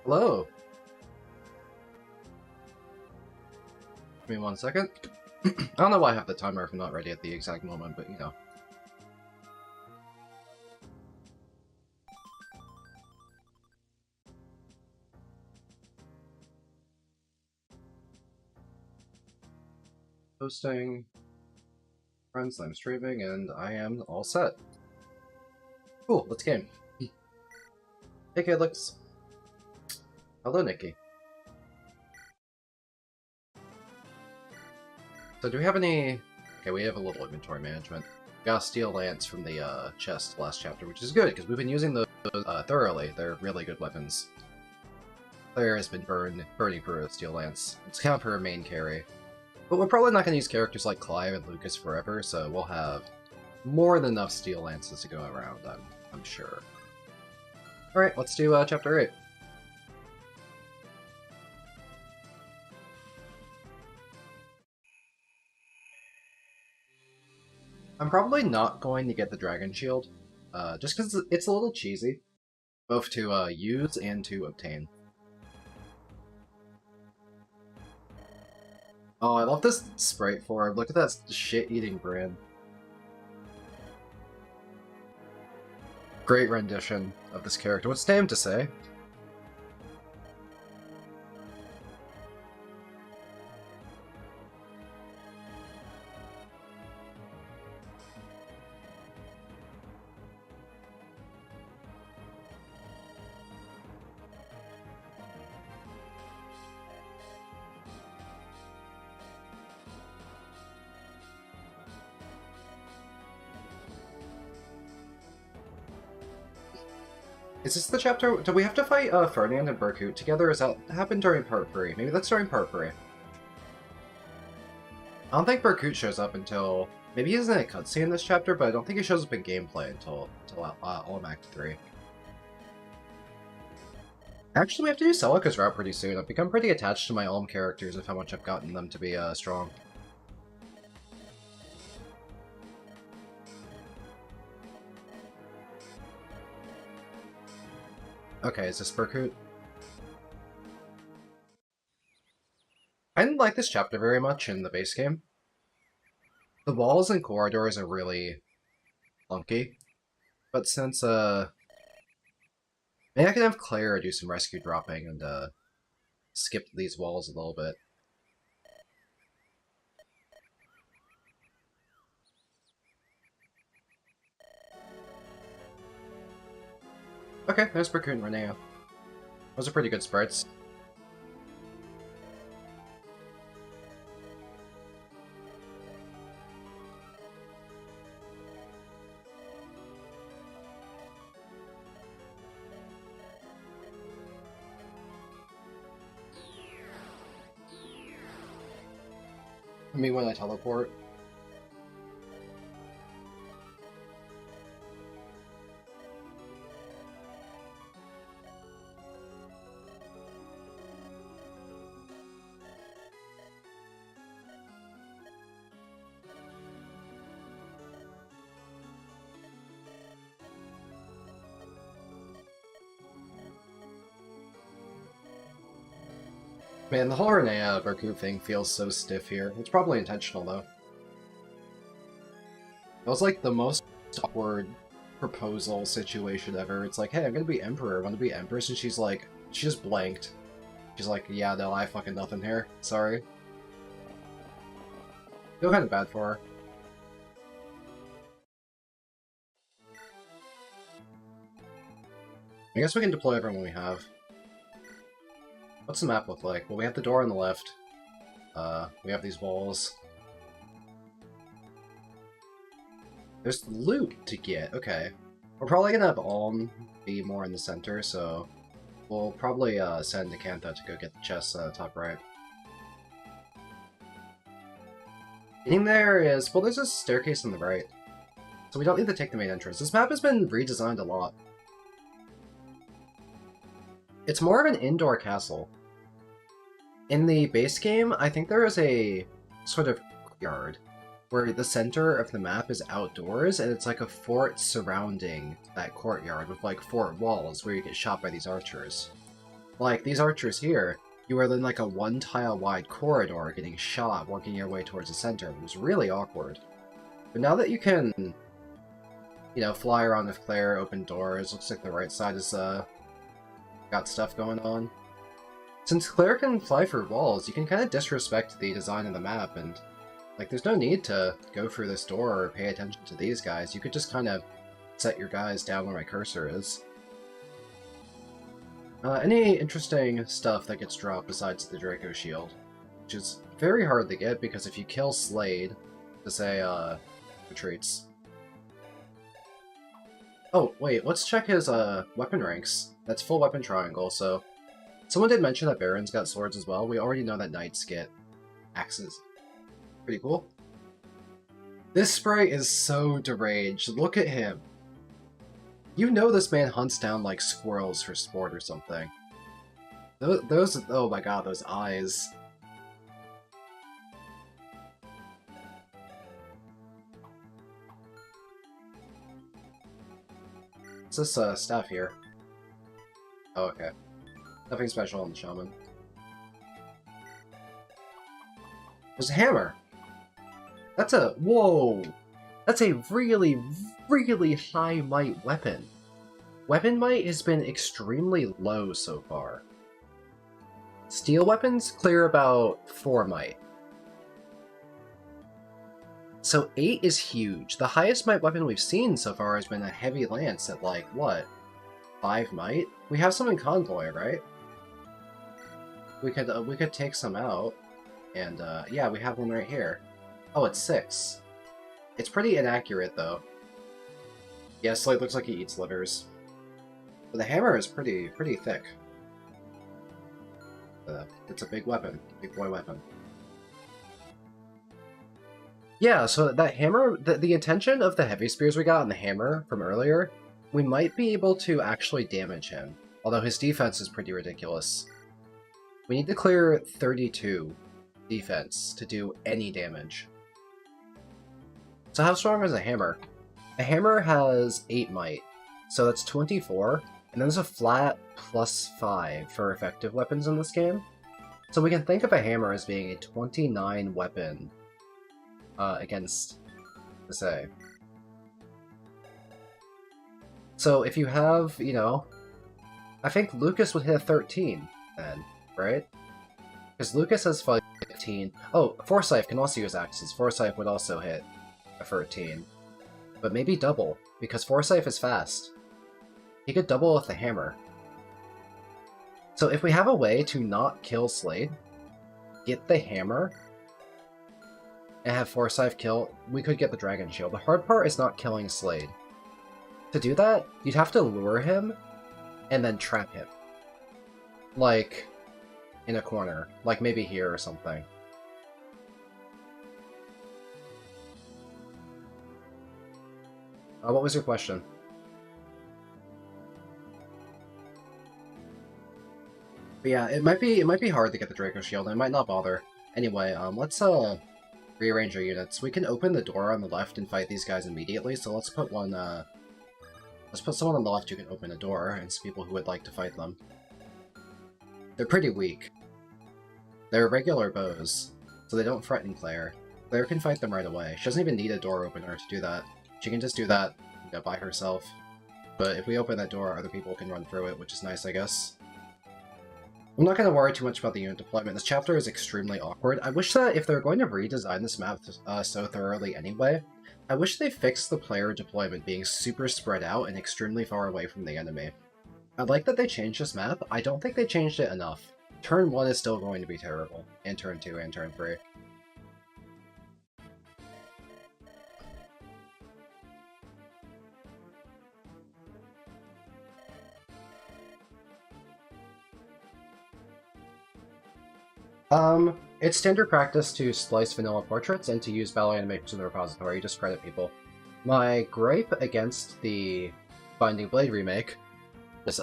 Hello. Give me 1 second. I don't know why I have the timer if I'm not ready at the exact moment, but you know. Hosting. Friends, I'm streaming, and I am all set. Cool, let's game. Hey, Kidlix. Hello, Nikki. So do we have any... Okay, we have a little inventory management. We got a steel lance from the chest last chapter, which is good, because we've been using those thoroughly. They're really good weapons. Claire has been burning through a steel lance. It's kind of her main carry. But we're probably not going to use characters like Clive and Lucas forever, so we'll have more than enough steel lances to go around, I'm sure. Alright, let's do Chapter 8. I'm probably not going to get the Dragon Shield, just because it's a little cheesy, both to use and to obtain. Oh, I love this sprite form. Look at that shit-eating brand. Great rendition of this character. What's name to say? Is this the chapter? Do we have to fight Ferdinand and Berkut together? Is that happened during part 3? Maybe that's during part 3. I don't think Berkut shows up until... Maybe he's in a cutscene in this chapter, but I don't think he shows up in gameplay until Olm Act 3. Actually, we have to do Celica's route pretty soon. I've become pretty attached to my Olm characters with how much I've gotten them to be strong. Okay, is this Berkut? I didn't like this chapter very much in the base game. The walls and corridors are really clunky. But since, maybe I can have Claire do some rescue dropping and, skip these walls a little bit. Okay, there's Berkut and Renea. Those are pretty good sprites. I mean, when I teleport. Man, the whole Renea Berkut thing feels so stiff here. It's probably intentional, though. It was like the most awkward proposal situation ever. It's like, hey, I'm gonna be Emperor, I want to be Empress, and she's like, she just blanked. She's like, yeah, no, I have fucking nothing here. Sorry. Feel kind of bad for her. I guess we can deploy everyone we have. What's the map look like? Well, we have the door on the left. We have these walls. There's loot to get, okay. We're probably gonna have Alm be more in the center, so we'll probably send Nicantha to go get the chests top right. Getting there is... well, there's a staircase on the right. So we don't need to take the main entrance. This map has been redesigned a lot. It's more of an indoor castle. In the base game, I think there is a sort of yard where the center of the map is outdoors, and it's like a fort surrounding that courtyard with like fort walls where you get shot by these archers. Like, these archers here, you were in like a one-tile-wide corridor getting shot, working your way towards the center. It was really awkward. But now that you can, you know, fly around with Claire, open doors, looks like the right side is, got stuff going on. Since Claire can fly through walls, you can kind of disrespect the design of the map, and, like, there's no need to go through this door or pay attention to these guys. You could just kind of set your guys down where my cursor is. Any interesting stuff that gets dropped besides the Draco Shield, which is very hard to get because if you kill Slade, to say, retreats. Oh, wait, let's check his, weapon ranks. That's full weapon triangle, so... Someone did mention that Barons got swords as well. We already know that Knights get axes. Pretty cool. This sprite is so deranged. Look at him. You know this man hunts down, like, squirrels for sport or something. Those oh my god, those eyes. What's this, staff here? Oh, okay. Nothing special on the shaman. There's a hammer! That's a... whoa! That's a really, really high might weapon. Weapon might has been extremely low so far. Steel weapons clear about 4 might. So 8 is huge. The highest might weapon we've seen so far has been a heavy lance at like, what? 5 might? We have some in Convoy, right? We could take some out. And yeah, we have one right here. Oh, it's 6. It's pretty inaccurate, though. Yeah, Slade looks like he eats livers. But the hammer is pretty thick. It's a big weapon. Big boy weapon. Yeah, so that hammer... The intention of the heavy spears we got on the hammer from earlier, we might be able to actually damage him. Although his defense is pretty ridiculous. We need to clear 32 defense to do any damage. So how strong is a hammer? A hammer has 8 might, so that's 24, and then there's a flat +5 for effective weapons in this game. So we can think of a hammer as being a 29 weapon against the say. So if you have, you know, I think Lucas would hit a 13 then, right? Because Lucas has 15. Oh, Forsyth can also use axes. Forsyth would also hit a 13. But maybe double, because Forsyth is fast. He could double with the hammer. So if we have a way to not kill Slade, get the hammer, and have Forsyth kill, we could get the Dragon Shield. The hard part is not killing Slade. To do that, you'd have to lure him, and then trap him. Like, in a corner. Like maybe here or something. What was your question? But yeah, it might be hard to get the Draco Shield, and it might not bother. Anyway, let's rearrange our units. We can open the door on the left and fight these guys immediately, so let's put one let's put someone on the left who can open a door, and some people who would like to fight them. They're pretty weak. They're regular bows, so they don't threaten Claire. Claire can fight them right away. She doesn't even need a door opener to do that. She can just do that, you know, by herself. But if we open that door, other people can run through it, which is nice, I guess. I'm not going to worry too much about the unit deployment. This chapter is extremely awkward. I wish that if they're going to redesign this map so thoroughly anyway, I wish they fixed the player deployment being super spread out and extremely far away from the enemy. I like that they changed this map. I don't think they changed it enough. Turn 1 is still going to be terrible, and Turn 2 and Turn 3. It's standard practice to slice vanilla portraits and to use battle animations in the repository, just credit people. My gripe against the Binding Blade remake is,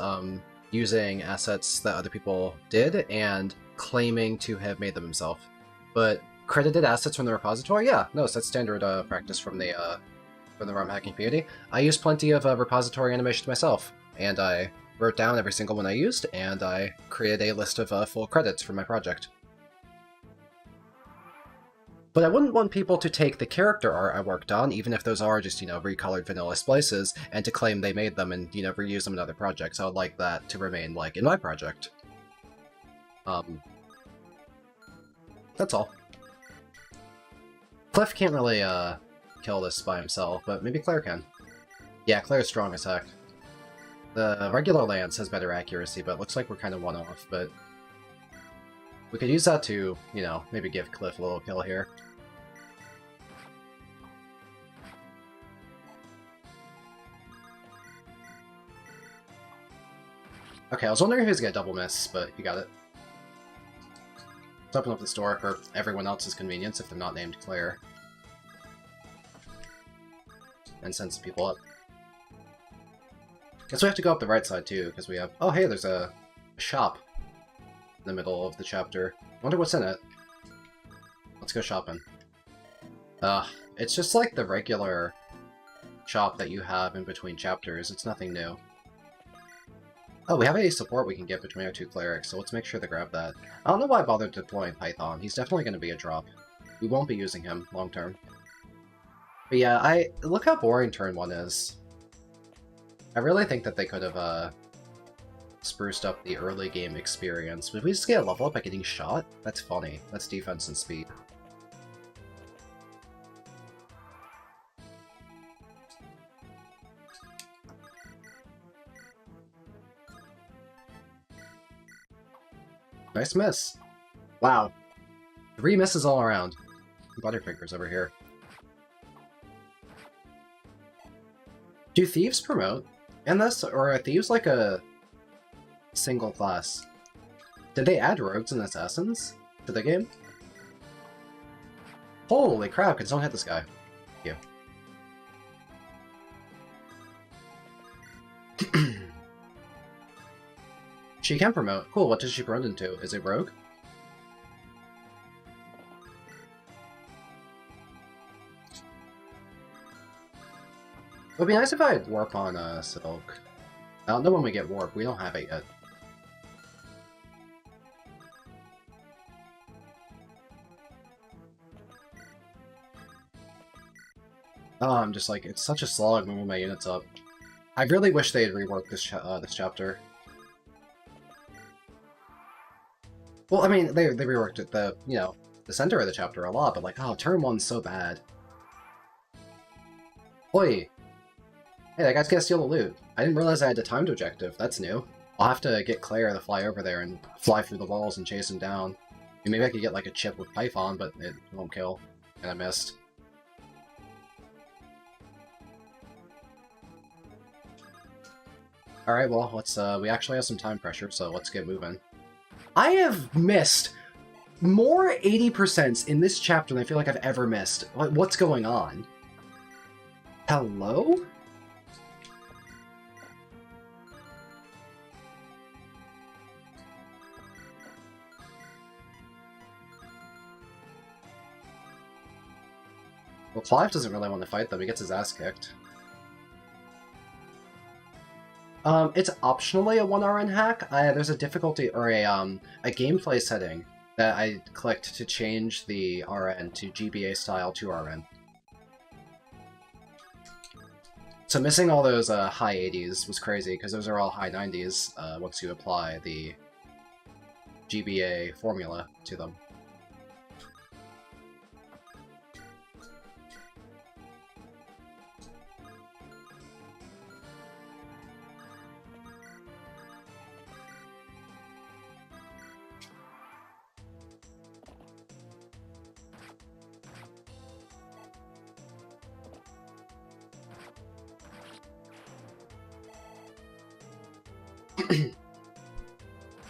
using assets that other people did and claiming to have made them himself. But credited assets from the repository? Yeah, no, so that's standard practice from the ROM hacking community. I use plenty of repository animations myself, and I wrote down every single one I used, and I created a list of full credits for my project. But I wouldn't want people to take the character art I worked on, even if those are just, recolored vanilla splices, and to claim they made them and, reuse them in other projects. I would like that to remain, in my project. That's all. Cliff can't really, kill this by himself, but maybe Claire can. Yeah, Claire's strong as heck. The regular lance has better accuracy, but it looks like we're kind of one-off, but... we could use that to, maybe give Cliff a little kill here. Okay, I was wondering if he was gonna double miss, but he got it. Let's open up the store for everyone else's convenience if they're not named Claire. And send some people up. Guess we have to go up the right side too, because we have... oh hey, there's a shop in the middle of the chapter. I wonder what's in it. Let's go shopping. It's just like the regular shop that you have in between chapters. It's nothing new. Oh, we have a support we can get between our two clerics, so let's make sure to grab that. I don't know why I bothered deploying Python. He's definitely going to be a drop. We won't be using him long term. But yeah, look how boring turn 1 is. I really think that they could have spruced up the early game experience. Would we just get a level up by getting shot? That's funny. That's defense and speed. Nice miss. Wow. 3 misses all around. Butterfingers over here. Do thieves promote in this, or are thieves like a single class? Did they add rogues and assassins to the game? Holy crap, can someone hit this guy? Thank you. She can promote. Cool, what does she promote into? Is it rogue? It would be nice if I had warp on Silk. I don't know when we get warp. We don't have it yet. Oh, I'm just like, it's such a slog moving my units up. I really wish they had reworked this this chapter. Well, I mean, they reworked it, the center of the chapter a lot, but like, oh, turn 1's so bad. Oi! Hey, that guy's gonna steal the loot. I didn't realize I had the timed objective. That's new. I'll have to get Claire to fly over there and fly through the walls and chase him down. And maybe I could get like a chip with Python, but it won't kill. And I missed. Alright, well, let's, we actually have some time pressure, so let's get moving. I have missed more 80% in this chapter than I feel like I've ever missed. What's going on? Hello? Well, Clive doesn't really want to fight them. He gets his ass kicked. It's optionally a 1RN hack. There's a difficulty, or a gameplay setting that I clicked to change the RN to GBA style 2RN. So missing all those high 80s was crazy, because those are all high 90s once you apply the GBA formula to them.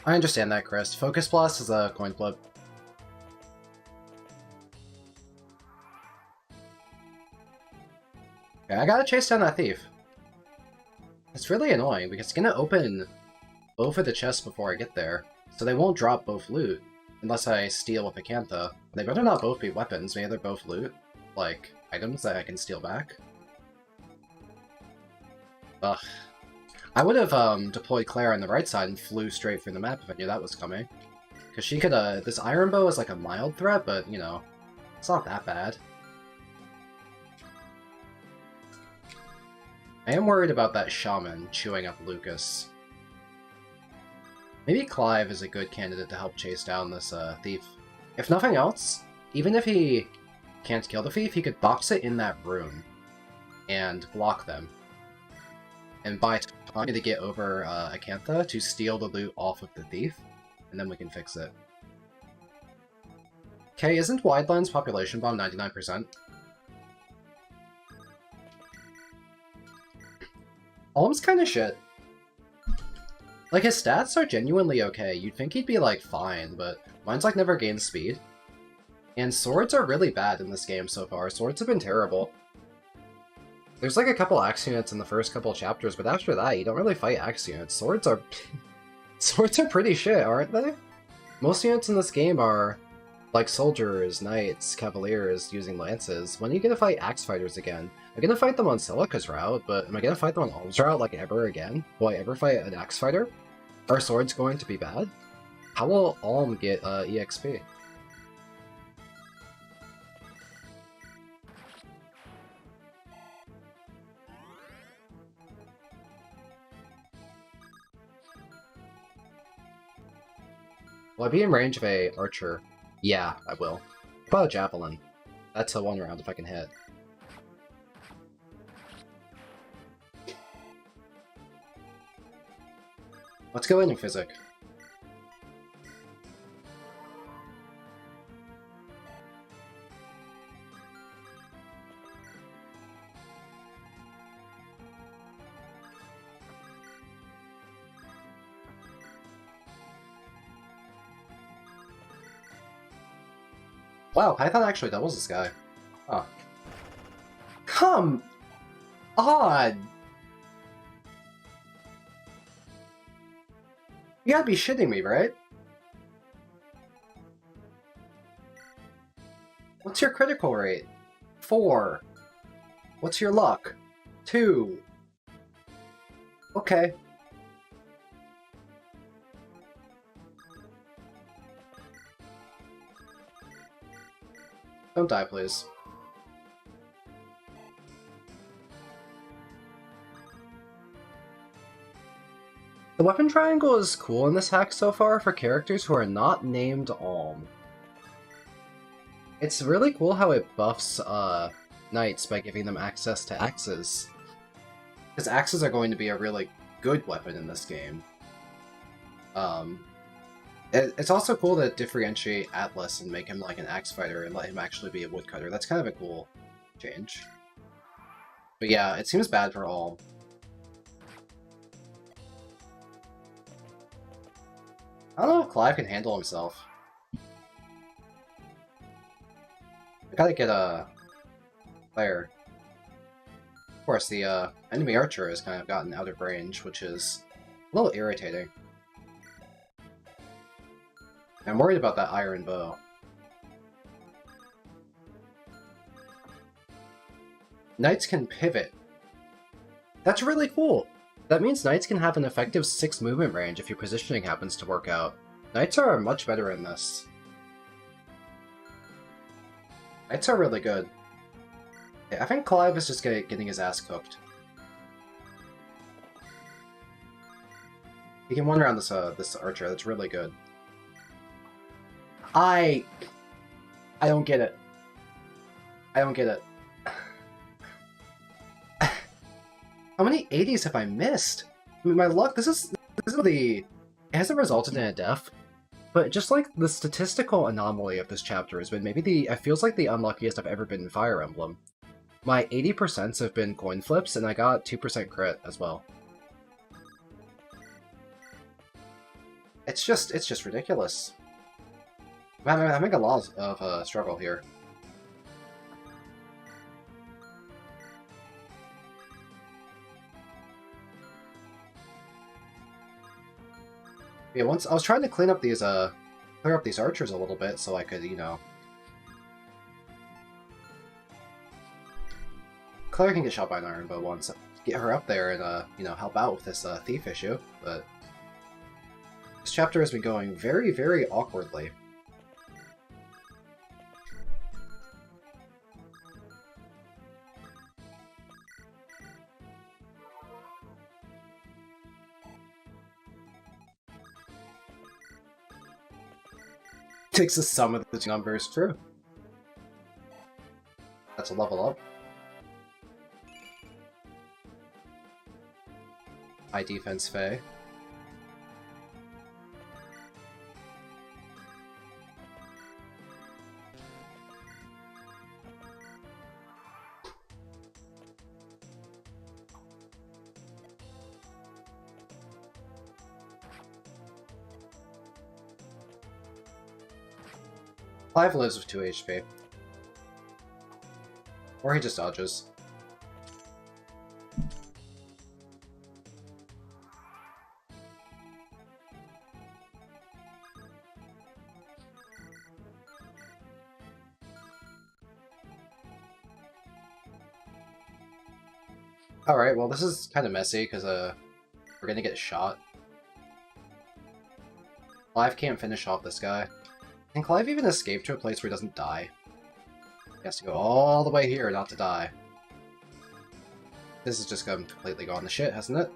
I understand that, Chris. Focus Blast is a coin flip. Okay, I gotta chase down that thief. It's really annoying, because it's gonna open both of the chests before I get there, so they won't drop both loot, unless I steal with Acantha. They better not both be weapons, maybe they're both loot, like, items that I can steal back. Ugh. I would have deployed Claire on the right side and flew straight through the map if I knew that was coming. Because she could, this Iron Bow is like a mild threat, but, you know, it's not that bad. I am worried about that Shaman chewing up Lucas. Maybe Clive is a good candidate to help chase down this thief. If nothing else, even if he can't kill the thief, he could box it in that room and block them. And buy time to get over Acantha to steal the loot off of the thief, and then we can fix it. Okay, isn't Wideland's population bomb 99%? Alm's kinda shit. Like, his stats are genuinely okay. You'd think he'd be, like, fine, but mine's, like, never gained speed. And swords are really bad in this game so far. Swords have been terrible. There's, like, a couple axe units in the first couple chapters, but after that, you don't really fight axe units. Swords are... Swords are pretty shit, aren't they? Most units in this game are, like, soldiers, knights, cavaliers using lances. When are you gonna fight axe fighters again? I'm gonna fight them on Celica's route, but am I gonna fight them on Alm's route, like, ever again? Will I ever fight an axe fighter? Are swords going to be bad? How will Alm get EXP? Will I be in range of a archer? Yeah, I will. What about a javelin? That's a one round if I can hit. Let's go in Physic. Wow, Python actually doubles this guy. Huh. Come on! You gotta be shitting me, right? What's your critical rate? 4. What's your luck? 2. Okay. Don't die, please. The weapon triangle is cool in this hack so far for characters who are not named Alm. It's really cool how it buffs knights by giving them access to axes. Because axes are going to be a really good weapon in this game. It's also cool to differentiate Atlas and make him like an axe fighter and let him actually be a woodcutter. That's kind of a cool change. But yeah, it seems bad for Alm. I don't know if Clive can handle himself. I gotta get a player. Of course, the enemy archer has kind of gotten out of range, which is a little irritating. I'm worried about that iron bow. Knights can pivot. That's really cool! That means Knights can have an effective 6 movement range if your positioning happens to work out. Knights are much better in this. Knights are really good. I think Clive is just getting his ass cooked. He can one around this this archer, that's really good. I don't get it. I don't get it. How many 80s have I missed? I mean, my luck, this is it hasn't resulted in a death, but just like the statistical anomaly of this chapter has been maybe it feels like the unluckiest I've ever been in Fire Emblem. My 80% have been coin flips, and I got 2% crit as well. It's just ridiculous. I'm having a lot of struggle here. Yeah, once I was trying to clear up these archers a little bit so I could, you know. Claire can get shot by an iron bow once. get her up there and, you know, help out with this thief issue, but this chapter has been going very, very awkwardly. Takes the sum of the two numbers, true. That's a level up. High defense Faye. Clive lives with 2 HP. Or he just dodges. Alright, well this is kind of messy because we're gonna get shot. Clive can't finish off this guy. Can Clive even escape to a place where he doesn't die? He has to go all the way here not to die. This has just completely gone to shit, hasn't it?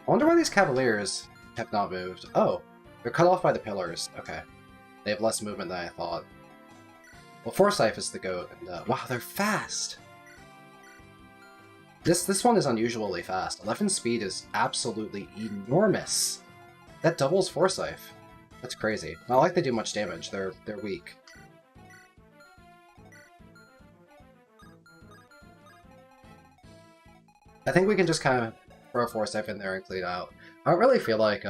I wonder why these Cavaliers have not moved. Oh, they're cut off by the pillars. Okay. They have less movement than I thought. Well, Forsyth is the goat, and wow, they're fast! This one is unusually fast. 11 speed is absolutely enormous! That doubles Forsyth. That's crazy. Not like they do much damage, they're weak. I think we can just kind of throw Forsyth in there and clean out. I don't really feel like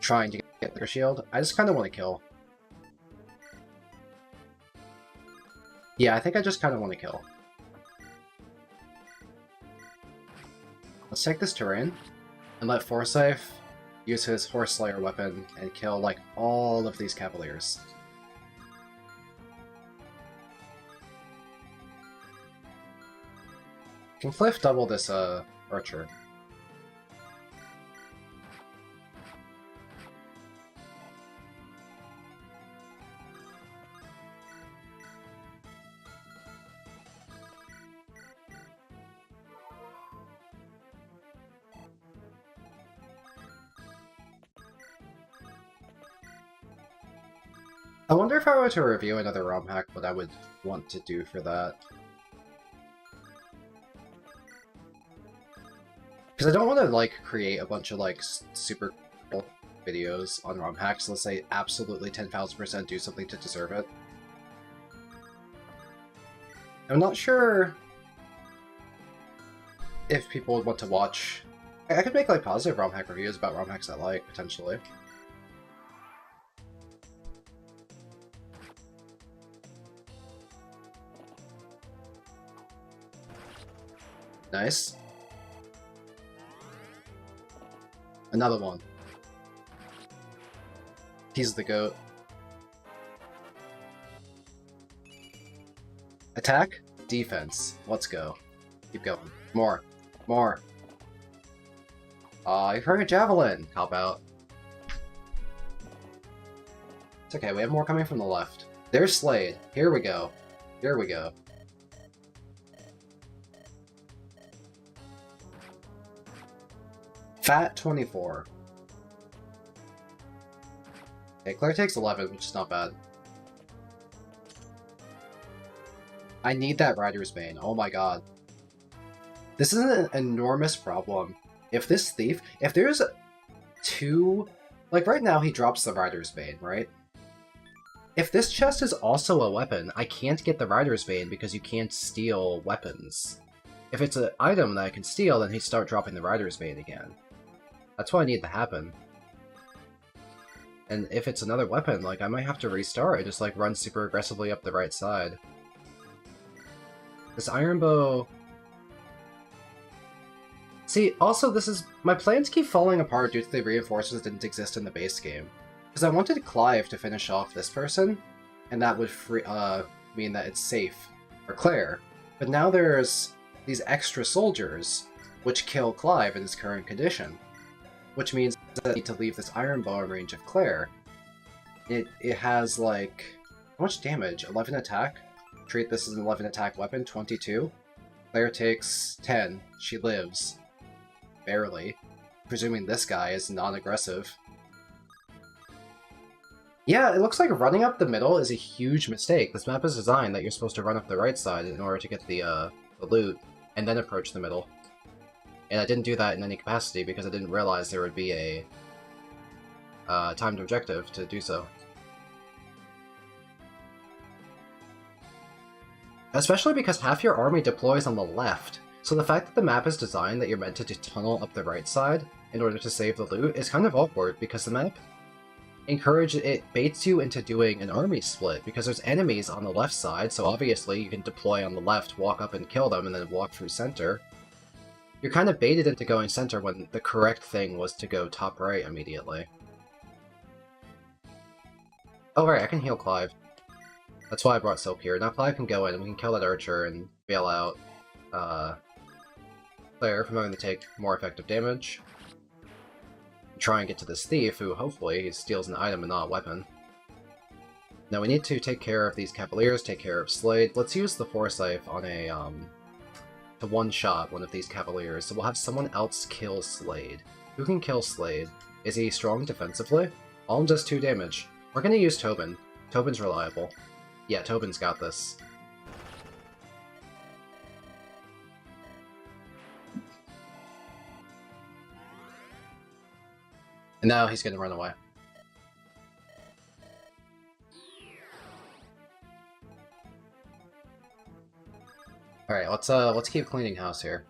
trying to get their shield. I just kind of want to kill. Yeah, I think I just kind of want to kill. Let's take this terrain and let Forsyth use his Horse Slayer weapon and kill, like, all of these Cavaliers. Can Cliff double this, Archer? I wonder if I were to review another ROM hack, what I would want to do for that. Because I don't want to, like, create a bunch of, like, super cool videos on ROM hacks unless they absolutely 10,000% do something to deserve it. I'm not sure if people would want to watch. I could make, like, positive ROM hack reviews about ROM hacks I like, potentially. Nice. Another one. He's the goat. Attack, defense. Let's go. Keep going. More. More. You've heard a javelin. How about? It's okay, we have more coming from the left. There's Slade. Here we go. Here we go. Fat 24. Okay, Claire takes 11, which is not bad. I need that Rider's Bane. Oh my god. This is an enormous problem. If this thief... If there's 2... Like, right now he drops the Rider's Bane, right? If this chest is also a weapon, I can't get the Rider's Bane because you can't steal weapons. If it's an item that I can steal, then he'd start dropping the Rider's Bane again. That's what I need to happen. And if it's another weapon, like, I might have to restart and just, like, run super aggressively up the right side. This Iron Bow... See, also, this is... My plans keep falling apart due to the reinforcements that didn't exist in the base game. Because I wanted Clive to finish off this person, and that would free, mean that it's safe for Claire. But now there's these extra soldiers, which kill Clive in his current condition. Which means that I need to leave this Iron Bow in range of Claire. It has, like, how much damage? 11 attack? Treat this as an 11 attack weapon, 22. Claire takes 10. She lives. Barely. Presuming this guy is non-aggressive. Yeah, it looks like running up the middle is a huge mistake. This map is designed that you're supposed to run up the right side in order to get the loot, and then approach the middle. And I didn't do that in any capacity because I didn't realize there would be a timed objective to do so. Especially because half your army deploys on the left, so the fact that the map is designed that you're meant to tunnel up the right side in order to save the loot is kind of awkward because the map it baits you into doing an army split because there's enemies on the left side, so obviously you can deploy on the left, walk up and kill them, and then walk through center. You're kind of baited into going center when the correct thing was to go top right immediately. Oh right, I can heal Clive. That's why I brought Silk here. Now Clive can go in and we can kill that archer and bail out Claire from having to take more effective damage. Try and get to this thief, who hopefully he steals an item and not a weapon. Now we need to take care of these cavaliers, take care of Slade. Let's use the Forsyth on a to one-shot one of these cavaliers, so we'll have someone else kill Slade. Who can kill Slade? Is he strong defensively? Alm does 2 damage. We're gonna use Tobin. Tobin's reliable. Yeah, Tobin's got this. And now he's gonna run away. Alright, let's keep cleaning house here.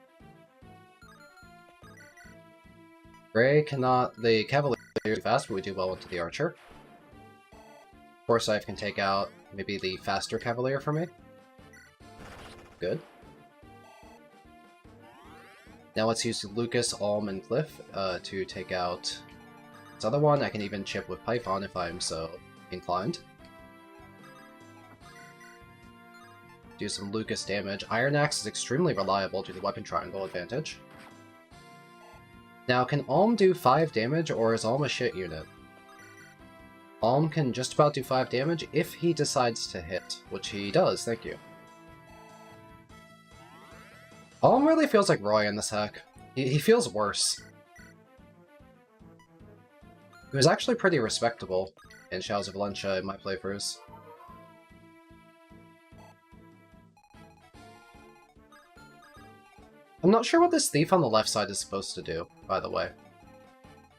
Gray cannot... the Cavalier is fast, but we do well into the Archer. Forsyth can take out maybe the faster Cavalier for me. Good. Now let's use Lucas, Alm, and Cliff to take out this other one. I can even chip with Python if I'm so inclined. Do some Lucas damage. Iron Axe is extremely reliable due to the weapon triangle advantage. Now, can Alm do 5 damage, or is Alm a shit unit? Alm can just about do 5 damage if he decides to hit, which he does, thank you. Alm really feels like Roy in this hack. He feels worse. He was actually pretty respectable in Shadows of Valentia in my playthroughs. I'm not sure what this thief on the left side is supposed to do, by the way.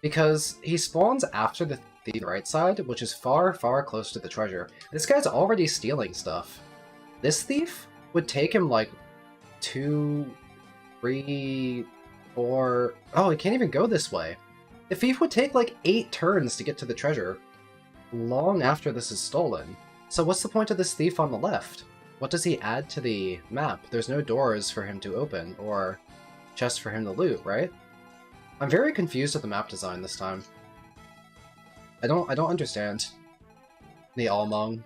Because he spawns after the thief on the right side, which is far, far close to the treasure. This guy's already stealing stuff. This thief would take him like 2, 3, 4... Oh, he can't even go this way. The thief would take like 8 turns to get to the treasure, long after this is stolen. So what's the point of this thief on the left? What does he add to the map? There's no doors for him to open, or chests for him to loot, right? I'm very confused with the map design this time. I don't understand the Almong.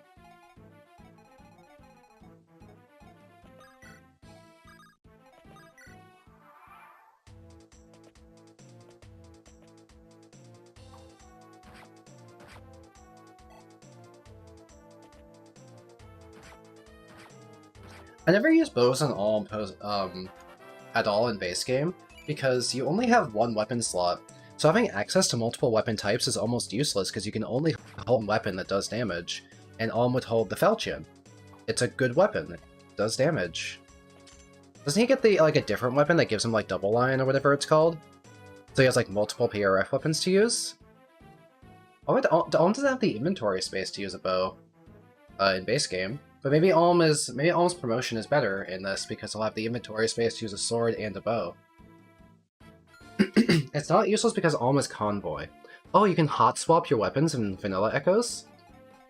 I never use bows on Alm at all in base game, because you only have 1 weapon slot, so having access to multiple weapon types is almost useless because you can only hold one weapon that does damage, and Alm would hold the Falchion. It's a good weapon, it does damage. Doesn't he get a different weapon that gives him like double line or whatever it's called? So he has like multiple PRF weapons to use? Alm doesn't have the inventory space to use a bow in base game. But maybe Alm's promotion is better in this because he'll have the inventory space to use a sword and a bow. It's not useless because Alm is Convoy. Oh, you can hot swap your weapons in Vanilla Echoes?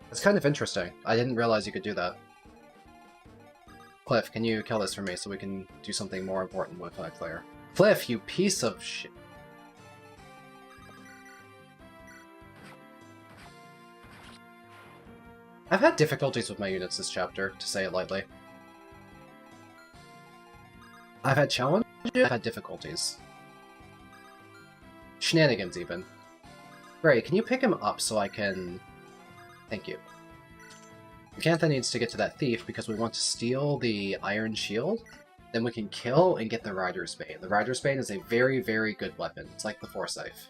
That's kind of interesting. I didn't realize you could do that. Cliff, can you kill this for me so we can do something more important with Claire? Cliff, you piece of shit. I've had difficulties with my units this chapter, to say it lightly. I've had challenges, I've had difficulties. Shenanigans, even. Gray, can you pick him up so I can... Thank you. Cantha needs to get to that thief because we want to steal the iron shield. Then we can kill and get the Rider's Bane. The Rider's Bane is a very, very good weapon. It's like the Forsyth.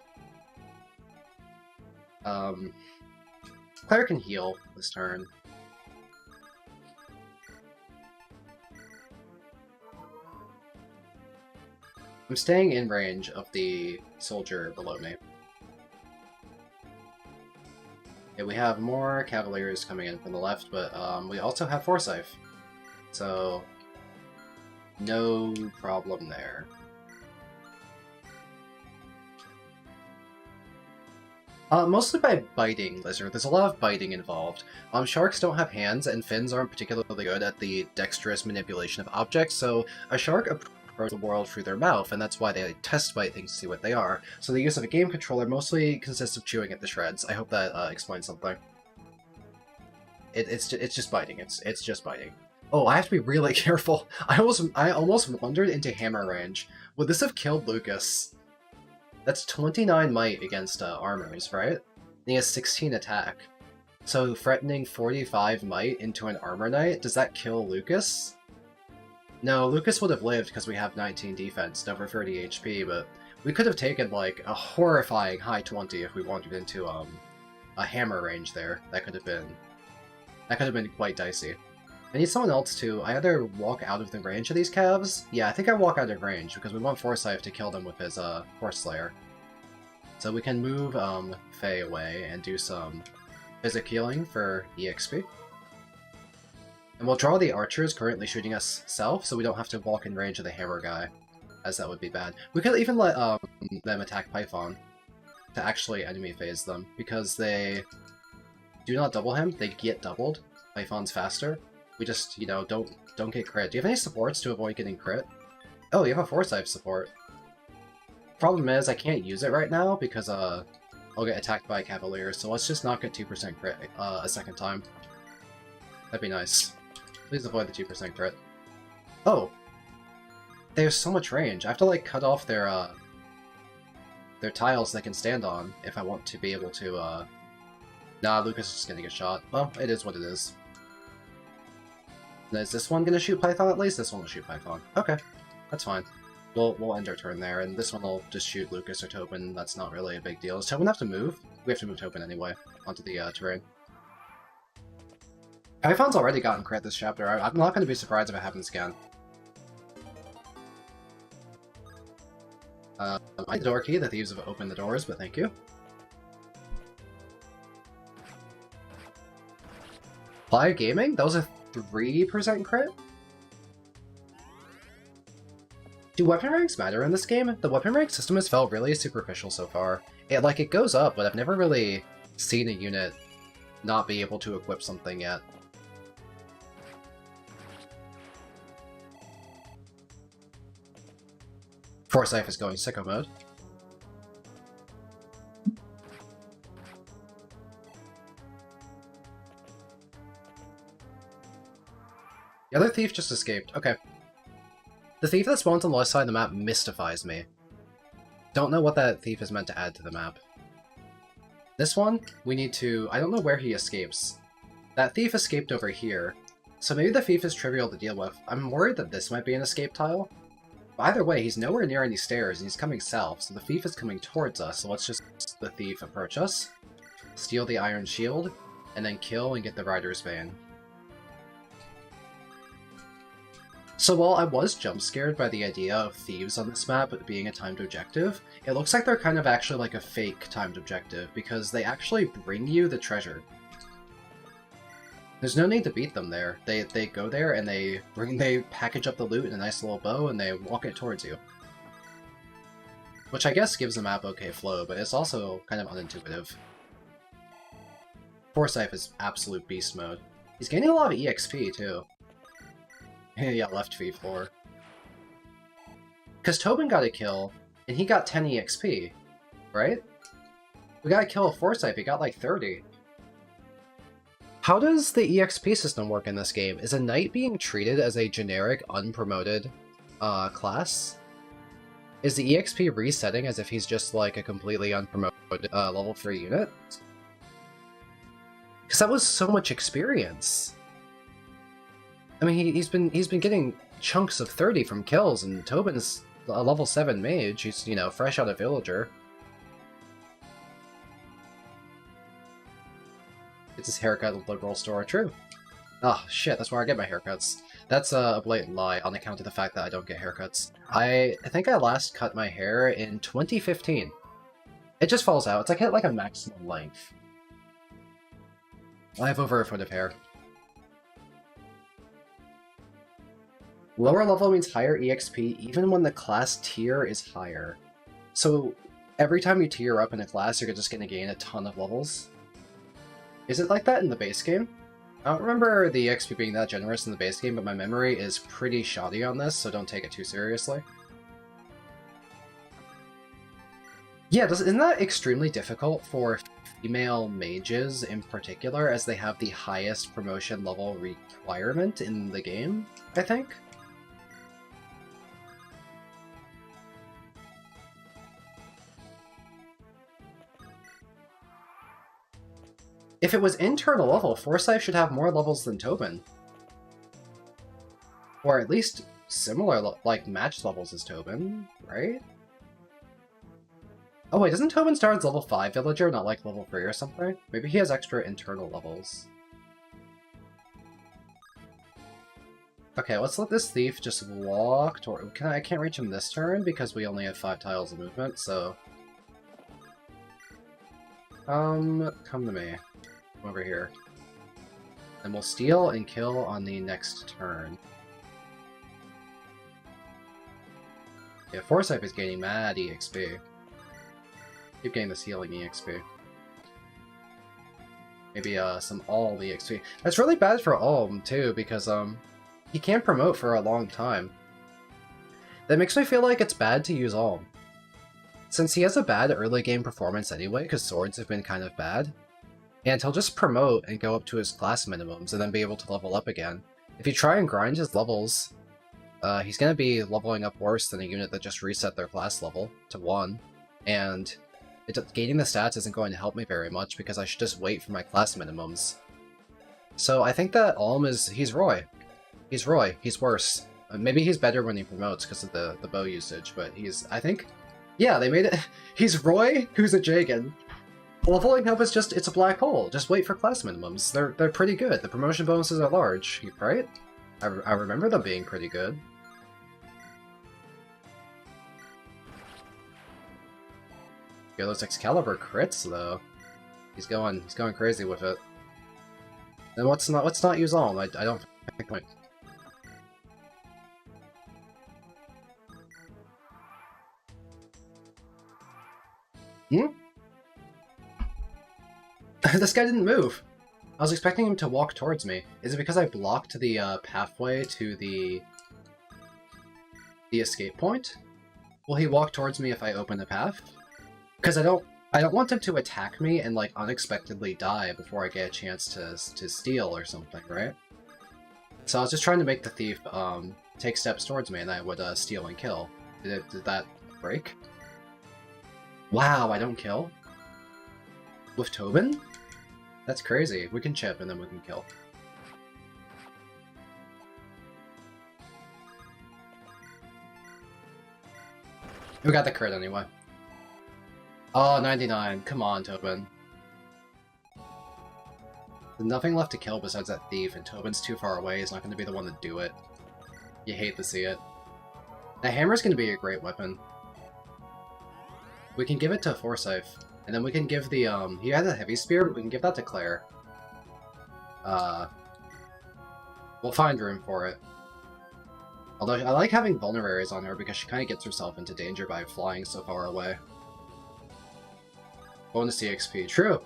Claire can heal this turn. I'm staying in range of the soldier below me. Yeah, we have more Cavaliers coming in from the left, but we also have Forsyth. So, no problem there. Mostly by biting Lizard. There's a lot of biting involved. Sharks don't have hands, and fins aren't particularly good at the dexterous manipulation of objects, so a shark approaches the world through their mouth, and that's why they test bite things to see what they are. So the use of a game controller mostly consists of chewing at the shreds. I hope that explains something. It's just biting. It's just biting. Oh, I have to be really careful. I almost wandered into hammer range. Would this have killed Lucas? That's 29 might against armors, right? And he has 16 attack. So threatening 45 might into an armor knight, does that kill Lucas? No, Lucas would have lived because we have 19 defense and over 30 HP, but we could have taken like a horrifying high 20 if we wandered into a hammer range there. That could have been quite dicey. I need someone else to... I either walk out of the range of these calves? Yeah, I think I walk out of range, because we want Forsyth to kill them with his Horse Slayer. So we can move Faye away and do some physic healing for EXP. And we'll draw the archers currently shooting us south, so we don't have to walk in range of the hammer guy, as that would be bad. We could even let them attack Python to actually enemy phase them, because they do not double him, they get doubled. Python's faster. We just, you know, don't get crit. Do you have any supports to avoid getting crit? Oh, you have a Forsyth support. Problem is, I can't use it right now because I'll get attacked by Cavaliers, so let's just not get 2% crit a second time. That'd be nice. Please avoid the 2% crit. Oh! There's so much range. I have to, like, cut off their tiles they can stand on if I want to be able to, Nah, Lucas is just gonna get shot. Well, it is what it is. Is this one gonna shoot Python at least? This one will shoot Python. Okay, that's fine. We'll end our turn there, and this one will just shoot Lucas or Tobin. That's not really a big deal. Does Tobin have to move? We have to move Tobin anyway, onto the terrain. Python's already gotten crit this chapter. I'm not gonna be surprised if it happens again. My door key, the thieves have opened the doors, but thank you. Playa Gaming? That was a 3% crit? Do weapon ranks matter in this game? The weapon rank system has felt really superficial so far. It goes up, but I've never really seen a unit not be able to equip something yet. Forsyth is going sicko mode. The other thief just escaped. Okay. The thief that spawns on the left side of the map mystifies me. Don't know what that thief is meant to add to the map. This one, we need to... I don't know where he escapes. That thief escaped over here, so maybe the thief is trivial to deal with. I'm worried that this might be an escape tile. But either way, he's nowhere near any stairs, and he's coming south, so the thief is coming towards us, so let's just the thief approach us, steal the iron shield, and then kill and get the Rider's Bane. So while I was jump-scared by the idea of thieves on this map being a timed objective, it looks like they're kind of actually like a fake timed objective, because they actually bring you the treasure. There's no need to beat them there. They go there and they package up the loot in a nice little bow and they walk it towards you. Which I guess gives the map okay flow, but it's also kind of unintuitive. Forsyth is absolute beast mode. He's gaining a lot of EXP too. Yeah, left V floor. Because Tobin got a kill, and he got 10 EXP, right? We got a kill of Forsyth, he got like 30. How does the EXP system work in this game? Is a knight being treated as a generic, unpromoted class? Is the EXP resetting as if he's just like a completely unpromoted level 3 unit? Because that was so much experience. I mean, he's been getting chunks of 30 from kills, and Tobin's a level 7 mage. He's, you know, fresh out of villager. It's his haircut at the liberal store. True. Oh, shit, that's where I get my haircuts. That's a blatant lie on account of the fact that I don't get haircuts. I think I last cut my hair in 2015. It just falls out. It's like at like a maximum length. I have over a foot of hair. Lower level means higher EXP even when the class tier is higher. So every time you tier up in a class, you're just going to gain a ton of levels. Is it like that in the base game? I don't remember the EXP being that generous in the base game, but my memory is pretty shoddy on this, so don't take it too seriously. Yeah, isn't that extremely difficult for female mages in particular, as they have the highest promotion level requirement in the game, I think? If it was internal level, Forsyth should have more levels than Tobin. Or at least similar, like, match levels as Tobin, right? Oh wait, doesn't Tobin start as level 5 villager, not like level 3 or something? Maybe he has extra internal levels. Okay, let's let this thief just walk toward... I can't reach him this turn because we only have 5 tiles of movement, so... come to me. Over here. And we'll steal and kill on the next turn. Yeah, Forsyth is gaining mad EXP. Keep getting this healing EXP. Maybe some Alm EXP. That's really bad for Alm too, because he can't promote for a long time. That makes me feel like it's bad to use Alm. Since he has a bad early game performance anyway, because swords have been kind of bad. And he'll just promote and go up to his class minimums and then be able to level up again. If you try and grind his levels, he's going to be leveling up worse than a unit that just reset their class level to 1. And gaining the stats isn't going to help me very much because I should just wait for my class minimums. So I think that Alm he's Roy. He's Roy. He's worse. Maybe he's better when he promotes because of the bow usage, but I think... Yeah, they made it... He's Roy, who's a Jagan. Leveling up is it's a black hole. Just wait for class minimums. They're pretty good. The promotion bonuses are large, right? I remember them being pretty good. Yeah, those Excalibur crits though. He's going crazy with it. Then let's not use Alm. I don't think. Hmm? This guy didn't move! I was expecting him to walk towards me. Is it because I blocked the pathway to the escape point? Will he walk towards me if I open the path? Because I don't want him to attack me and like unexpectedly die before I get a chance to steal or something, right? So I was just trying to make the thief take steps towards me and I would steal and kill. Did that break? Wow, I don't kill? With Tobin? That's crazy. We can chip and then we can kill. We got the crit anyway. Oh, 99. Come on, Tobin. There's nothing left to kill besides that thief, and Tobin's too far away. He's not going to be the one to do it. You hate to see it. That hammer's going to be a great weapon. We can give it to Forsyth. And then we can give the, he has a heavy spear, but we can give that to Claire. We'll find room for it. Although, I like having vulneraries on her because she kind of gets herself into danger by flying so far away. Bonus EXP, true!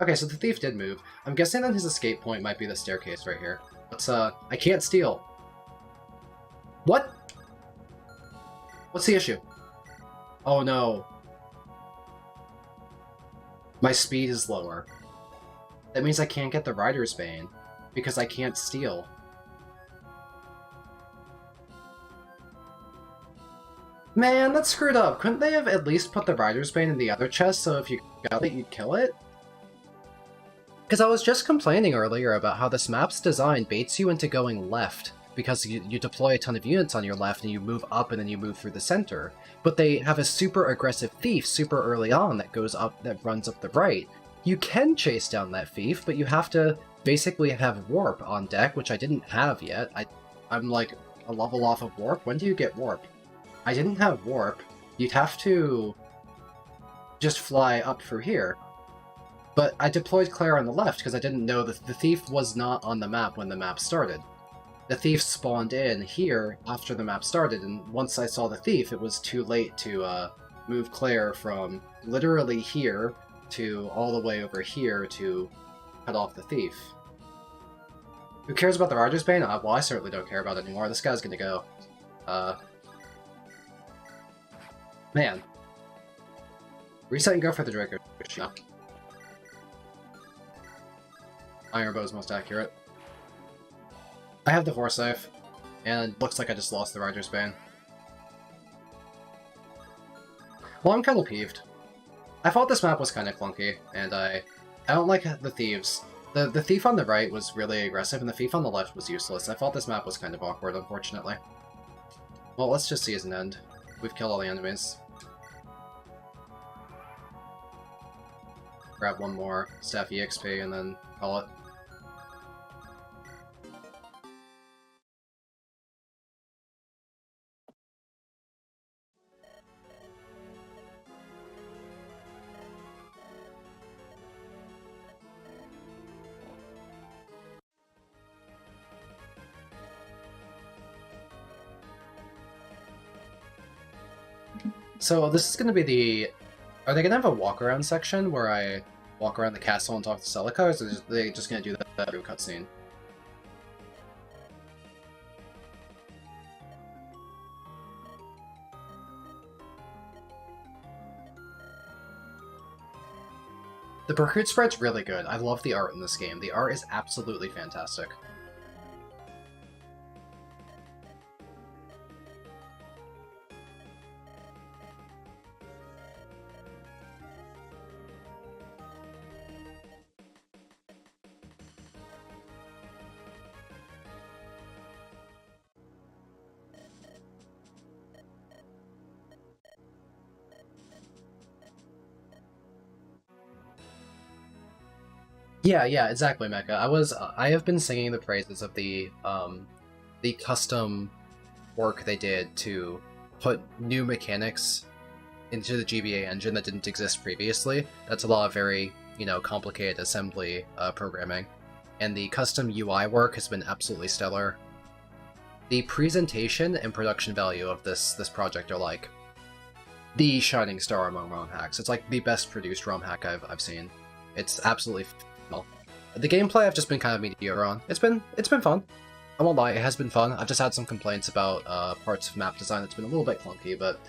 Okay, so the thief did move. I'm guessing that his escape point might be the staircase right here. Let's, I can't steal. What? What's the issue? Oh no. My speed is lower. That means I can't get the Rider's Bane, because I can't steal. Man, that's screwed up. Couldn't they have at least put the Rider's Bane in the other chest so if you got it, you'd kill it? Because I was just complaining earlier about how this map's design baits you into going left, because you deploy a ton of units on your left and you move up and then you move through the center. But they have a super aggressive thief super early on that goes up, that runs up the right. You can chase down that thief, but you have to basically have warp on deck, which I didn't have yet. I'm like a level off of warp. When do you get warp? I didn't have warp. You'd have to just fly up through here. But I deployed Claire on the left because I didn't know that the thief was not on the map when the map started. The thief spawned in here after the map started, and once I saw the thief, it was too late to move Claire from literally here to all the way over here to cut off the thief. Who cares about the Rider's Bane? Well, I certainly don't care about it anymore. This guy's gonna go. Man. Reset and go for the Draco. No. Iron Bow is most accurate. I have the Forsyth, and it looks like I just lost the Rider's Bane. Well, I'm kind of peeved. I thought this map was kind of clunky, and I don't like the thieves. The thief on the right was really aggressive, and the thief on the left was useless. I thought this map was kind of awkward, unfortunately. Well, let's just see as an end. We've killed all the enemies. Grab one more staff EXP and then call it. So this is going to be the... Are they going to have a walk-around section where I walk around the castle and talk to Celica, or are they just going to do that through cutscene? The Recruit sprite's really good. I love the art in this game. The art is absolutely fantastic. Yeah, exactly, Mecha. I have been singing the praises of the custom work they did to put new mechanics into the GBA engine that didn't exist previously. That's a lot of very, complicated assembly programming. And the custom UI work has been absolutely stellar. The presentation and production value of this project are like the shining star among ROM hacks. It's like the best produced ROM hack I've seen. It's absolutely well. The gameplay I've just been kind of mediocre on. It's been fun. I won't lie, it has been fun. I've just had some complaints about parts of map design that's been a little bit clunky, but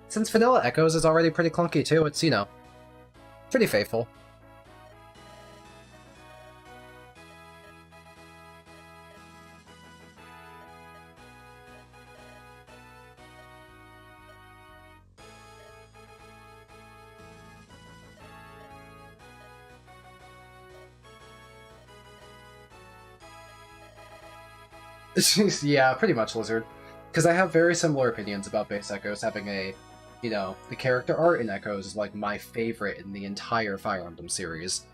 since Vanilla Echoes is already pretty clunky too, it's, pretty faithful. Yeah, pretty much, Lizard. Because I have very similar opinions about base Echoes having a, the character art in Echoes is like my favorite in the entire Fire Emblem series.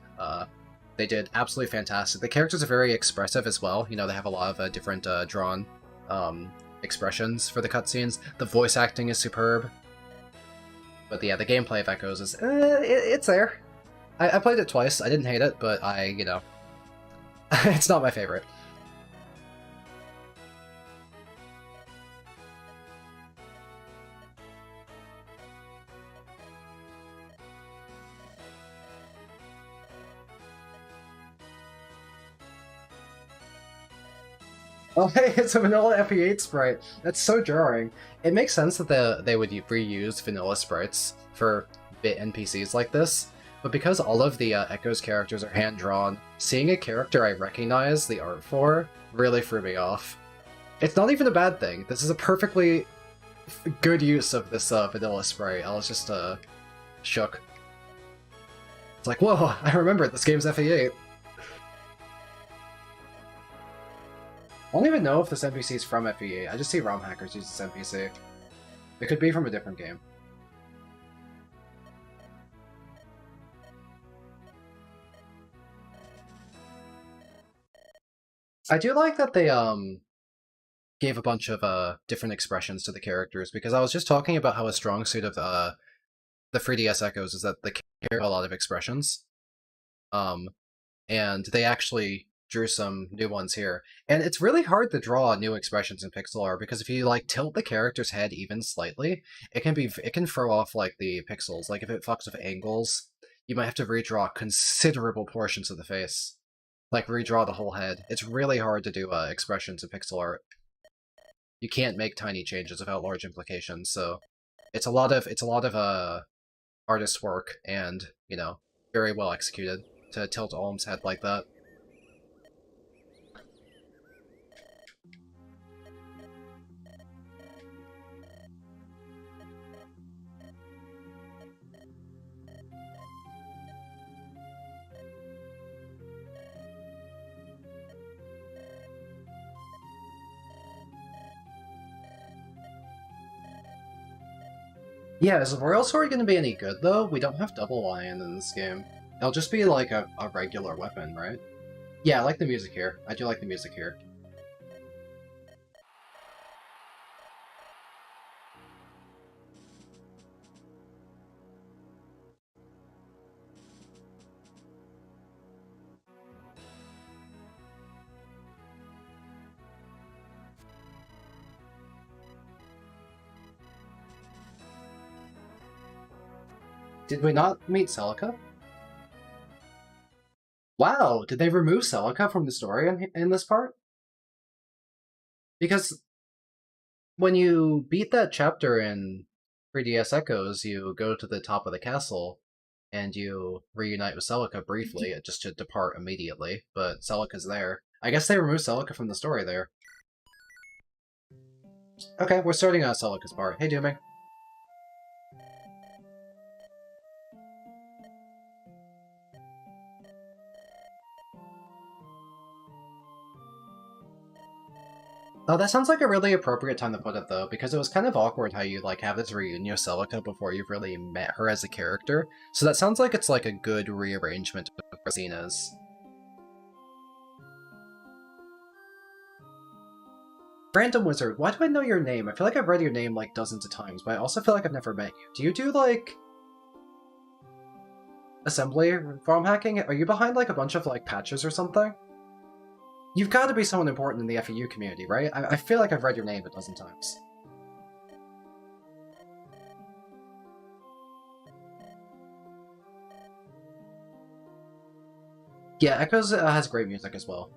They did absolutely fantastic. The characters are very expressive as well. They have a lot of different drawn expressions for the cutscenes. The voice acting is superb. But yeah, the gameplay of Echoes is, it's there. I played it twice. I didn't hate it, but it's not my favorite. Oh hey, it's a vanilla FE8 sprite. That's so jarring. It makes sense that they would reuse vanilla sprites for bit NPCs like this, but because all of the Echo's characters are hand-drawn, seeing a character I recognize the art for really threw me off. It's not even a bad thing. This is a perfectly good use of this vanilla sprite. I was just shook. It's like, whoa, I remember this game's FE8. I don't even know if this NPC is from FE8. I just see ROM hackers use this NPC. It could be from a different game. I do like that they gave a bunch of different expressions to the characters, because I was just talking about how a strong suit of the 3DS Echoes is that they carry a lot of expressions. And they actually drew some new ones here. And it's really hard to draw new expressions in pixel art, because if you like tilt the character's head even slightly, it can throw off like the pixels. Like if it fucks with angles, you might have to redraw considerable portions of the face. Like redraw the whole head. It's really hard to do expressions in pixel art. You can't make tiny changes without large implications, so it's a lot of artist's work, and, you know, very well executed to tilt Olm's head like that. Yeah, is the Royal Sword going to be any good, though? We don't have Double Lion in this game. It'll just be like a regular weapon, right? Yeah, I like the music here. I do like the music here. Did we not meet Celica? Wow, did they remove Celica from the story in this part? Because when you beat that chapter in 3DS Echoes, you go to the top of the castle, and you reunite with Celica briefly, just to depart immediately, but Celica's there. I guess they removed Celica from the story there. Okay, we're starting on Celica's part. Hey, Dooming. Oh, that sounds like a really appropriate time to put it, though, because it was kind of awkward how you, like, have this reunion of Celica before you've really met her as a character. So that sounds like it's, like, a good rearrangement of what scene is. Random Wizard, why do I know your name? I feel like I've read your name, like, dozens of times, but I also feel like I've never met you. Do you do, like, assembly ROM hacking? Are you behind, like, a bunch of, like, patches or something? You've got to be someone important in the FEU community, right? I feel like I've read your name a dozen times. Yeah, Echoes has great music as well.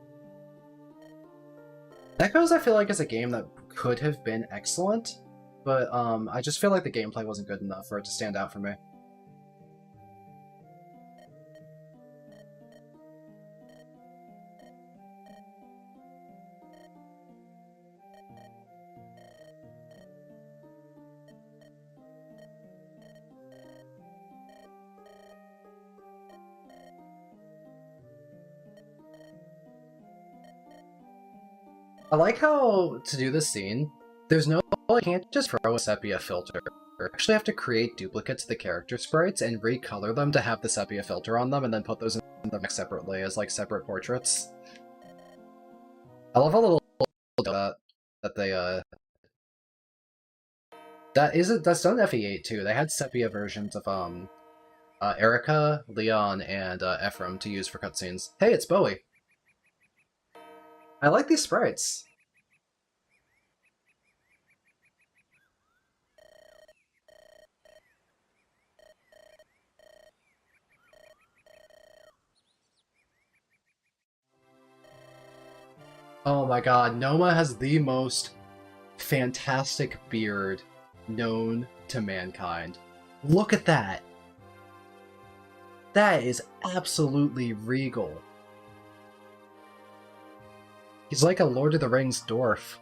Echoes, I feel like, is a game that could have been excellent, but I just feel like the gameplay wasn't good enough for it to stand out for me. I like how, to do this scene, there's no, you can't just throw a sepia filter. You actually have to create duplicates of the character sprites and recolor them to have the sepia filter on them, and then put those in the mix separately as, like, separate portraits. I love how little that they, that's done in FE8 too. They had sepia versions of, Erica, Leon, and, Ephraim to use for cutscenes. Hey, it's Bowie! I like these sprites. Oh my god, Noma has the most fantastic beard known to mankind. Look at that! That is absolutely regal. He's like a Lord of the Rings dwarf.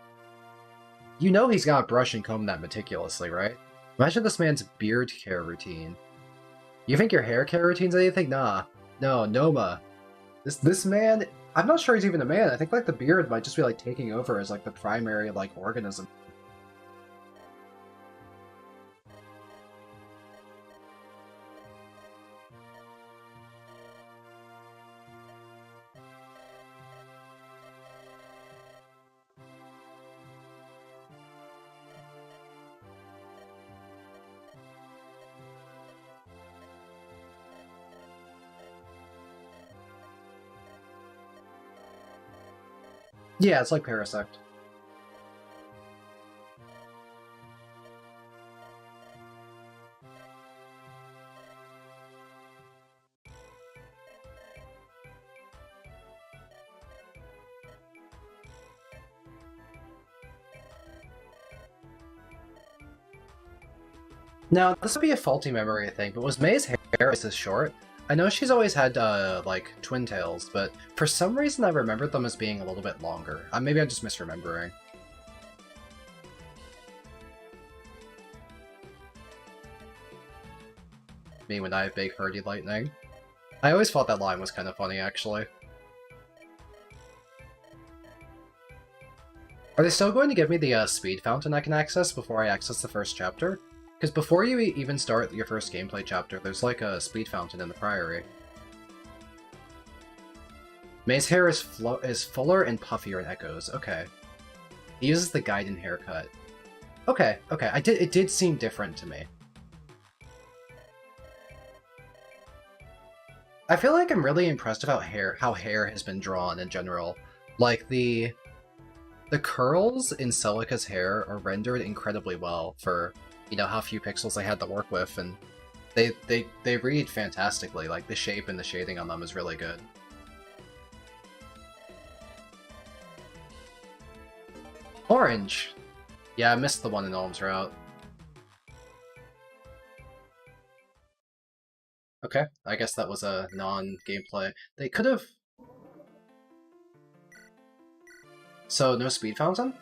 You know he's got to brush and comb that meticulously, right? Imagine this man's beard care routine. You think your hair care routine's anything? Nah. No, Noma. This man, I'm not sure he's even a man. I think like the beard might just be like taking over as like the primary like organism. Yeah, it's like Parasect. Now, this would be a faulty memory thing, but was May's hair always this short? I know she's always had, like, twin tails, but for some reason I remembered them as being a little bit longer. Maybe I'm just misremembering. Me when I have big herdy lightning. I always thought that line was kind of funny, actually. Are they still going to give me the speed fountain I can access before I access the first chapter? Because before you even start your first gameplay chapter, there's like a speed fountain in the Priory. May's hair is fuller and puffier in Echoes. Okay. He uses the Gaiden haircut. Okay, okay. It did seem different to me. I feel like I'm really impressed about how hair has been drawn in general. Like, the curls in Celica's hair are rendered incredibly well for, you know, how few pixels they had to work with, and they read fantastically. Like, the shape and the shading on them is really good. Orange! Yeah, I missed the one in Olm's route. Okay, I guess that was a non-gameplay. They could have... So, no speed fountain?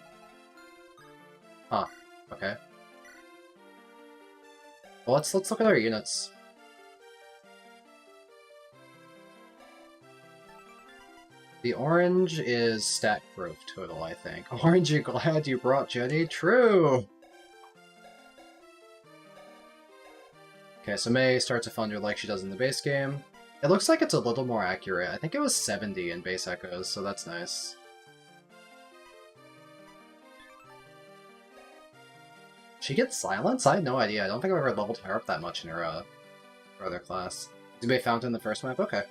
Huh, okay. Well, let's look at our units. The orange is stat growth total, I think. Orange, you glad you brought Jenny? True! Okay, so May starts a Thunder like she does in the base game. It looks like it's a little more accurate. I think it was 70 in base Echoes, so that's nice. She gets Silence? I had no idea. I don't think I've ever leveled her up that much in her other class. GBA Fountain in the first map? Okay.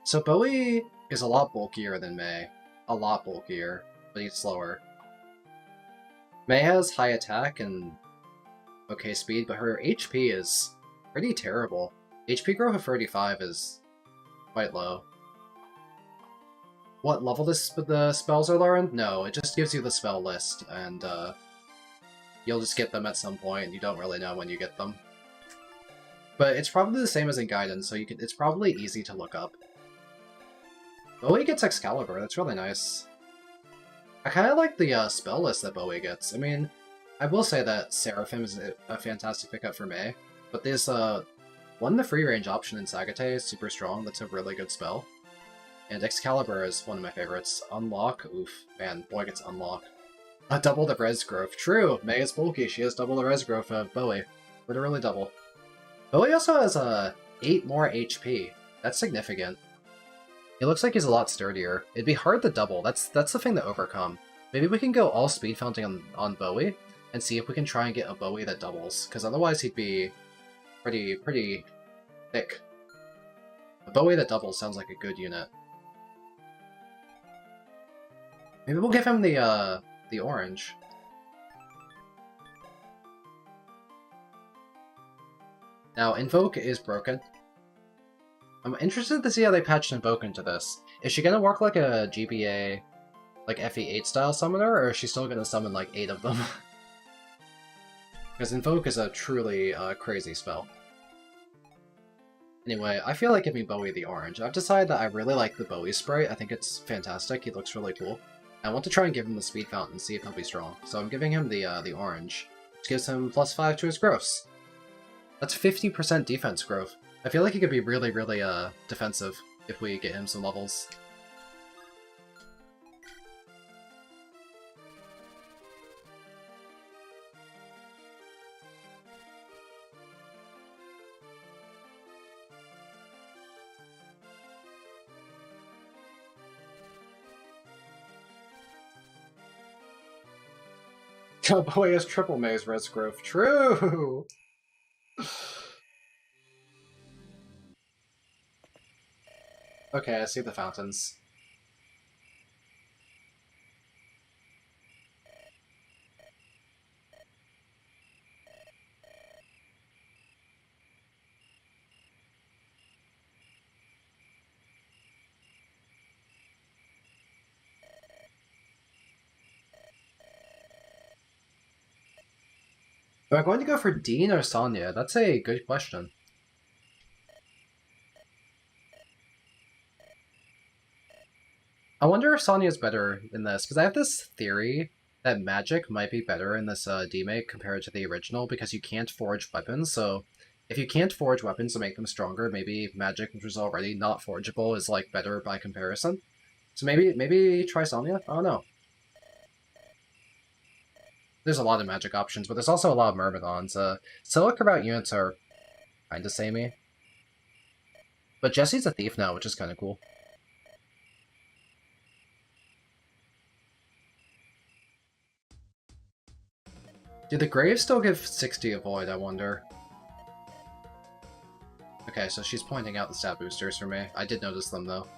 So Bowie is a lot bulkier than May. A lot bulkier, but he's slower. May has high attack and okay speed, but her HP is pretty terrible. HP growth of 35 is quite low. What level the spells are, Lauren? No, it just gives you the spell list, and you'll just get them at some point, and you don't really know when you get them. But it's probably the same as in Gaiden, so it's probably easy to look up. Bowie gets Excalibur, that's really nice. I kind of like the spell list that Bowie gets. I mean, I will say that Seraphim is a fantastic pickup for May, but there's the free range option in Sagate is super strong, that's a really good spell. And Excalibur is one of my favorites. Unlock, oof, man, Boy gets Unlock. Double the res growth. True, May is bulky, she has double the res growth of Bowie. Literally double. Bowie also has 8 more HP. That's significant. He looks like he's a lot sturdier. It'd be hard to double, that's the thing to overcome. Maybe we can go all speed founting on Bowie, and see if we can try and get a Bowie that doubles, because otherwise he'd be pretty thick. A Bowie that doubles sounds like a good unit. Maybe we'll give him the orange. Now, Invoke is broken. I'm interested to see how they patched Invoke into this. Is she gonna work like a GBA, like FE8 style summoner, or is she still gonna summon like 8 of them? Because Invoke is a truly crazy spell. Anyway, I feel like giving Bowie the orange. I've decided that I really like the Bowie sprite. I think it's fantastic. He looks really cool. I want to try and give him the Speed Fountain and see if he'll be strong. So I'm giving him the orange, which gives him +5 to his gross. That's 50% defense growth. I feel like he could be really, really defensive if we get him some levels. Oh boy, has triple maze res growth. True! Okay, I see the fountains. Am I going to go for Dean or Sonya? That's a good question. I wonder if Sonya's better in this, because I have this theory that magic might be better in this demake compared to the original, because you can't forge weapons, so if you can't forge weapons to make them stronger, maybe magic, which was already not forgeable, is like better by comparison. So maybe try Sonya? I don't know. There's a lot of magic options, but there's also a lot of Myrmidons. Silicrobat units are kinda samey. But Jesse's a thief now, which is kinda cool. Do the Graves still give 60 avoid, I wonder? Okay, so she's pointing out the stat boosters for me. I did notice them, though.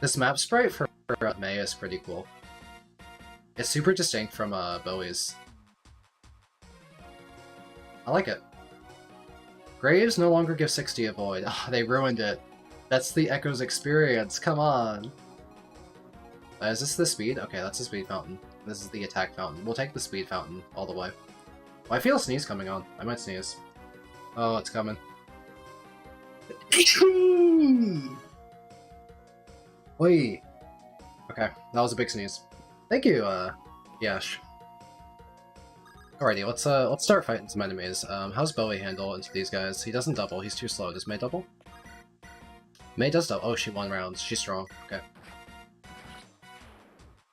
This map sprite for May is pretty cool. It's super distinct from Bowie's. I like it. Graves no longer give 60 avoid. Oh, they ruined it. That's the Echo's experience, come on! Is this the speed? Okay, that's the speed fountain. This is the attack fountain. We'll take the speed fountain all the way. Oh, I feel a sneeze coming on. I might sneeze. Oh, it's coming. Wait. Okay, that was a big sneeze. Thank you, Yash. Alrighty, let's start fighting some enemies. How's Bowie handle into these guys? He doesn't double, he's too slow. Does May double? May does double. Oh, she won rounds. She's strong. Okay.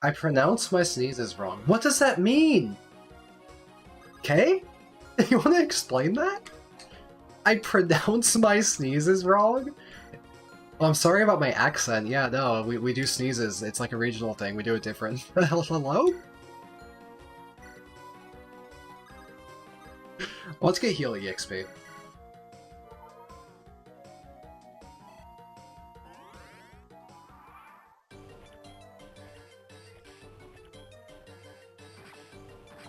I pronounce my sneezes wrong. What does that mean? Okay? You want to explain that? I pronounce my sneezes wrong? Well, I'm sorry about my accent. Yeah, no, we do sneezes. It's like a regional thing. We do it different. Hello? Let's get heal EXP.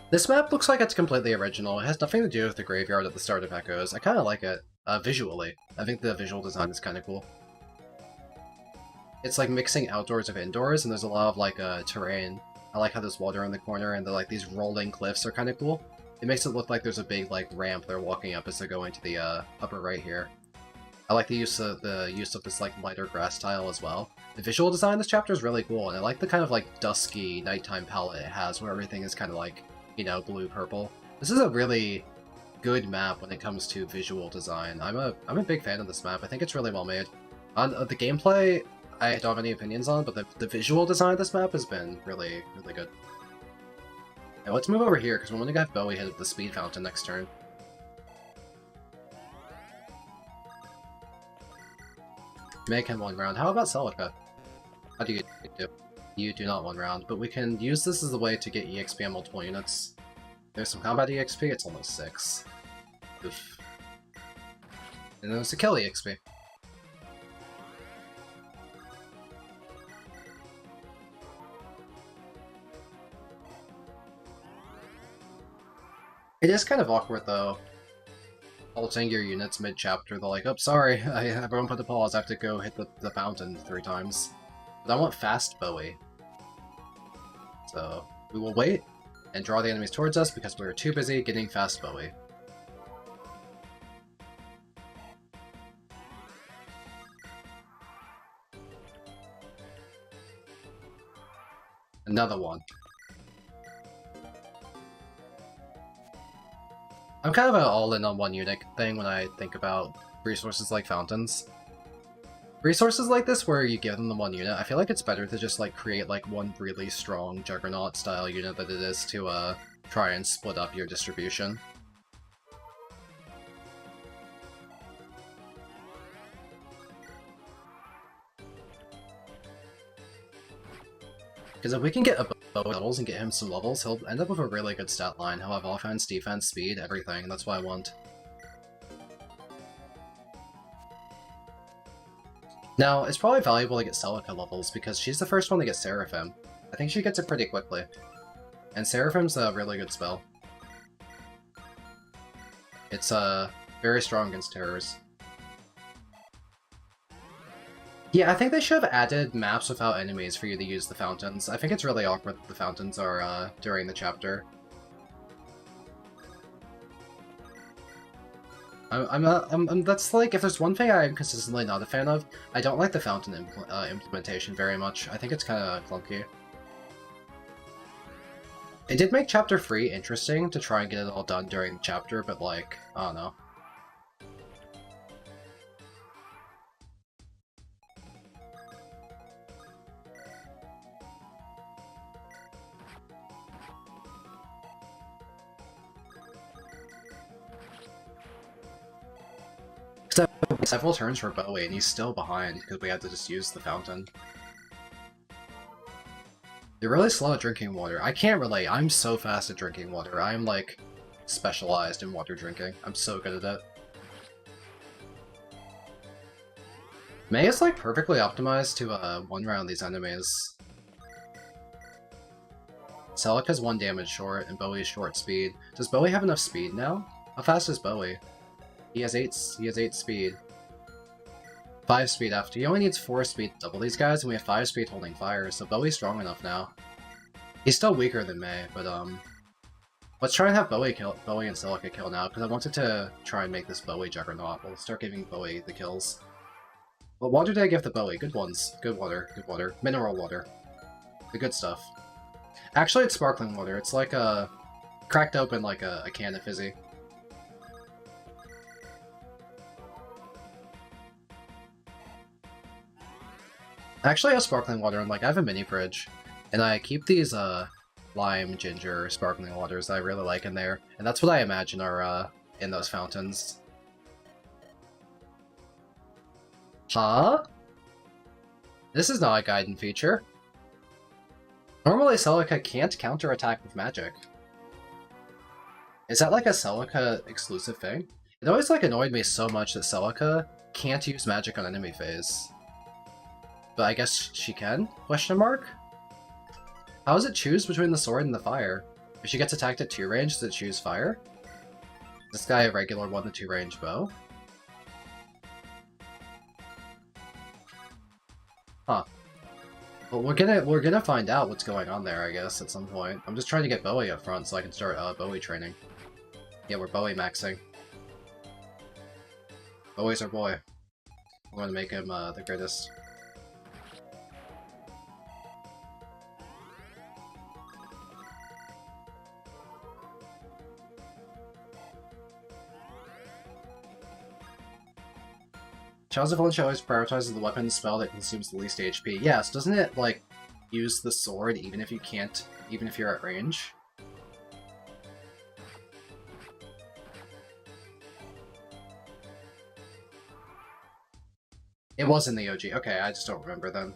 This map looks like it's completely original. It has nothing to do with the graveyard at the start of Echoes. I kind of like it, visually. I think the visual design is kind of cool. It's like mixing outdoors with indoors, and there's a lot of like terrain. I like how there's water in the corner, and like these rolling cliffs are kind of cool. It makes it look like there's a big like ramp they're walking up as they're going to the upper right here. I like the use of this like lighter grass tile as well. The visual design in this chapter is really cool, and I like the kind of like dusky nighttime palette it has, where everything is kind of like, you know, blue-purple. This is a really good map when it comes to visual design. I'm a big fan of this map. I think it's really well made. On the gameplay, I don't have any opinions on, but the visual design of this map has been really, really good. Now let's move over here, because we're going to have Bowie hit the speed fountain next turn. Make him 1 round. How about Celica? How do you do? You do not 1 round, but we can use this as a way to get EXP on multiple units. There's some combat EXP, it's almost 6. Oof. And there's the kill EXP. It is kind of awkward though, halting your units mid-chapter. They're like, oh, sorry, everyone put a pause, I have to go hit the fountain 3 times. But I want fast Bowie. So, We will wait and draw the enemies towards us because we're too busy getting fast Bowie. Another one. I'm kind of an all-in on one unit thing when I think about resources like fountains. Resources like this where you give them the one unit, I feel like it's better to just like create like one really strong Juggernaut style unit than it is to try and split up your distribution. Because if we can get a Bowie levels and get him some levels, he'll end up with a really good stat line. He'll have offense, defense, speed, everything, and that's what I want. Now, it's probably valuable to get Celica levels, because she's the first one to get Seraphim. I think she gets it pretty quickly. And Seraphim's a really good spell. It's very strong against terrors. Yeah, I think they should have added maps without enemies for you to use the fountains. I think it's really awkward that the fountains are during the chapter. That's like, if there's one thing I'm consistently not a fan of, I don't like the fountain implementation very much. I think it's kind of clunky. It did make Chapter 3 interesting to try and get it all done during the chapter, but like, I don't know. Several turns for Bowie, and he's still behind because we had to just use the fountain. You're really slow at drinking water. I can't relate. I'm so fast at drinking water. I'm like specialized in water drinking. I'm so good at it. Mei is like perfectly optimized to one-round these enemies. Celica's 1 damage short, and Bowie's short speed. Does Bowie have enough speed now? How fast is Bowie? He has 8 speed. 5 speed after. He only needs 4 speed to double these guys, and we have 5 speed holding fire, so Bowie's strong enough now. He's still weaker than Mei, but let's try and have Bowie and Celica kill now, because I wanted to try and make this Bowie Juggernaut. We'll start giving Bowie the kills. What water did I give the Bowie? Good ones. Good water. Good water. Mineral water. The good stuff. Actually, it's sparkling water. It's like cracked open like a can of fizzy. I actually have sparkling water, and like I have a mini fridge, and I keep these lime, ginger, sparkling waters that I really like in there, and that's what I imagine are in those fountains. Huh? This is not a Gaiden feature. Normally Celica can't counterattack with magic. Is that like a Celica exclusive thing? It always like annoyed me so much that Celica can't use magic on enemy phase. But I guess she can? Question mark? How does it choose between the sword and the fire? If she gets attacked at 2 range, does it choose fire? Is this guy a regular 1 to 2 range bow? Huh. Well, we're gonna find out what's going on there, I guess, at some point. I'm just trying to get Bowie up front so I can start Bowie training. Yeah, we're Bowie maxing. Bowie's our boy. We're gonna make him the greatest. Shadows of Valentia always prioritizes the weapon spell that consumes the least HP. Yes, doesn't it, like, use the sword even if you're at range? It was in the OG. Okay, I just don't remember then.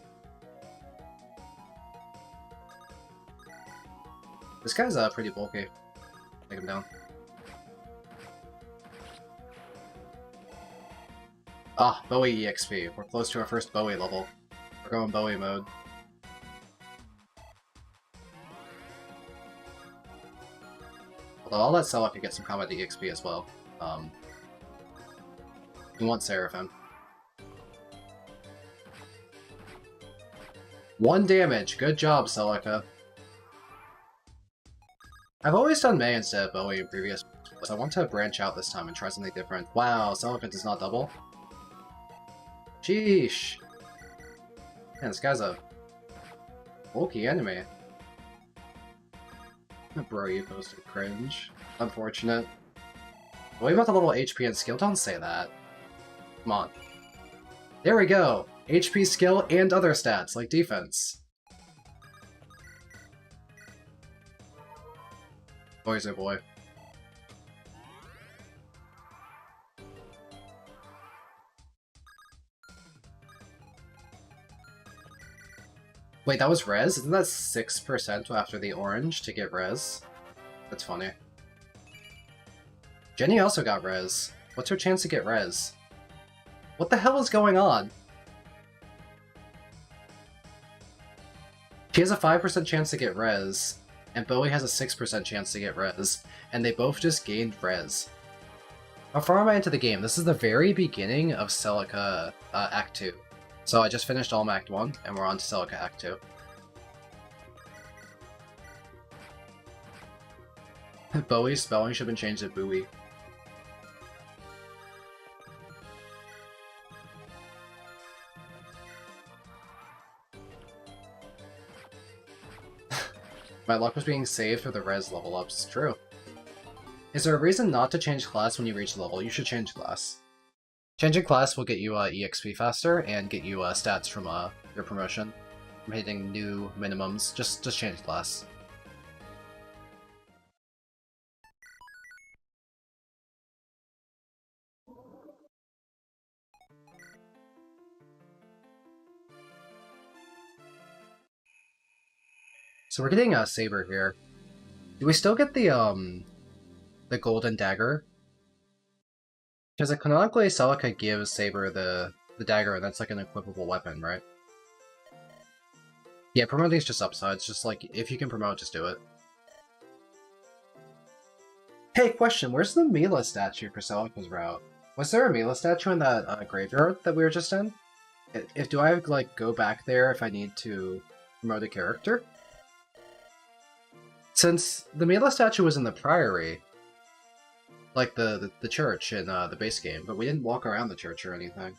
This guy's pretty bulky. Take him down. Ah, Bowie EXP. We're close to our first Bowie level. We're going Bowie mode. Although I'll let Celica get some combat EXP as well. We want Seraphim. 1 damage. Good job, Celica. I've always done May instead of Bowie in previous, so I want to branch out this time and try something different. Wow, Celica does not double? Sheesh. Man, this guy's a bulky enemy. Bro, you posted cringe. Unfortunate. What about the little HP and skill? Don't say that. Come on. There we go! HP, skill, and other stats, like defense. Boy's a boy. Wait, that was res? Isn't that 6% after the orange to get res? That's funny. Jenny also got res. What's her chance to get res? What the hell is going on? She has a 5% chance to get res, and Bowie has a 6% chance to get res, and they both just gained res. How far am I into the game? This is the very beginning of Celica Act 2. So I just finished Alm Act 1, and we're on to Celica Act 2. Bowie's spelling should have been changed to Bowie. My luck was being saved for the res level ups. True. Is there a reason not to change class when you reach level? You should change class. Changing class will get you EXP faster and get you stats from your promotion. From hitting new minimums. Just change class. So we're getting a Saber here. Do we still get the golden dagger? Because canonically Celica gives Saber the dagger, and that's like an equipable weapon, right? Yeah, promoting is just upsides. Just like, if you can promote, just do it. Hey, question, where's the Mila statue for Celica's route? Was there a Mila statue in that graveyard that we were just in? Do I, like, go back there if I need to promote a character? Since the Mila statue was in the Priory, like the church in the base game, but we didn't walk around the church or anything.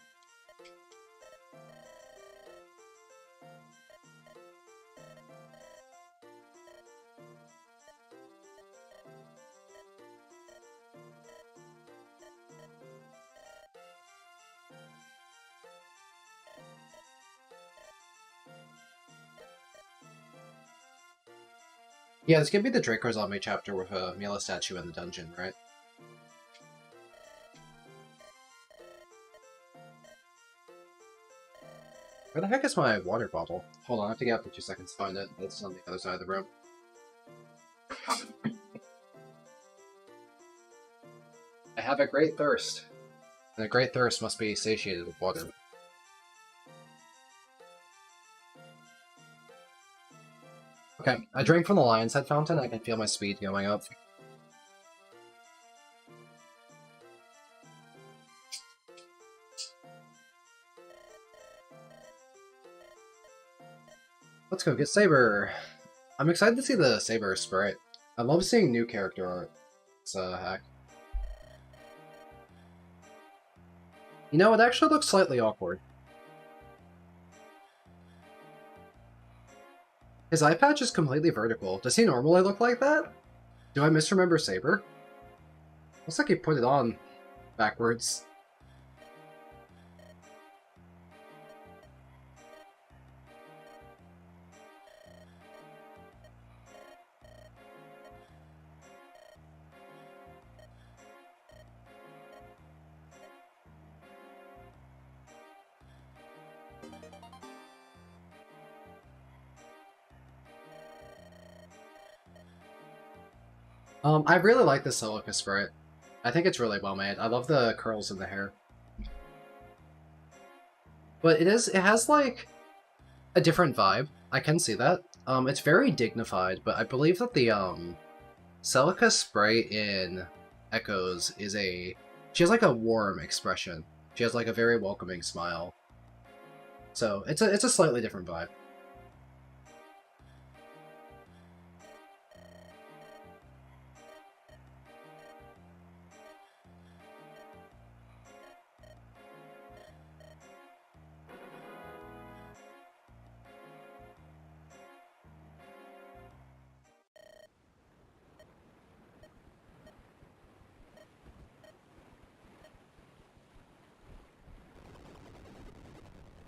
Yeah, this could be the Draco's Zombie chapter with a Mila statue in the dungeon, right? Where the heck is my water bottle? Hold on, I have to get up for 2 seconds to find it. It's on the other side of the room. I have a great thirst. And a great thirst must be satiated with water. Okay, I drank from the Lion's Head fountain. I can feel my speed going up. Let's go get Saber! I'm excited to see the Saber sprite. I love seeing new character art. It's a hack. You know, it actually looks slightly awkward. His eye patch is completely vertical. Does he normally look like that? Do I misremember Saber? Looks like he put it on backwards. I really like the Celica sprite. I think it's really well made. I love the curls in the hair. But it has like a different vibe. I can see that. It's very dignified, but I believe that the Celica sprite in Echoes is she has like a warm expression. She has like a very welcoming smile. So it's a slightly different vibe.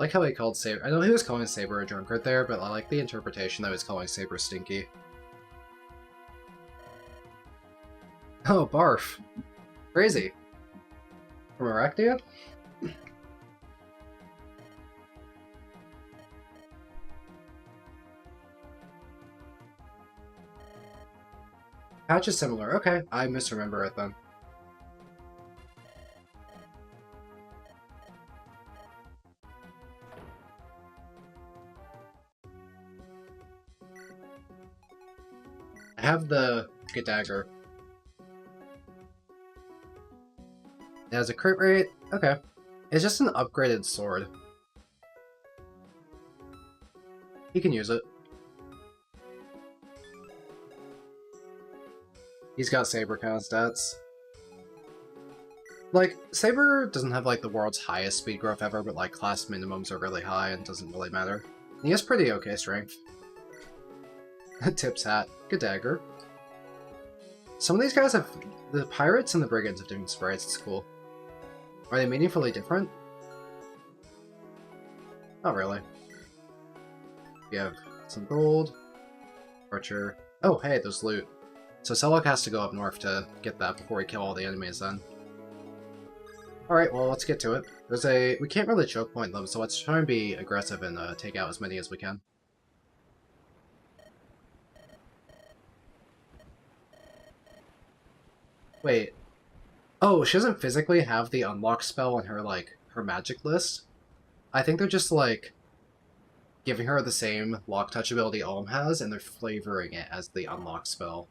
like how he called Saber. I know he was calling Saber a drunkard there, but I like the interpretation that he was calling Saber stinky. Oh, barf. Crazy. From Arachnia? Patch is similar. Okay, I misremember it then. I have the good dagger. It has a crit rate. Okay. It's just an upgraded sword. He can use it. He's got Saber kind of stats. Like, Saber doesn't have like the world's highest speed growth ever, but like class minimums are really high and doesn't really matter. He has pretty okay strength. Tips hat. Good dagger. Some of these guys have... The pirates and the brigands have different sprites, it's cool. Are they meaningfully different? Not really. We have some gold. Archer. Oh, hey, there's loot. So Selok has to go up north to get that before we kill all the enemies then. Alright, well, let's get to it. We can't really choke point them, so let's try and be aggressive and take out as many as we can. Wait. Oh, she doesn't physically have the unlock spell on her, like, her magic list? I think they're just, like, giving her the same lock touch ability Olm has, and they're flavoring it as the unlock spell.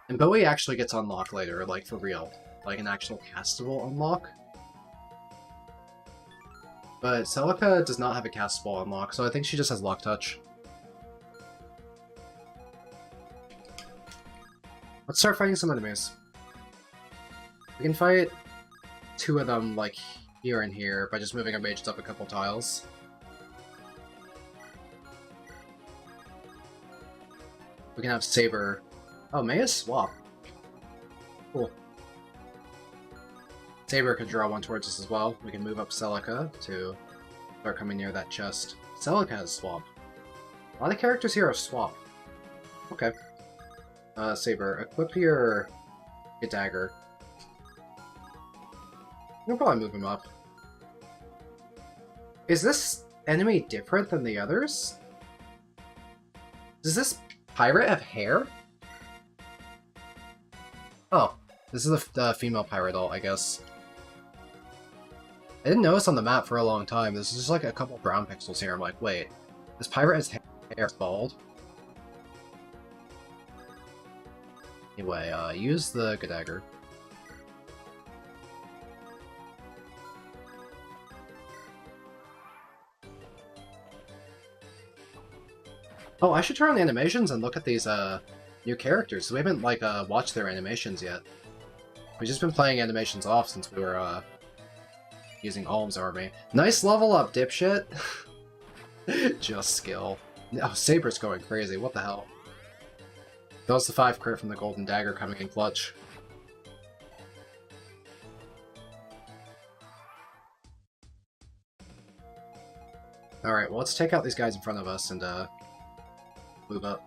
And Bowie actually gets unlocked later, like, for real. Like, an actual castable unlock. But Celica does not have a castable unlock, so I think she just has lock touch. Let's start fighting some enemies. We can fight 2 of them, like, here and here, by just moving our mages up a couple tiles. We can have Saber. Oh, Maya swap. Cool. Saber could draw one towards us as well. We can move up Celica to start coming near that chest. Celica has swap. A lot of characters here are swap. Okay. Saber, equip your dagger. We'll probably move him up. Is this enemy different than the others? Does this pirate have hair? Oh, this is the female pirate alt, I guess. I didn't notice on the map for a long time. There's just like a couple brown pixels here. I'm like, wait, this pirate has hair bald? Anyway, use the dagger. Oh, I should turn on the animations and look at these new characters. We haven't like watched their animations yet. We've just been playing animations off since we were using Olm's army. Nice level up, dipshit! Just skill. Oh, Saber's going crazy, what the hell? That was the 5 crit from the golden dagger coming in clutch. Alright, well let's take out these guys in front of us and move up.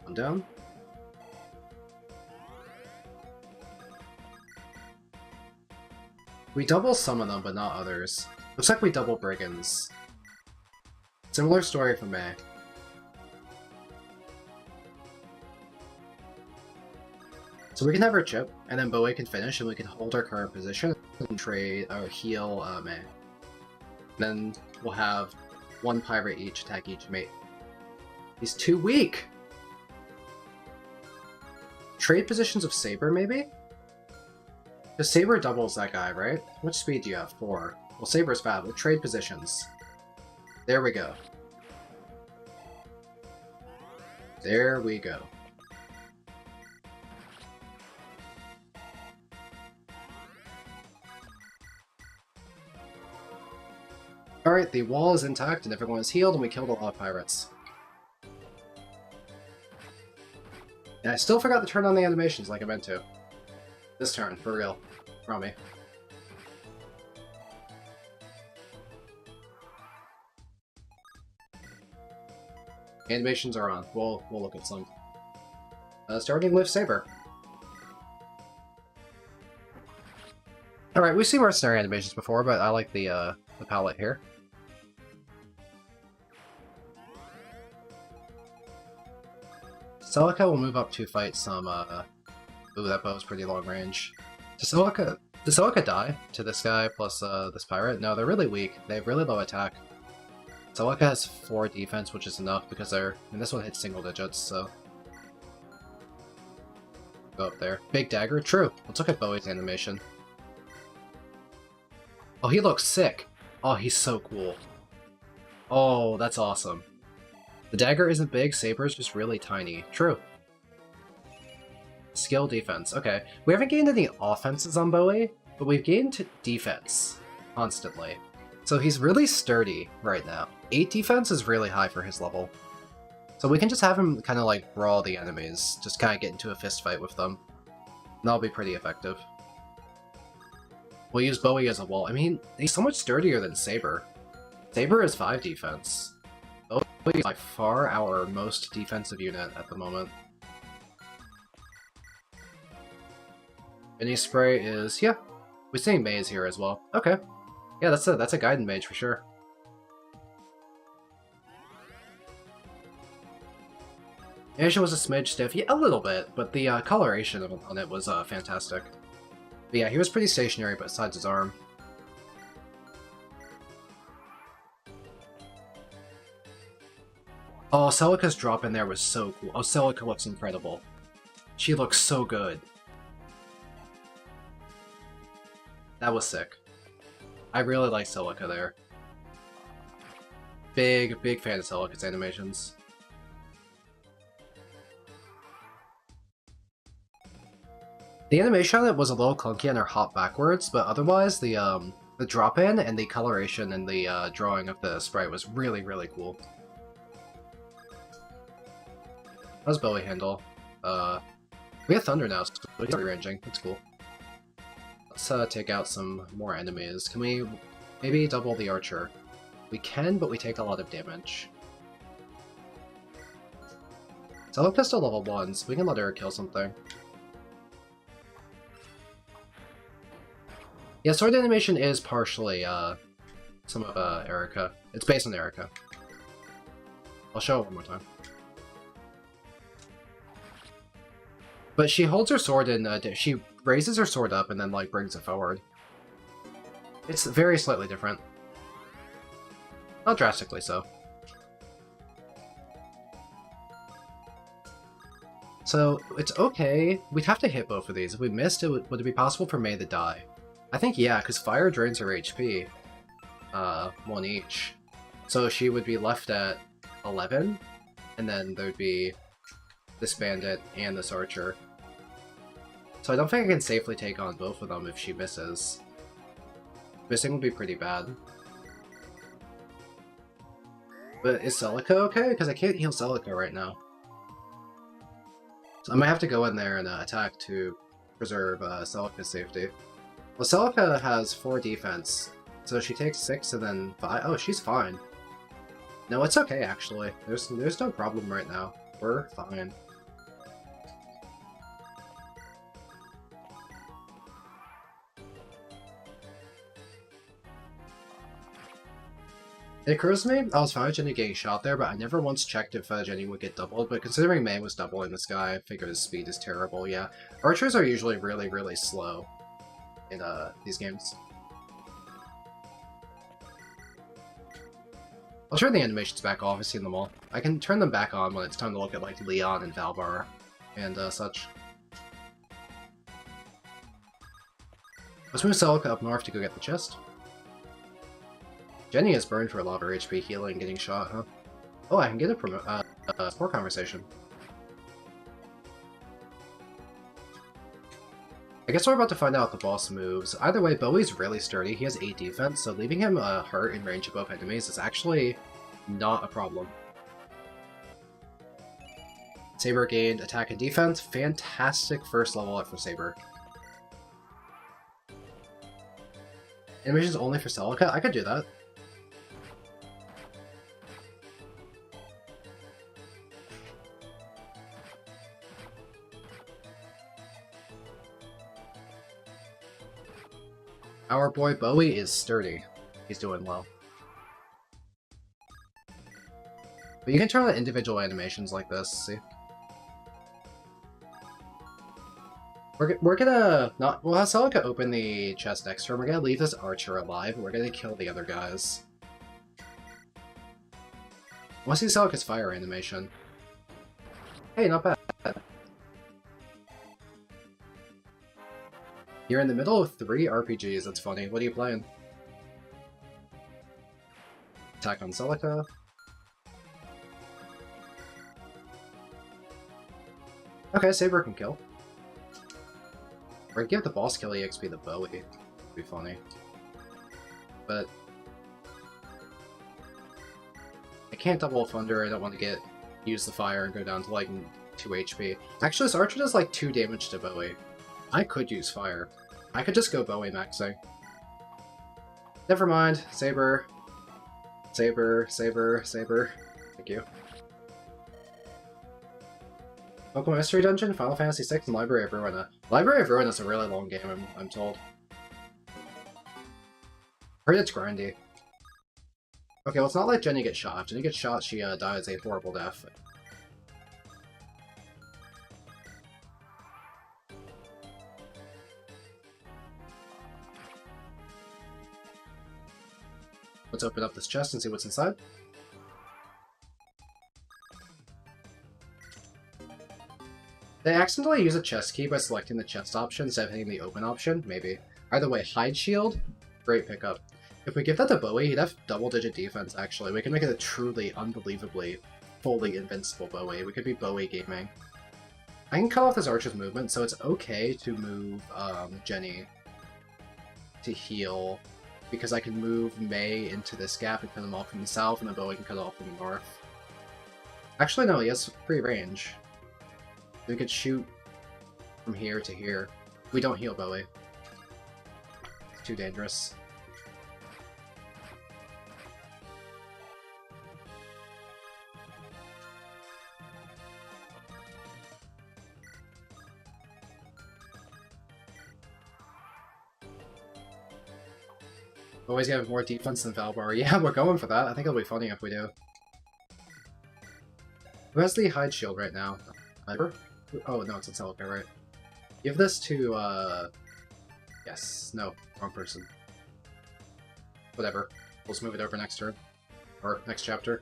One down. We double some of them, but not others. Looks like we double brigands. Similar story for May. So we can have her chip, and then Bowie can finish, and we can hold our current position and trade or heal May. Then we'll have 1 pirate each attack each mate. He's too weak! Trade positions of Saber, maybe? Because Saber doubles that guy, right? Which speed do you have? 4. Well, Saber's bad. We'll trade positions. There we go. There we go. Alright, the wall is intact and everyone is healed and we killed a lot of pirates. And I still forgot to turn on the animations like I meant to. This turn, for real. Promise me. Animations are on. We'll look at some. Starting with Saber. Alright, we've seen mercenary animations before, but I like the palette here. Celica will move up to fight some, ooh, that bow's pretty long range. Does Celica die to this guy plus, this pirate? No, they're really weak. They have really low attack. Celica has 4 defense, which is enough because and this one hits single digits, so... Go up there. Big dagger? True. Let's look at Bowie's animation. Oh, he looks sick! Oh, he's so cool. Oh, that's awesome. The dagger isn't big, Saber's just really tiny. True. Skill defense. Okay. We haven't gained any offenses on Bowie, but we've gained defense constantly. So he's really sturdy right now. 8 defense is really high for his level. So we can just have him kind of like brawl the enemies, just kind of get into a fist fight with them. And that'll be pretty effective. We'll use Bowie as a wall. I mean, he's so much sturdier than Saber. Saber is 5 defense. Bowie is by far our most defensive unit at the moment. Mini Spray is, yeah. We're seeing Maze here as well. Okay. Yeah, that's a Guided Mage for sure. Asia was a smidge stiff, yeah, a little bit, but the coloration on it was fantastic. But yeah, he was pretty stationary besides his arm. Oh, Celica's drop in there was so cool. Oh, Celica looks incredible. She looks so good. That was sick. I really like Celica there. Big fan of Celica's animations. The animation on it was a little clunky and her hop backwards, but otherwise the drop-in and the coloration and the drawing of the sprite was really cool. How's Bowie handle? We have Thunder now, so he's ranging. That's cool. Let's take out some more enemies. Can we maybe double the archer? We can, but we take a lot of damage. Celica's still level 1, so we can let her kill something. Yeah, sword animation is partially some of Erica. It's based on Erica. I'll show it one more time. But she holds her sword and she raises her sword up and then like brings it forward. It's very slightly different. Not drastically so. So it's okay. We'd have to hit both of these. If we missed it, would it be possible for May to die? I think yeah, because fire drains her HP. 1 each. So she would be left at 11, and then there'd be this bandit and this archer. So I don't think I can safely take on both of them if she misses. Missing would be pretty bad. But is Celica okay? Because I can't heal Celica right now. So I might have to go in there and attack to preserve Celica's safety. Well, Celica has 4 defense, so she takes 6 and then 5. Oh, she's fine. No, it's okay actually. There's no problem right now. We're fine. It occurs to me, I was fine with Jenny getting shot there, but I never once checked if Jenny would get doubled, but considering May was doubling this guy, I figure his speed is terrible, yeah. Archers are usually really slow in these games. I'll turn the animations back off, I've seen them all. I can turn them back on when it's time to look at like Leon and Valbar and such. Let's move Celica up north to go get the chest. Jenny is burned for a lot of her HP healing getting shot, huh? Oh, I can get a support conversation. I guess we're about to find out the boss moves. Either way, Bowie's really sturdy. He has 8 defense, so leaving him hurt in range of both enemies is actually not a problem. Saber gained attack and defense. Fantastic first level up for Saber. Animations only for Celica? I could do that. Our boy Bowie is sturdy. He's doing well. But you can turn on individual animations like this, see? We're gonna not... We'll have Celica open the chest next turn. We're gonna leave this archer alive, and we're gonna kill the other guys. I want to see Celica's fire animation. Hey, not bad. You're in the middle of 3 RPGs, that's funny. What are you playing? Attack on Celica. Okay, Saber can kill. Or give the boss kill EXP to Bowie. Would be funny. But... I can't double Thunder, I don't want to use the fire and go down to like 2 HP. Actually, this archer does like 2 damage to Bowie. I could use fire. I could just go Bowie maxing. Never mind. Saber. Saber, Saber, Saber. Thank you. Pokemon Mystery Dungeon, Final Fantasy VI, and Library of Ruina. Library of Ruina is a really long game, I'm told. Heard it's grindy. Okay, let's not let Jenny get shot. If Jenny gets shot, she dies a horrible death. Let's open up this chest and see what's inside. They accidentally use a chest key by selecting the chest option instead of hitting the open option, maybe. Either way, hide shield, great pickup. If we give that to Bowie, he'd have double-digit defense, actually. We can make it a truly, unbelievably, fully invincible Bowie. We could be Bowie gaming. I can cut off this archer's movement, so it's okay to move Jenny to heal, because I can move May into this gap and cut him off from the south, and then Bowie can cut off from the north. Actually, no, he has free range. We could shoot from here to here. We don't heal Bowie. It's too dangerous. Bowie's gonna have more defense than Valbar. Yeah, we're going for that. I think it'll be funny if we do. Who has the hide shield right now? Oh, no, it's in Celica, right? Give this to, yes. No, wrong person. Whatever. We'll just move it over next turn. Or next chapter.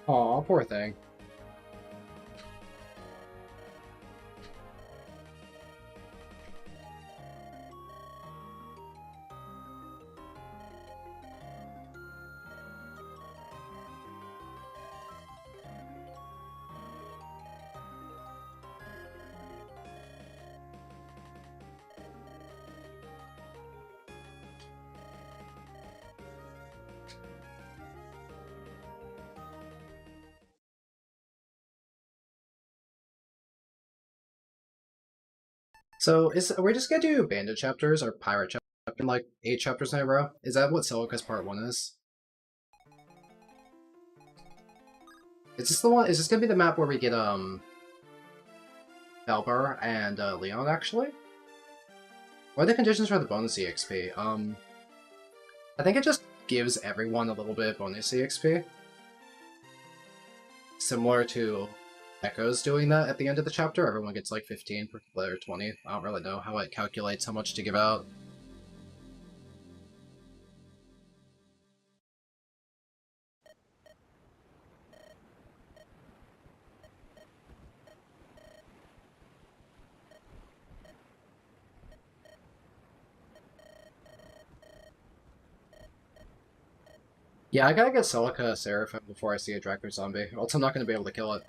Aw, poor thing. So, are we just gonna do bandit chapters or pirate chapters, like 8 chapters in a row? Is that what Celica's part 1 is? Is this the one? Is this gonna be the map where we get, Valbar and, Leon, actually? What are the conditions for the bonus EXP? I think it just gives everyone a little bit of bonus EXP. Similar to Echo's doing that at the end of the chapter. Everyone gets like 15 or 20. I don't really know how it calculates how much to give out. Yeah, I gotta get Celica Seraphim before I see a Draco Zombie, or else I'm not gonna be able to kill it.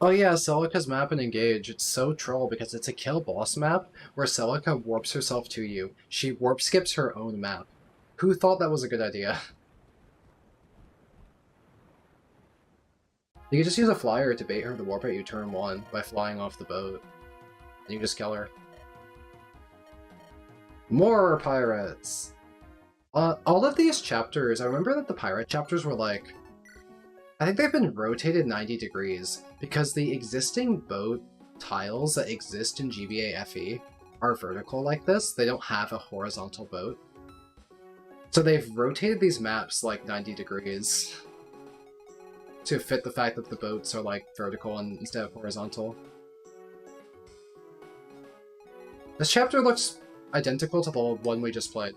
Oh yeah, Celica's map and Engage. It's so troll because it's a kill boss map where Celica warps herself to you. She warp skips her own map. Who thought that was a good idea? You can just use a flyer to bait her to warp at you turn 1 by flying off the boat. And you just kill her. More pirates! All of these chapters, I remember that the pirate chapters were like... I think they've been rotated 90 degrees, because the existing boat tiles that exist in GBA FE are vertical like this. They don't have a horizontal boat. So they've rotated these maps like 90 degrees to fit the fact that the boats are like vertical instead of horizontal. This chapter looks identical to the one we just played.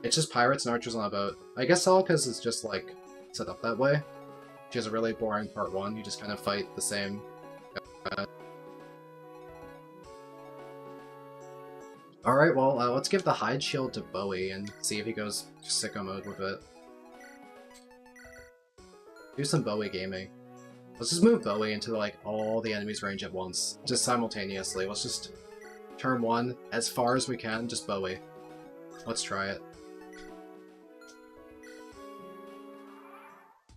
It's just pirates and archers on a boat. I guess Celica's is just like set up that way. She has a really boring part 1, you just kind of fight the same. Alright, well, let's give the hide shield to Bowie and see if he goes sicko mode with it. Do some Bowie gaming. Let's just move Bowie into like all the enemies' range at once. Just simultaneously. Let's just turn 1 as far as we can, just Bowie. Let's try it.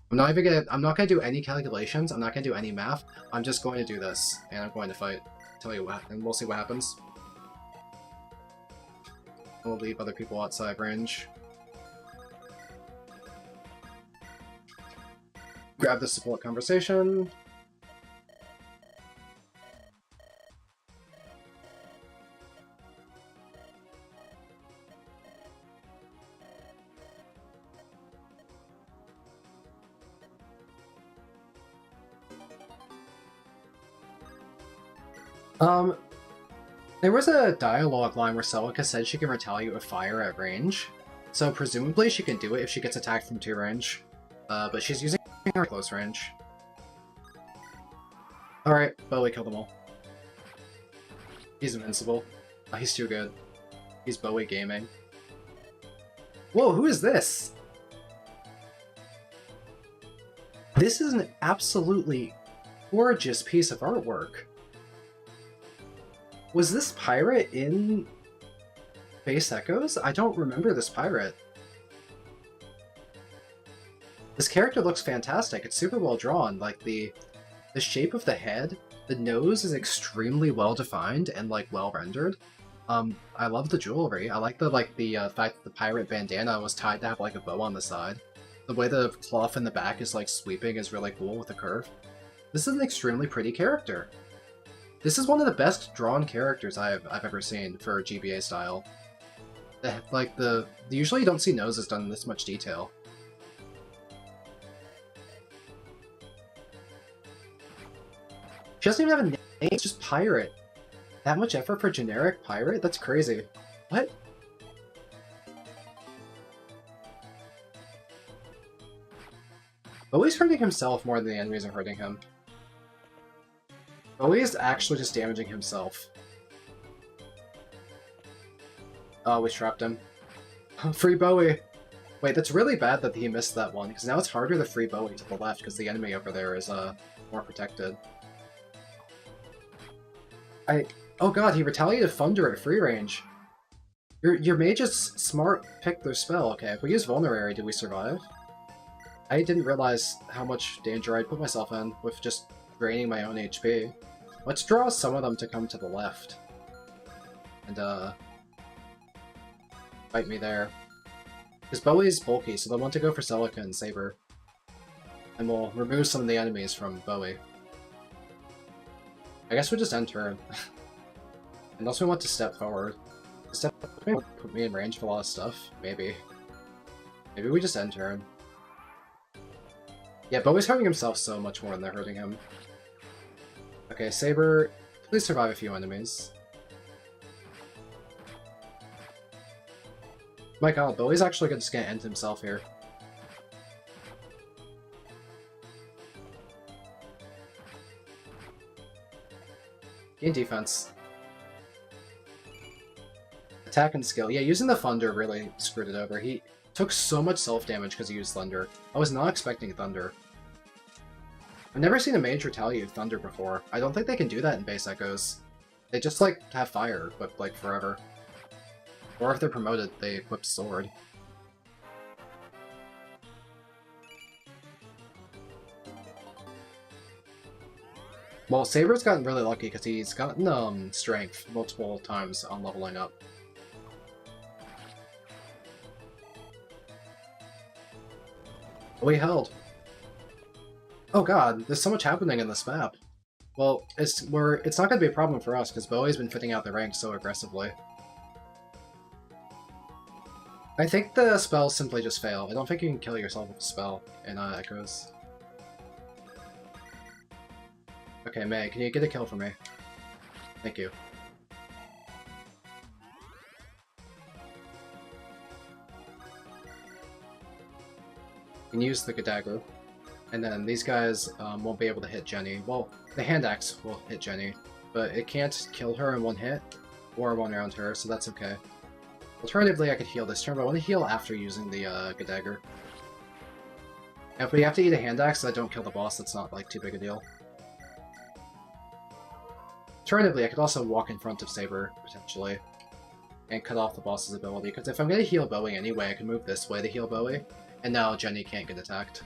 I'm not gonna do any calculations, I'm not gonna do any math, I'm just going to do this, and I'm going to fight. Tell you what, and we'll see what happens. We'll leave other people outside range. Grab the support conversation. There was a dialogue line where Celica said she can retaliate with fire at range, so presumably she can do it if she gets attacked from 2 range, but she's using her close range. Alright, Bowie killed them all. He's invincible. He's too good. He's Bowie gaming. Whoa, who is this? This is an absolutely gorgeous piece of artwork. Was this pirate in Base Echoes? I don't remember this pirate. This character looks fantastic. It's super well drawn. Like the shape of the head, the nose is extremely well defined and like well rendered. I love the jewelry. I like the fact that the pirate bandana was tied to have like a bow on the side. The way the cloth in the back is like sweeping is really cool with the curve. This is an extremely pretty character. This is one of the best drawn characters I've ever seen for GBA style. Usually you don't see noses done in this much detail. She doesn't even have a name, it's just pirate. That much effort for generic pirate? That's crazy. What? Bowie's hurting himself more than the enemies are hurting him. Bowie is actually just damaging himself. Oh, we trapped him. Free Bowie! Wait, that's really bad that he missed that one, because now it's harder to free Bowie to the left, because the enemy over there is more protected. Oh god, he retaliated Thunder at free range. Your mages smart picked their spell. Okay, if we use Vulnerary, do we survive? I didn't realize how much danger I'd put myself in with just draining my own HP. Let's draw some of them to come to the left. And, fight me there. Because Bowie's bulky, so they'll want to go for Celica and Saber. And we'll remove some of the enemies from Bowie. I guess we'll just end turn. Unless we want to step forward. Step put me in range of a lot of stuff. Maybe. Maybe we just end turn. Yeah, Bowie's hurting himself so much more than they're hurting him. Okay, Saber, please survive a few enemies. My god, Bowie's actually just gonna end himself here. Gain defense. Attack and skill. Yeah, using the Thunder really screwed it over. He took so much self-damage because he used Thunder. I was not expecting Thunder. I've never seen a mage retaliate thunder before. I don't think they can do that in base echoes. They just, like, have fire, but, like, forever. Or if they're promoted, they equip sword. Well, Saber's gotten really lucky because he's gotten, strength multiple times on leveling up. We held. Oh god, there's so much happening in this map. Well, it's not going to be a problem for us because Bowie's been fitting out the ranks so aggressively. I think the spells simply just fail. I don't think you can kill yourself with a spell in Echoes. Okay, May, can you get a kill for me? Thank you. You can use the dagger, and then these guys won't be able to hit Jenny. Well, the hand axe will hit Jenny, but it can't kill her in one hit or one round her, so that's okay. Alternatively, I could heal this turn, but I want to heal after using the dagger. And if we have to eat a hand axe so I don't kill the boss, that's not like too big a deal. Alternatively, I could also walk in front of Saber, potentially, and cut off the boss's ability, because if I'm going to heal Bowie anyway, I can move this way to heal Bowie, and now Jenny can't get attacked.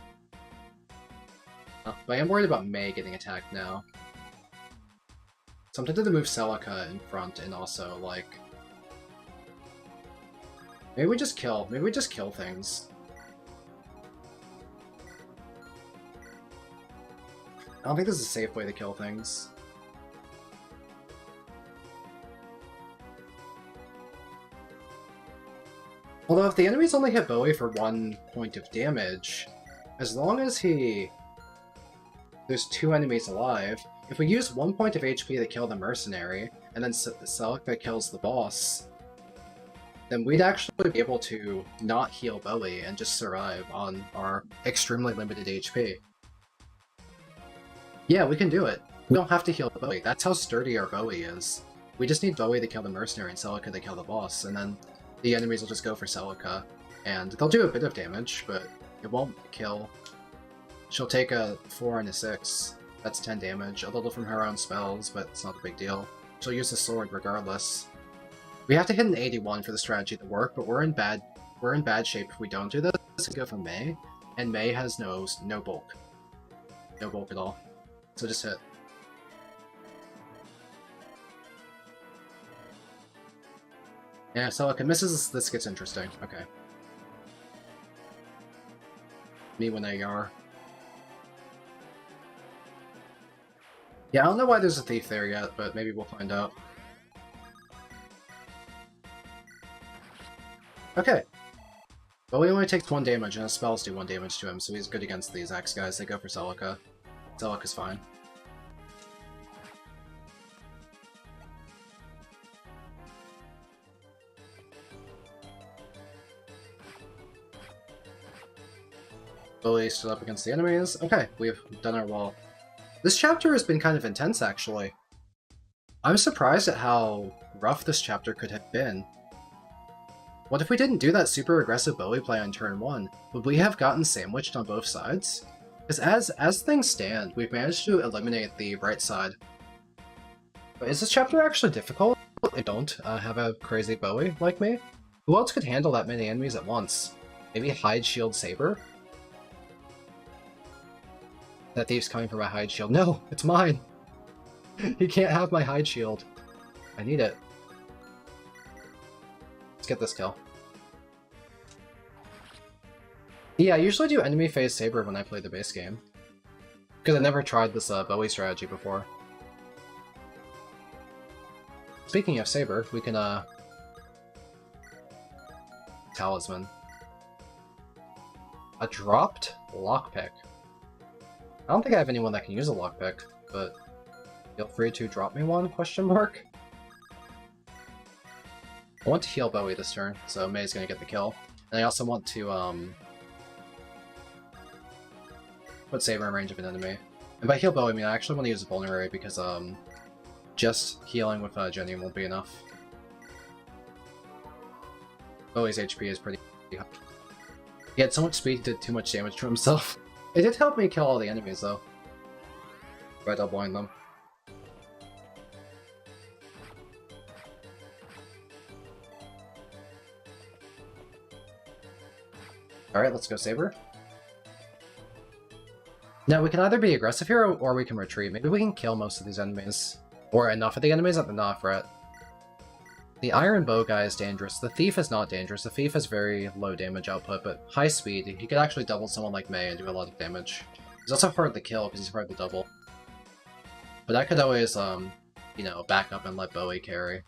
But I am worried about May getting attacked now. So I'm tempted to move Celica in front, and also, like... Maybe we just kill things. I don't think this is a safe way to kill things. Although if the enemies only hit Bowie for 1 point of damage, as long as there's 2 enemies alive, if we use 1 point of HP to kill the mercenary, and then Celica kills the boss, then we'd actually be able to not heal Bowie and just survive on our extremely limited HP. Yeah, we can do it. We don't have to heal Bowie. That's how sturdy our Bowie is. We just need Bowie to kill the mercenary and Celica to kill the boss, and then the enemies will just go for Celica, and they'll do a bit of damage, but it won't kill. She'll take a 4 and a 6. That's 10 damage, a little from her own spells, but it's not a big deal. She'll use the sword regardless. We have to hit an 81 for the strategy to work, but we're in bad shape if we don't do this. We go for May, and May has no bulk. No bulk at all. So just hit. Yeah, Celica misses. This gets interesting. Okay. Me when they are. Yeah, I don't know why there's a thief there yet, but maybe we'll find out. Okay. But he only takes 1 damage, and his spells do 1 damage to him, so he's good against these Axe guys. They go for Celica. Celica's fine. Bully stood up against the enemies. Okay, we've done our wall. This chapter has been kind of intense, actually. I'm surprised at how rough this chapter could have been. What if we didn't do that super aggressive Bowie play on turn 1? Would we have gotten sandwiched on both sides? Because as things stand, we've managed to eliminate the right side. But is this chapter actually difficult? I don't have a crazy Bowie like me. Who else could handle that many enemies at once? Maybe Hide Shield Saber? That thief's coming for my hide shield. No, it's mine! He can't have my hide shield. I need it. Let's get this kill. Yeah, I usually do enemy phase Saber when I play the base game. Because I never tried this Bowie strategy before. Speaking of Saber, we can Talisman. A dropped lockpick. I don't think I have anyone that can use a lockpick, but feel free to drop me one, question mark? I want to heal Bowie this turn, so May's gonna get the kill. And I also want to, put Saber in range of an enemy. And by heal Bowie, I mean I actually want to use a Vulnerary because, just healing with Jenny won't be enough. Bowie's HP is pretty high. He had so much speed, he did too much damage to himself. It did help me kill all the enemies, though. by doubling them. Alright, let's go Saber. Now, we can either be aggressive here, or we can retreat. Maybe we can kill most of these enemies. Or enough of the enemies that they're not threat. The Iron Bow guy is dangerous. The Thief is not dangerous. The Thief has very low damage output, but high speed. He could actually double someone like May and do a lot of damage. He's also hard to kill, because he's hard to double. But I could always, you know, back up and let Bowie carry.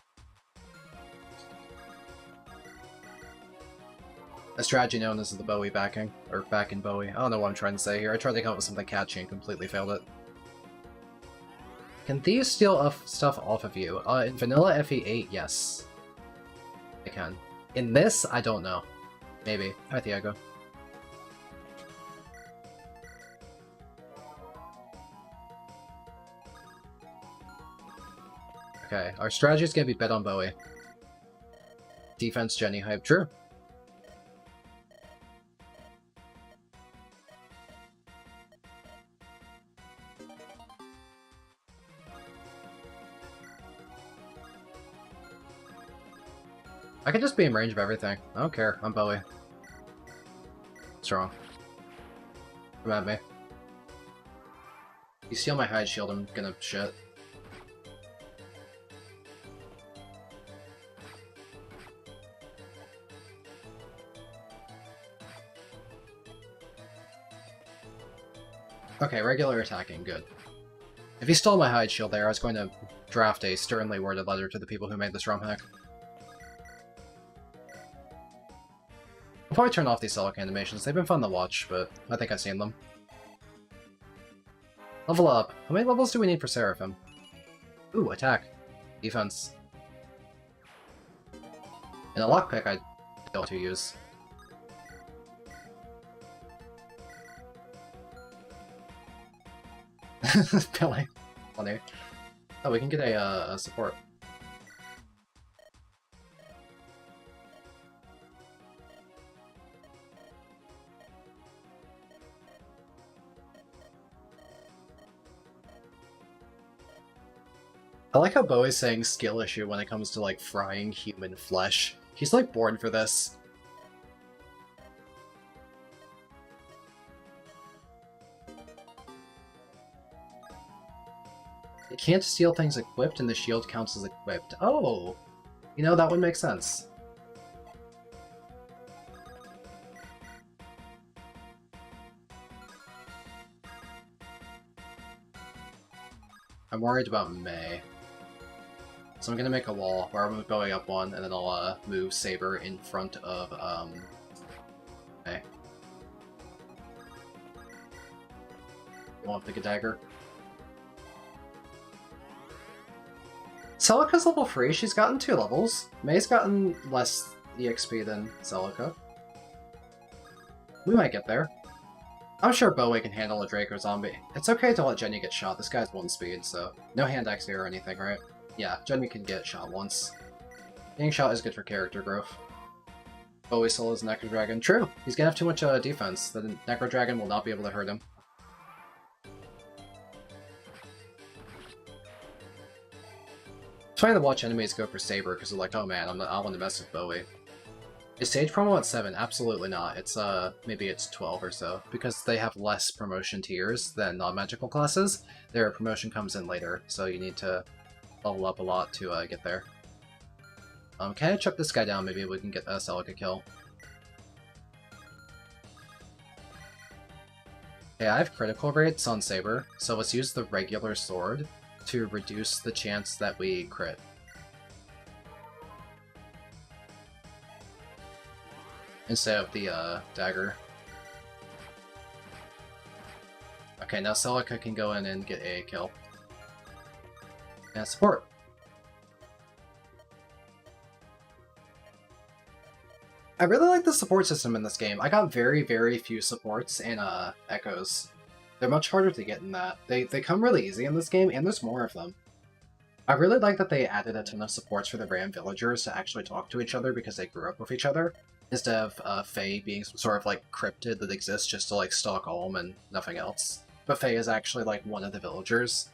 A strategy known as the Bowie backing, or back in Bowie. I don't know what I'm trying to say here. I tried to come up with something catchy and completely failed it. Can thieves steal stuff off of you? In vanilla FE8, yes. I can. In this, I don't know. Maybe. Alright, Diego. Okay, our strategy is gonna be bet on Bowie. Defense, Jenny, hype, true. I could just be in range of everything. I don't care. I'm Bowie. Strong. Come at me. You steal my hide shield, I'm gonna shit. Okay, regular attacking, good. If he stole my hide shield there, I was going to draft a sternly worded letter to the people who made this romhack. I'll probably turn off these Celica animations. They've been fun to watch, but I think I've seen them. Level up. How many levels do we need for Seraphim? Ooh, attack. Defense. And a lockpick I don't to use. Billy. Funny. Oh, we can get a support. I like how Bowie's saying skill issue when it comes to, like, frying human flesh. He's, like, born for this. You can't steal things equipped and the shield counts as equipped. Oh! You know, that would make sense. I'm worried about May. So I'm gonna make a wall where I'll move Bowie up one, and then I'll move Saber in front of May. You want the dagger? Celica's level 3, she's gotten 2 levels. May's gotten less EXP than Celica. We might get there. I'm sure Bowie can handle a Draco zombie. It's okay to let Jenny get shot, this guy's 1 speed, so no hand axe here or anything, right? Yeah, Jenny can get shot once. Getting shot is good for character growth. Bowie still has Necro Dragon. True! He's gonna have too much defense. The Necro Dragon will not be able to hurt him. It's funny to watch enemies go for Saber, because they're like, oh man, I want to mess with Bowie. Is Sage promo at 7? Absolutely not. It's, maybe it's 12 or so. Because they have less promotion tiers than non-magical classes, their promotion comes in later, so you need to level up a lot to get there. Can I chuck this guy down? Maybe we can get a Celica kill. Okay, I have critical rates on Saber, so let's use the regular sword to reduce the chance that we crit. Instead of the dagger. Okay, now Celica can go in and get a kill. And support. I really like the support system in this game. I got very, very few supports and echoes. They're much harder to get in that. They come really easy in this game, and there's more of them. I really like that they added a ton of supports for the random villagers to actually talk to each other because they grew up with each other, instead of Faye being some sort of like cryptid that exists just to like stalk Olm and nothing else. But Faye is actually like one of the villagers.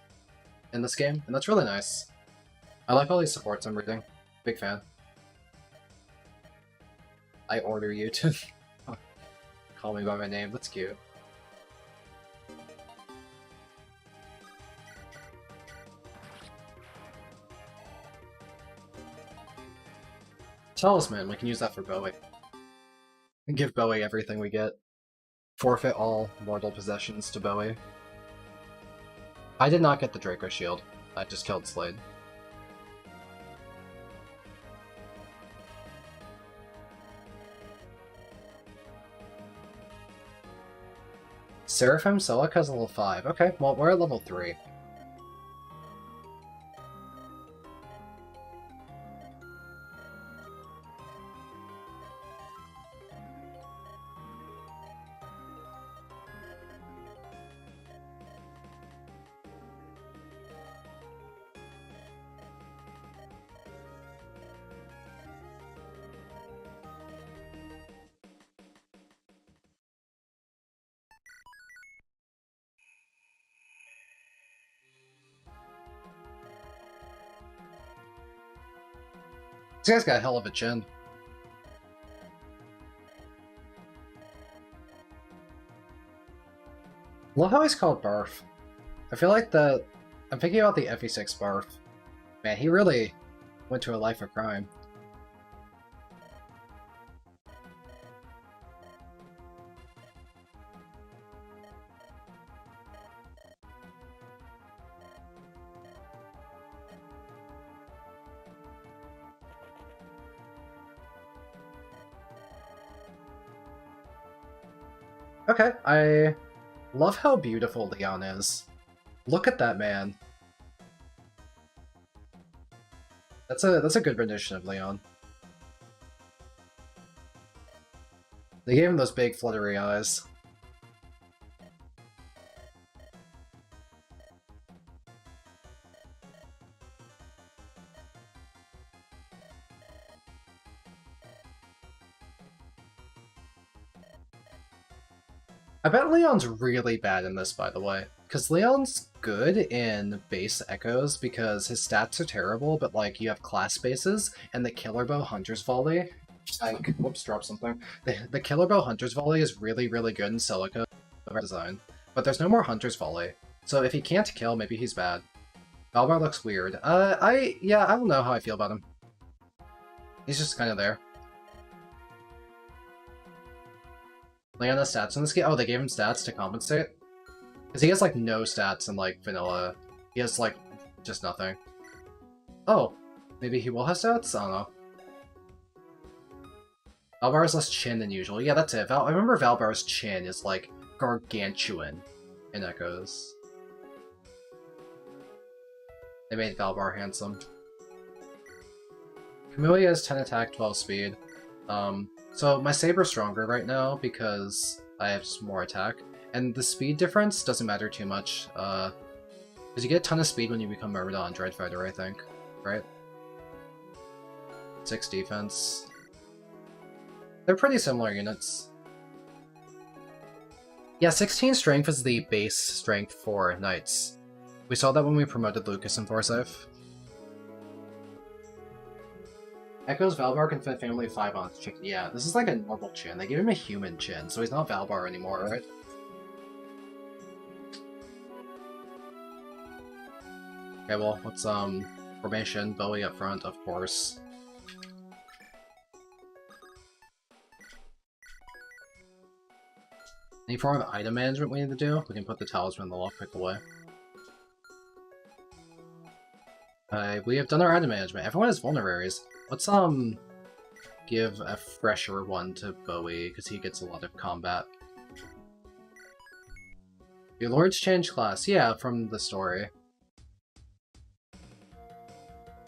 in this game, and that's really nice. I like all these supports I'm reading. Big fan. I order you to call me by my name. That's cute. Talisman, we can use that for Bowie. And give Bowie everything we get. Forfeit all mortal possessions to Bowie. I did not get the Draco Shield. I just killed Slade. Seraphim Solak has level 5. Okay, well, we're at level 3. This guy's got a hell of a chin. Love how he's called Barf. I feel like I'm thinking about the FE6 Barf. Man, he really went to a life of crime. Okay, I love how beautiful Leon is. Look at that man. That's a good rendition of Leon. They gave him those big fluttery eyes. I bet Leon's really bad in this, by the way. Because Leon's good in base echoes because his stats are terrible, but like you have class bases, and the Killer Bow Hunter's Volley... whoops, drop something. The Killer Bow Hunter's Volley is really, really good in Silica design. But there's no more Hunter's Volley. So if he can't kill, maybe he's bad. Valbar looks weird. I don't know how I feel about him. He's just kind of there. Leon has stats in this game? Oh, they gave him stats to compensate? Because he has, like, no stats in, like, vanilla. He has, like, just nothing. Oh, maybe he will have stats? I don't know. Valbar has less chin than usual. Yeah, that's it. I remember Valbar's chin is, like, gargantuan in Echoes. They made Valbar handsome. Kamui has 10 attack, 12 speed. So my Saber's stronger right now because I have just more attack. And the speed difference doesn't matter too much, because you get a ton of speed when you become Myrmidon Dreadfighter, I think, right? 6 defense. They're pretty similar units. Yeah, 16 strength is the base strength for Knights. We saw that when we promoted Lucas and Forsyth. Echoes Valbar can fit family 5 on his chicken. Yeah, this is like a normal chin. They give him a human chin, so he's not Valbar anymore, right? Okay, well, let's, formation, Bowie up front, of course. Any form of item management we need to do? We can put the talisman in the lockpick away. We have done our item management. Everyone has vulneraries. Let's, give a fresher one to Bowie, because he gets a lot of combat. Your lords change class. Yeah, from the story.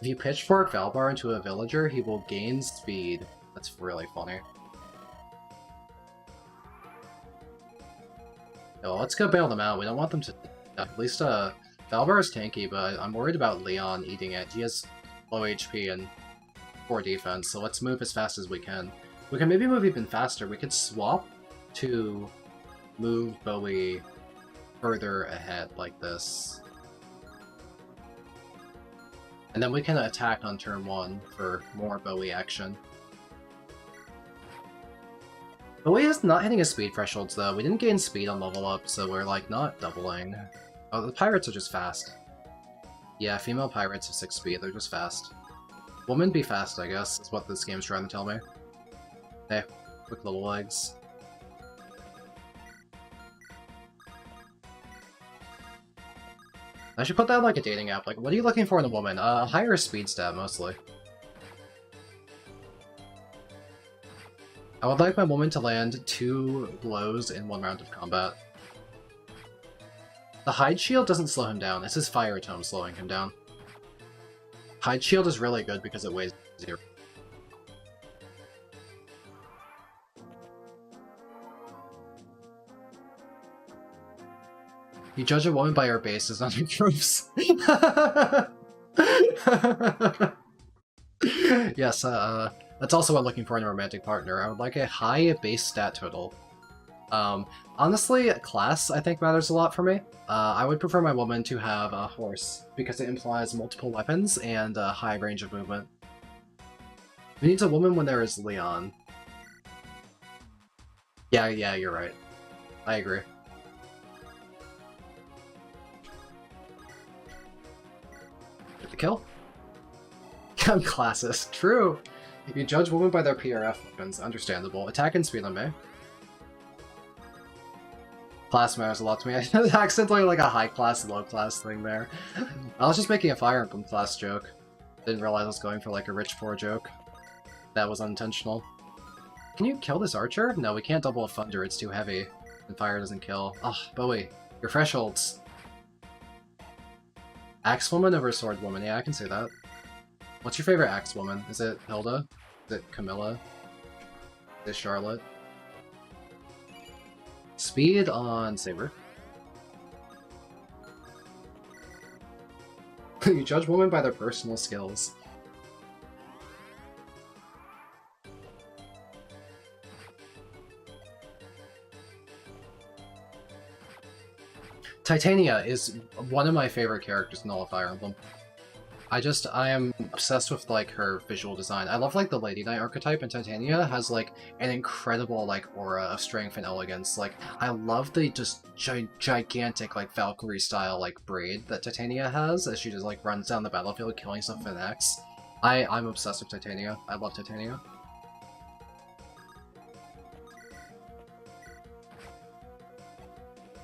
If you pitchfork Valbar into a villager, he will gain speed. That's really funny. Yo, let's go bail them out. We don't want them to... At least, Valbar is tanky, but I'm worried about Leon eating it. He has low HP and poor defense, so let's move as fast as we can. We can maybe move even faster. We could swap to move Bowie further ahead like this. And then we can attack on turn 1 for more Bowie action. Bowie is not hitting his speed thresholds though. We didn't gain speed on level up, so we're like not doubling. Oh, the pirates are just fast. Yeah, female pirates have 6 speed, they're just fast. Women be fast, I guess, is what this game's trying to tell me. Hey, quick little legs. I should put that in like a dating app. Like, what are you looking for in a woman? Higher speed stat, mostly. I would like my woman to land 2 blows in 1 round of combat. The Hide Shield doesn't slow him down, it's his Fire Tome slowing him down. Hide Shield is really good because it weighs 0. You judge a woman by her base is not her proofs. Yes, that's also what I'm looking for in a romantic partner. I would like a high base stat total. Honestly, class I think matters a lot for me. I would prefer my woman to have a horse, because it implies multiple weapons and a high range of movement. Who needs a woman when there is Leon? Yeah, you're right. I agree. Get the kill? I'm classist. True! You judge women by their PRF weapons. Understandable. Attack and speed on me. Class matters a lot to me. I accidentally like a high class, low class thing there. I was just making a Fire Emblem class joke. Didn't realize I was going for like a rich poor joke. That was unintentional. Can you kill this archer? No, we can't double a Thunder, it's too heavy. And fire doesn't kill. Oh, Bowie, your thresholds. Axe woman over sword woman, yeah, I can say that. What's your favorite axe woman? Is it Hilda? Is it Camilla? Is it Charlotte? Speed on Saber. You judge women by their personal skills. Titania is one of my favorite characters in all of Fire Emblem. I am obsessed with, like, her visual design. I love, like, the Lady Knight archetype, and Titania has, like, an incredible, like, aura of strength and elegance. Like, I love the just gigantic, like, Valkyrie-style, like, braid that Titania has as she just, like, runs down the battlefield killing stuff with an axe. I'm obsessed with Titania. I love Titania.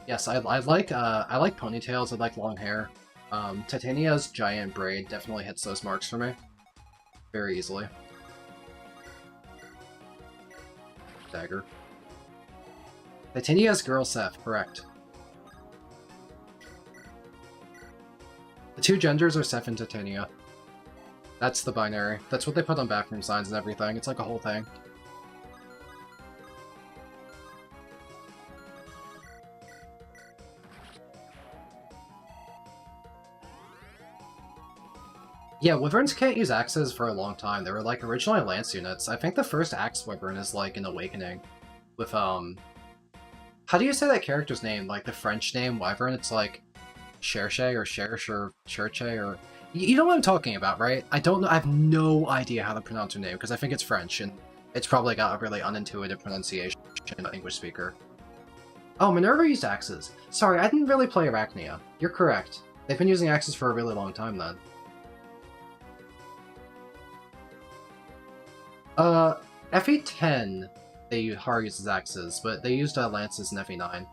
Yes, I like ponytails, I like long hair. Titania's giant braid definitely hits those marks for me. Very easily. Dagger. Titania's girl Seth, correct. The 2 genders are Seth and Titania. That's the binary. That's what they put on backroom signs and everything. It's like a whole thing. Yeah, Wyverns can't use axes for a long time. They were, like, originally lance units. I think the first axe Wyvern is, like, an Awakening. With, how do you say that character's name? Like, the French name, Wyvern? It's, like, Cherche, or Cherche, or Cherche, or... You know what I'm talking about, right? I don't know. I have no idea how to pronounce her name, because I think it's French, and it's probably got a really unintuitive pronunciation to an English speaker. Oh, Minerva used axes. Sorry, I didn't really play Arachnia. You're correct. They've been using axes for a really long time, then. FE10, they hard uses axes, but they used lances in FE9.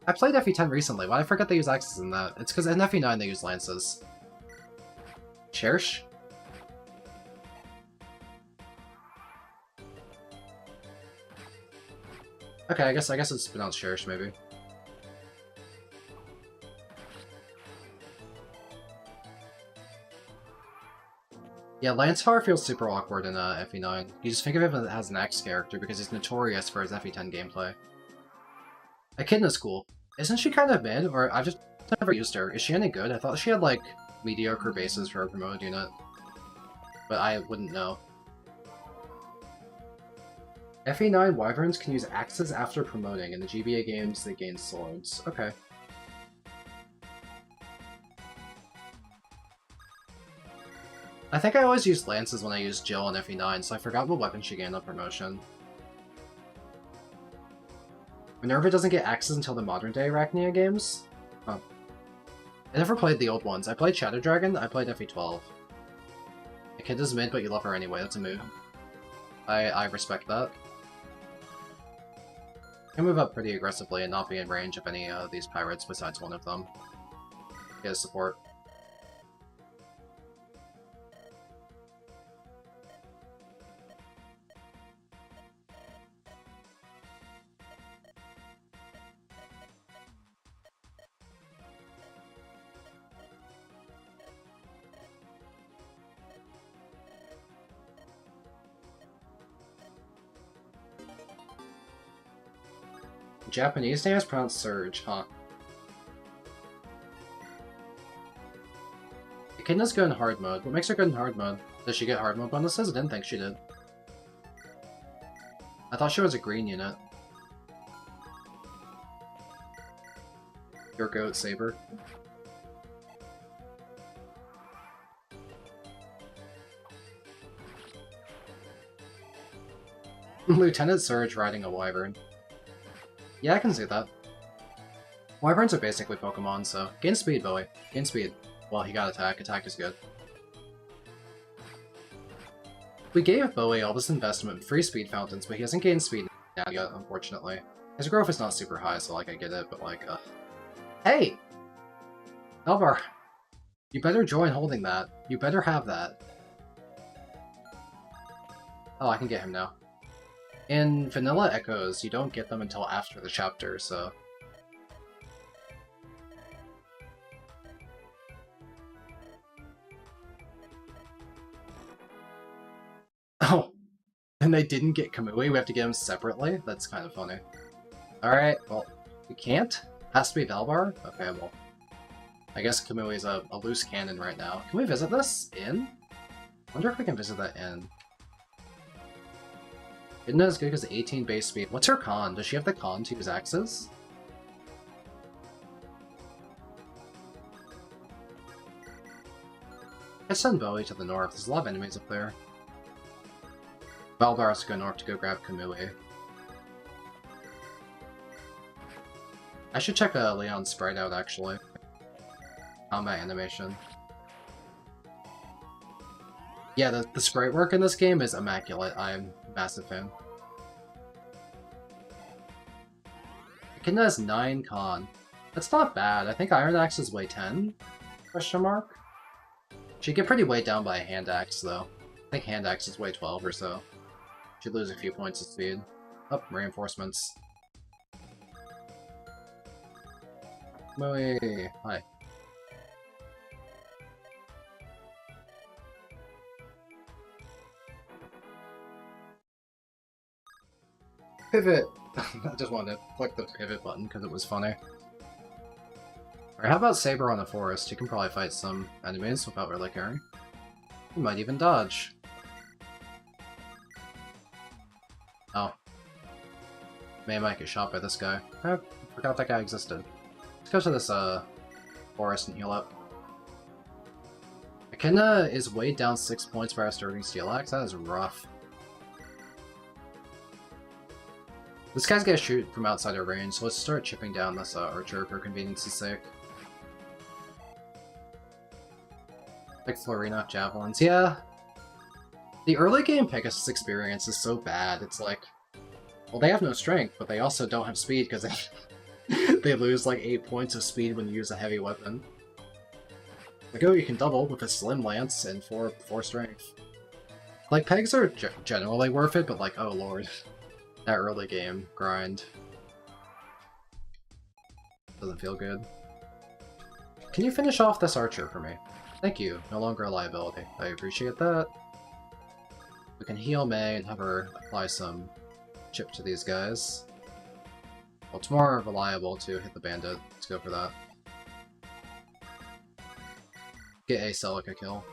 I played FE10 recently, why did I forget they use axes in that? It's because in FE9 they use lances. Cherche? Okay, I guess it's pronounced Cherche, maybe. Yeah, Lancear feels super awkward in FE9. You just think of him as an X character because he's notorious for his FE10 gameplay. Echidna's cool. Isn't she kind of mid, or I've just never used her. Is she any good? I thought she had, like, mediocre bases for a promoted unit. But I wouldn't know. FE9 Wyverns can use axes after promoting. In the GBA games, they gain swords. Okay. I think I always use lances when I use Jill on FE9, so I forgot what weapon she gained on promotion. Minerva doesn't get axes until the modern-day Arachnia games? Huh. I never played the old ones. I played Shadow Dragon, I played FE12. Echidna's mid, but you love her anyway, that's a move. I respect that. I can move up pretty aggressively and not be in range of any of these pirates besides one of them. Get support. Japanese name is pronounced Surge, huh? Echidna's good in hard mode. What makes her good in hard mode? Does she get hard mode bonuses? I didn't think she did. I thought she was a green unit. Your goat, Saber. Lieutenant Surge riding a wyvern. Yeah, I can see that. Wyverns are basically Pokemon, so... Gain speed, Bowie. Gain speed. Well, he got attack. Attack is good. We gave Bowie all this investment in free speed fountains, but he hasn't gained speed now yet, unfortunately. His growth is not super high, so, like, I get it, but, like, Hey! Elvar! You better join holding that. You better have that. Oh, I can get him now. In Vanilla Echoes, you don't get them until after the chapter, so... Oh! And they didn't get Kamui? We have to get them separately? That's kind of funny. Alright, well, we can't? Has to be Valbar? Okay, well... I guess Kamui's a loose cannon right now. Can we visit this inn? I wonder if we can visit that inn. Isn't as good as 18 base speed. What's her con? Does she have the con to use axes? Let's send Bowie to the north. There's a lot of enemies up there. Valbar has to go north to go grab Kamui. I should check Leon's sprite out, actually. Combat animation. Yeah, the sprite work in this game is immaculate. I'm a massive fan. Echidna has 9 con. That's not bad. I think Iron Axe is way 10? Question mark? She'd get pretty weighed down by a Hand Axe, though. I think Hand Axe is way 12 or so. She'd lose a few points of speed. Oh, reinforcements. Moe, hi. Pivot! I just wanted to click the pivot button because it was funny. Alright, how about Saber on the forest? He can probably fight some enemies without really caring. He might even dodge. Oh. May I might get shot by this guy. I forgot that guy existed. Let's go to this, forest and heal up. Echidna is weighed down 6 points by our starting Steel Axe. That is rough. This guy's gonna shoot from outside our range, so let's start chipping down this archer for convenience's sake. Like Florina, Javelins, yeah. The early game Pegasus experience is so bad, it's like... Well, they have no strength, but they also don't have speed because they lose like 8 points of speed when you use a heavy weapon. Like, oh, you can double with a Slim Lance and 4 strength. Like, pegs are generally worth it, but like, oh lord. That early game grind. Doesn't feel good. Can you finish off this archer for me? Thank you. No longer a liability. I appreciate that. We can heal May and have her apply some chip to these guys. Well, it's more reliable to hit the bandit. Let's go for that. Get a Celica kill.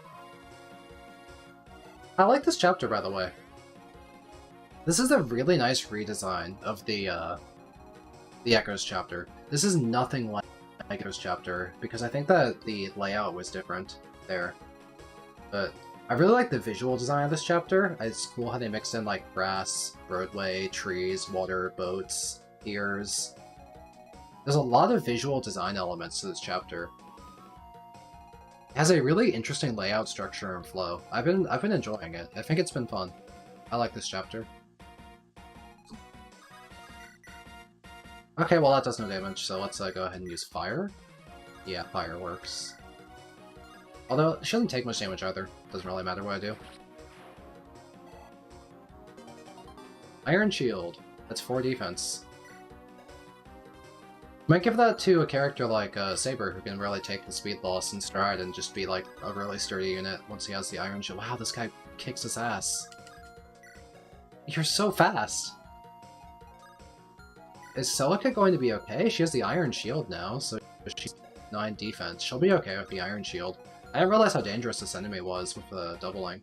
I like this chapter, by the way. This is a really nice redesign of the Echoes chapter. This is nothing like Echoes chapter, because I think that the layout was different there. But I really like the visual design of this chapter. It's cool how they mix in like grass, roadway, trees, water, boats, ears. There's a lot of visual design elements to this chapter. It has a really interesting layout, structure, and flow. I've been enjoying it. I think it's been fun. I like this chapter. Okay, well that does no damage, so let's go ahead and use fire. Yeah, fire works. Although, it shouldn't take much damage either. Doesn't really matter what I do. Iron Shield. That's 4 defense. Might give that to a character like Saber, who can really take the speed loss in stride and just be like a really sturdy unit once he has the Iron Shield. Wow, this guy kicks his ass. You're so fast! Is Celica going to be okay? She has the Iron Shield now, so she's 9 defense. She'll be okay with the Iron Shield. I didn't realize how dangerous this enemy was with the doubling.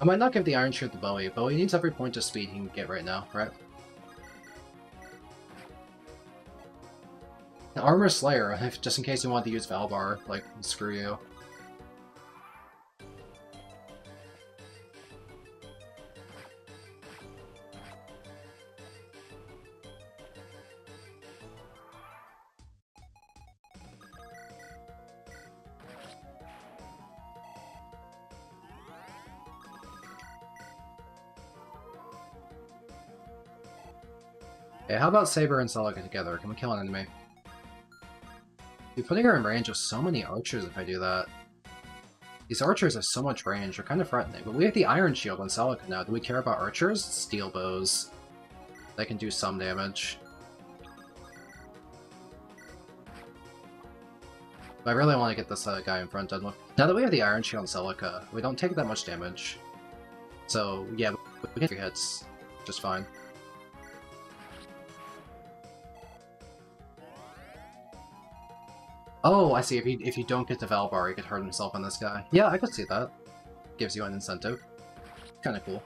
I might not give the Iron Shield to Bowie. Bowie needs every point of speed he can get right now, right? An Armor Slayer, just in case you want to use Valbar, like, screw you. Okay, how about Saber and Celica together? Can we kill an enemy? Be putting her in range of so many archers if I do that. These archers have so much range, they're kind of threatening. But we have the Iron Shield on Celica now. Do we care about archers? Steel bows. They can do some damage. But I really want to get this guy in front done with. Now that we have the Iron Shield on Celica, we don't take that much damage. So, yeah, we get 3 hits just fine. Oh, I see. If you don't get to Valbar, he could hurt himself on this guy. Yeah, I could see that. Gives you an incentive. Kinda cool.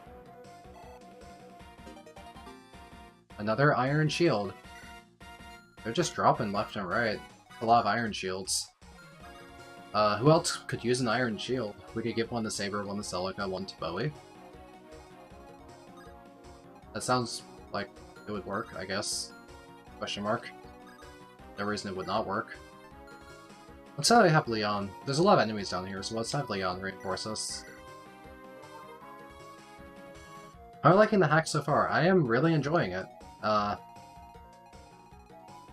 Another Iron Shield. They're just dropping left and right. A lot of Iron Shields. Who else could use an Iron Shield? We could give one to Saber, one to Celica, one to Bowie. That sounds like it would work, I guess. Question mark. No reason it would not work. Let's have Leon. There's a lot of enemies down here, so let's have Leon reinforce us. I'm liking the hack so far. I am really enjoying it.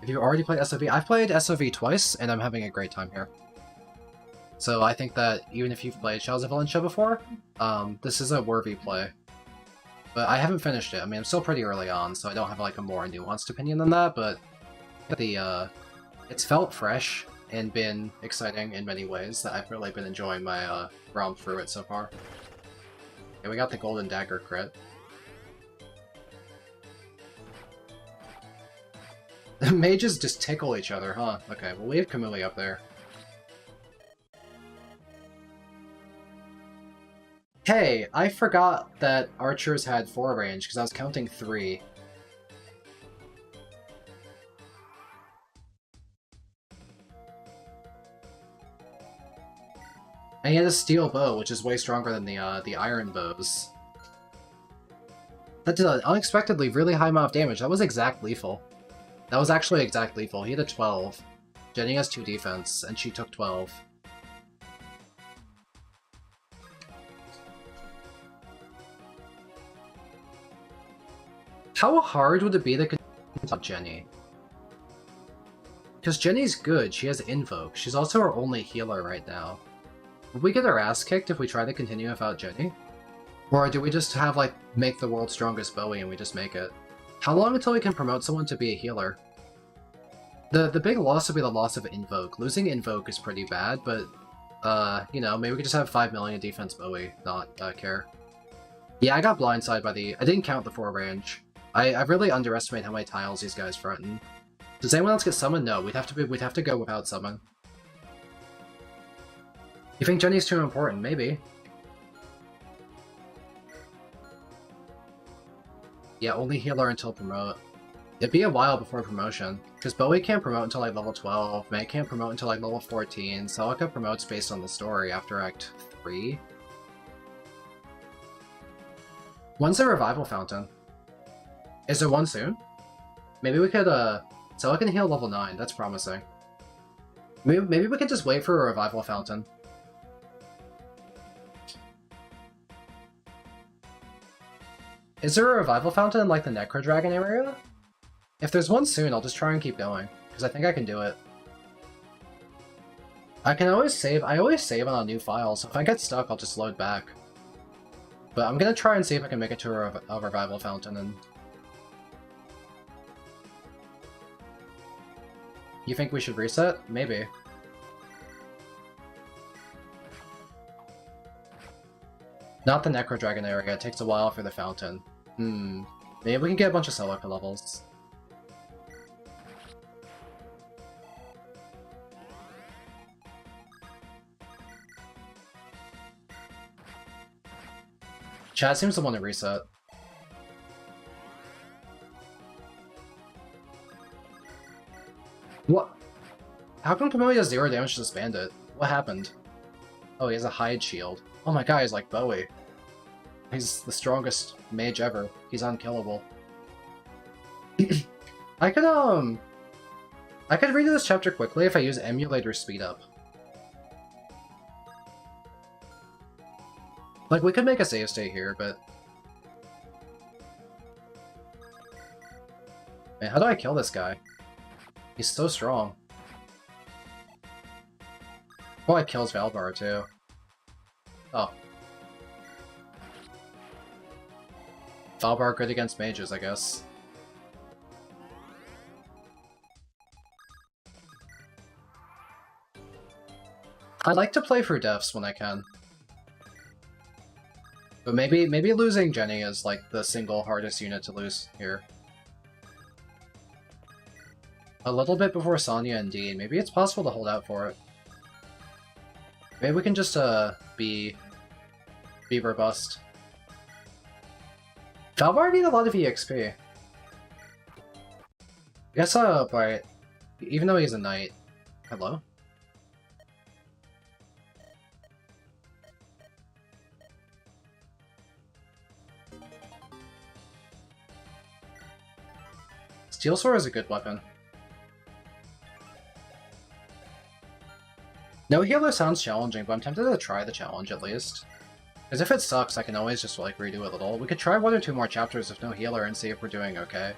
If you've already played SOV, I've played SOV twice, and I'm having a great time here. So I think that even if you've played Shadows of Valentia before, this is a worthy play. But I haven't finished it. I mean, I'm still pretty early on, so I don't have like a more nuanced opinion than that, but it's felt fresh and been exciting in many ways that I've really been enjoying my romp through it so far. Okay, we got the Golden Dagger crit. The mages just tickle each other, huh? Okay, well we have Kamui up there. Hey, I forgot that archers had 4 range because I was counting 3. And he had a steel bow, which is way stronger than the iron bows. That did an unexpectedly really high amount of damage. That was exact lethal. That was actually exact lethal. He had a 12. Jenny has 2 defense, and she took 12. How hard would it be to continue Jenny? Because Jenny's good, she has Invoke. She's also our only healer right now. Would we get our ass kicked if we try to continue without Jenny? Or do we just have, like, make the world's strongest Bowie and we just make it? How long until we can promote someone to be a healer? The big loss would be the loss of Invoke. Losing Invoke is pretty bad, but, you know, maybe we could just have 5 million defense Bowie, not care. Yeah, I got blindsided by the... I didn't count the 4 range. I really underestimate how many tiles these guys threaten. Does anyone else get summoned? No, we'd have to go without summon. You think Jenny's too important? Maybe. Yeah, only healer until promote. It'd be a while before promotion, because Bowie can't promote until like level 12, May can't promote until like level 14, Celica promotes based on the story after Act 3. When's the revival fountain? Is there one soon? Maybe we could, Celica can heal level 9, that's promising. Maybe we could just wait for a revival fountain. Is there a revival fountain in like the Necro Dragon area? If there's one soon, I'll just try and keep going, because I think I can do it. I can always save, I always save on a new file, so if I get stuck, I'll just load back. But I'm gonna try and see if I can make it to a revival fountain, and... You think we should reset? Maybe. Not the Necro Dragon area, it takes a while for the fountain. Maybe we can get a bunch of Celica levels. Chad seems to want to reset. What? How come Kamui does 0 damage to this bandit? What happened? Oh, he has a hide shield. Oh my god, he's like Bowie. He's the strongest mage ever. He's unkillable. I could read this chapter quickly if I use emulator speed up. Like, we could make a save state here, but... Man, how do I kill this guy? He's so strong. Well, it kills Valbar, too. Oh. Valbar good against mages, I guess. I like to play for devs when I can. But maybe losing Jenny is like the single hardest unit to lose here. A little bit before Sonya and Dean. Maybe it's possible to hold out for it. Maybe we can just be robust. Valbar need a lot of EXP. I guess but even though he's a knight. Hello? Steel Sword is a good weapon. No healer sounds challenging, but I'm tempted to try the challenge at least. Because if it sucks, I can always just like redo a little. We could try 1 or 2 more chapters with no healer and see if we're doing okay.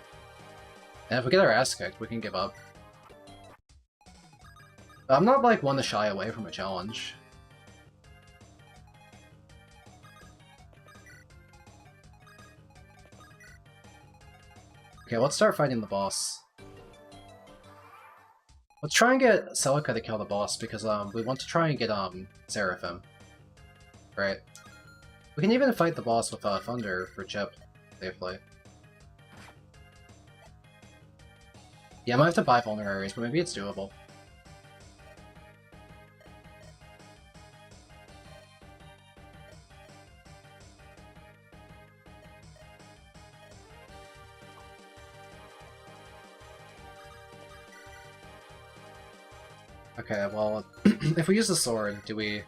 And if we get our ass kicked, we can give up. But I'm not like one to shy away from a challenge. Okay, let's start fighting the boss. Let's try and get Celica to kill the boss, because we want to try and get Seraphim. Right. We can even fight the boss with Thunder for Chip, safely. Yeah, I might have to buy vulneraries, but maybe it's doable. Okay, well, if we use the sword, do we...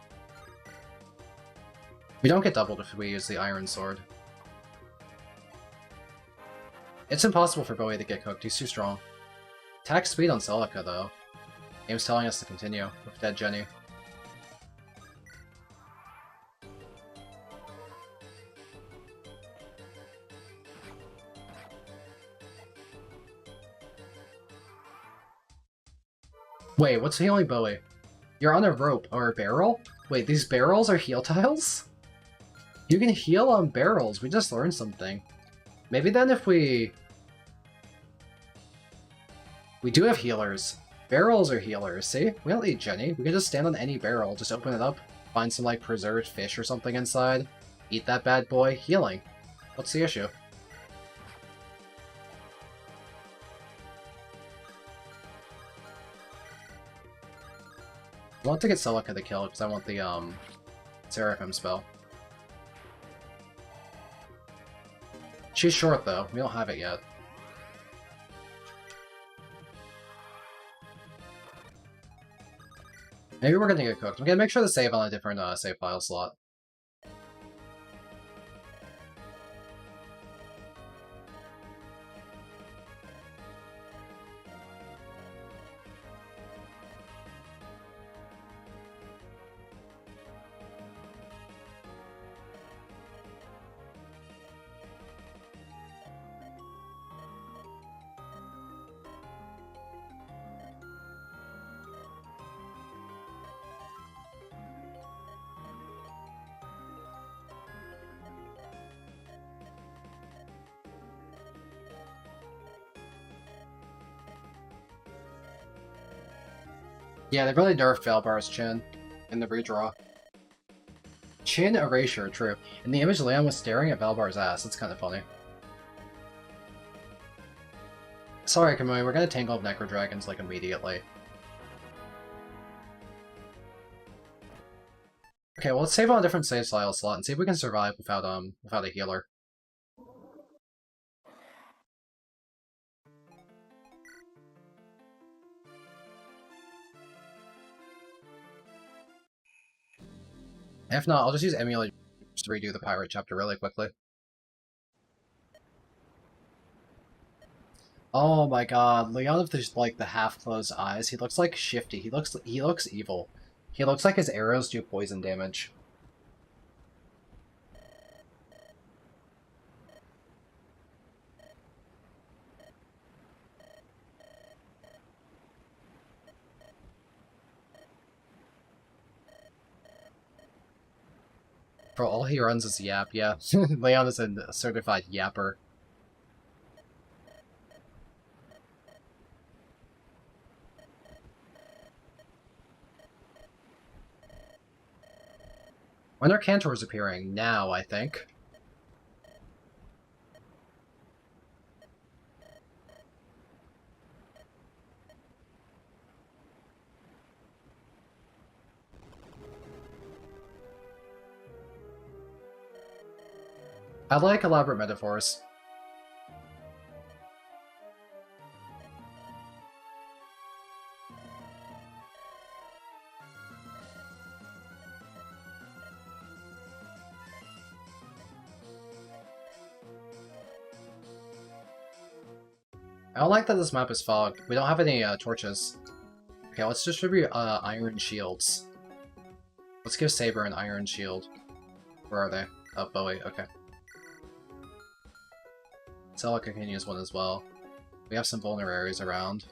We don't get doubled if we use the iron sword. It's impossible for Bowie to get cooked, he's too strong. Attack speed on Celica, though. Game's telling us to continue with dead Jenny. Wait, what's healing Bowie? You're on a rope, or a barrel? Wait, these barrels are heal tiles? You can heal on barrels, we just learned something. Maybe then if we do have healers. Barrels are healers, see? We don't need Jenny, we can just stand on any barrel, just open it up, find some like preserved fish or something inside, eat that bad boy, healing. What's the issue? I want to get Celica to kill because I want the Seraphim spell. She's short though, we don't have it yet. Maybe we're gonna get cooked. I'm gonna make sure to save on a different save file slot. Yeah, they really nerfed Valbar's chin in the redraw. Chin erasure, true. In the image, Leon was staring at Valbar's ass. It's kind of funny. Sorry, Kamui, we're gonna tangle up Necro Dragons, like, immediately. Okay, well, let's save on a different save file slot and see if we can survive without a healer. If not, I'll just use emulate to redo the pirate chapter really quickly. Oh my god, Leon with just like the half-closed eyes, he looks like shifty. He looks evil. He looks like his arrows do poison damage. For all he runs is yap, yeah. Leon is a certified yapper. When are Cantors appearing? Now, I think. I like elaborate metaphors. I don't like that this map is fogged. We don't have any torches. Okay, let's distribute iron shields. Let's give Saber an iron shield. Where are they? Oh, Bowie, okay. Celica can use one as well. We have some vulneraries around.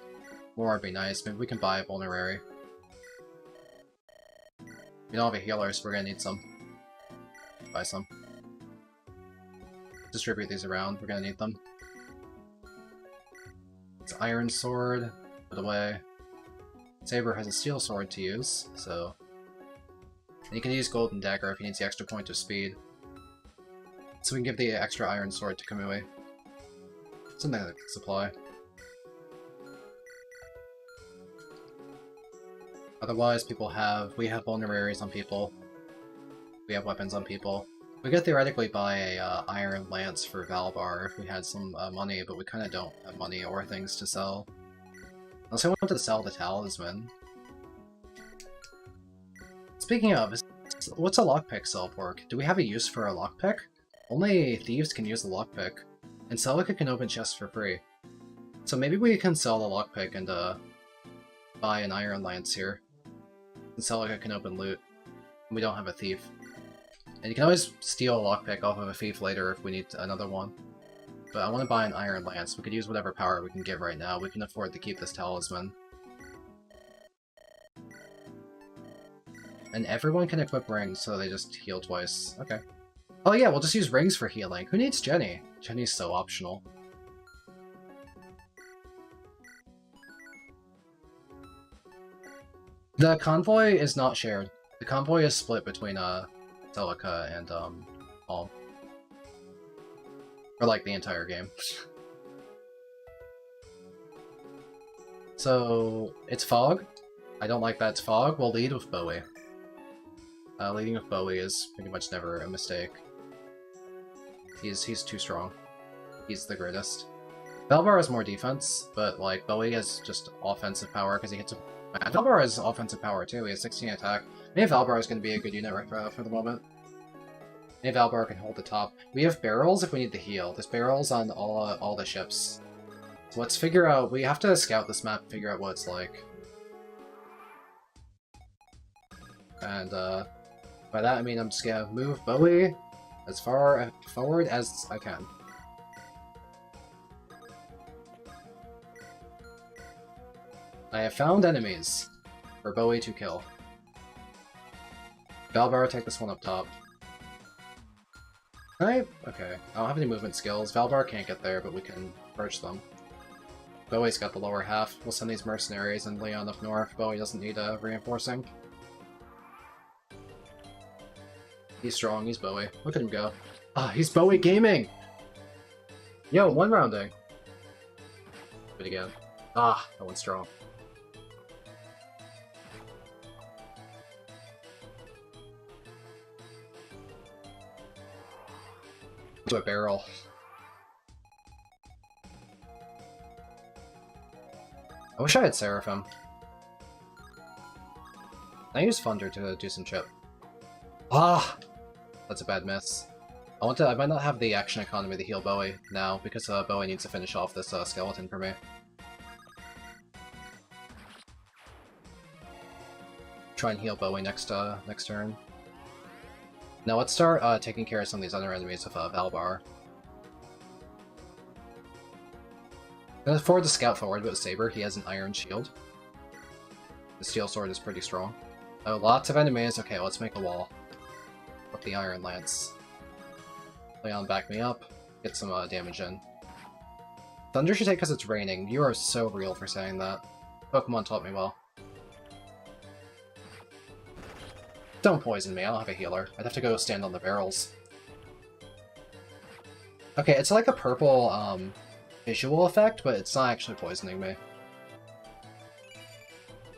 More would be nice. Maybe we can buy a vulnerary. We don't have a healer, so we're gonna need some. Buy some. Distribute these around. We're gonna need them. It's Iron Sword. Put away. Saber has a Steel Sword to use, so... And you can use Golden Dagger if he needs the extra point of speed. So we can give the extra Iron Sword to Kamui. Something like supply. Otherwise, we have vulneraries on people. We have weapons on people. We could theoretically buy a Iron Lance for Valbar if we had some money, but we kind of don't have money or things to sell. Unless I wanted to sell the Talisman. Speaking of, what's a lockpick sell for? Do we have a use for a lockpick? Only thieves can use the lockpick. And Celica can open chests for free. So maybe we can sell the lockpick and buy an Iron Lance here. And Celica can open loot. And we don't have a thief. And you can always steal a lockpick off of a thief later if we need another one. But I want to buy an Iron Lance. We could use whatever power we can get right now. We can afford to keep this talisman. And everyone can equip rings, so they just heal twice. Okay. Oh yeah, we'll just use rings for healing. Who needs Jenny? Jenny's so optional. The convoy is not shared. The convoy is split between Celica and Paul. For like the entire game. So it's Fog. I don't like that it's Fog. We'll lead with Bowie. Leading with Bowie is pretty much never a mistake. He's too strong. He's the greatest. Valbar has more defense, but like Bowie has just offensive power because he hits And Valbar has offensive power too, he has 16 attack. Maybe Valbar is going to be a good unit right for the moment. Maybe Valbar can hold the top. We have barrels if we need to heal. There's barrels on all the ships. So let's figure out, we have to scout this map and figure out what it's like. And by that I mean I'm just going to move Bowie as far forward as I can. I have found enemies for Bowie to kill. Valbar, take this one up top. Okay, I don't have any movement skills. Valbar can't get there, but we can approach them. Bowie's got the lower half. We'll send these mercenaries and Leon up north. Bowie doesn't need reinforcing. He's strong, he's Bowie. Look at him go. Ah, he's Bowie gaming! Yo, one rounding. Do it again. Ah, that one's strong. To a barrel. I wish I had Seraphim. I use Thunder to do some chip. Ah! That's a bad miss. I might not have the action economy to heal Bowie now, because Bowie needs to finish off this skeleton for me. Try and heal Bowie next turn. Now let's start taking care of some of these other enemies with Valbar. I'm gonna forward the scout forward with Saber. He has an iron shield. The steel sword is pretty strong. Oh, lots of enemies. Okay, let's make a wall. With the iron lance. Leon, back me up. Get some damage in. Thunder should take because it's raining. You are so real for saying that. Pokemon taught me well. Don't poison me, I don't have a healer. I'd have to go stand on the barrels. Okay, it's like a purple, visual effect, but it's not actually poisoning me.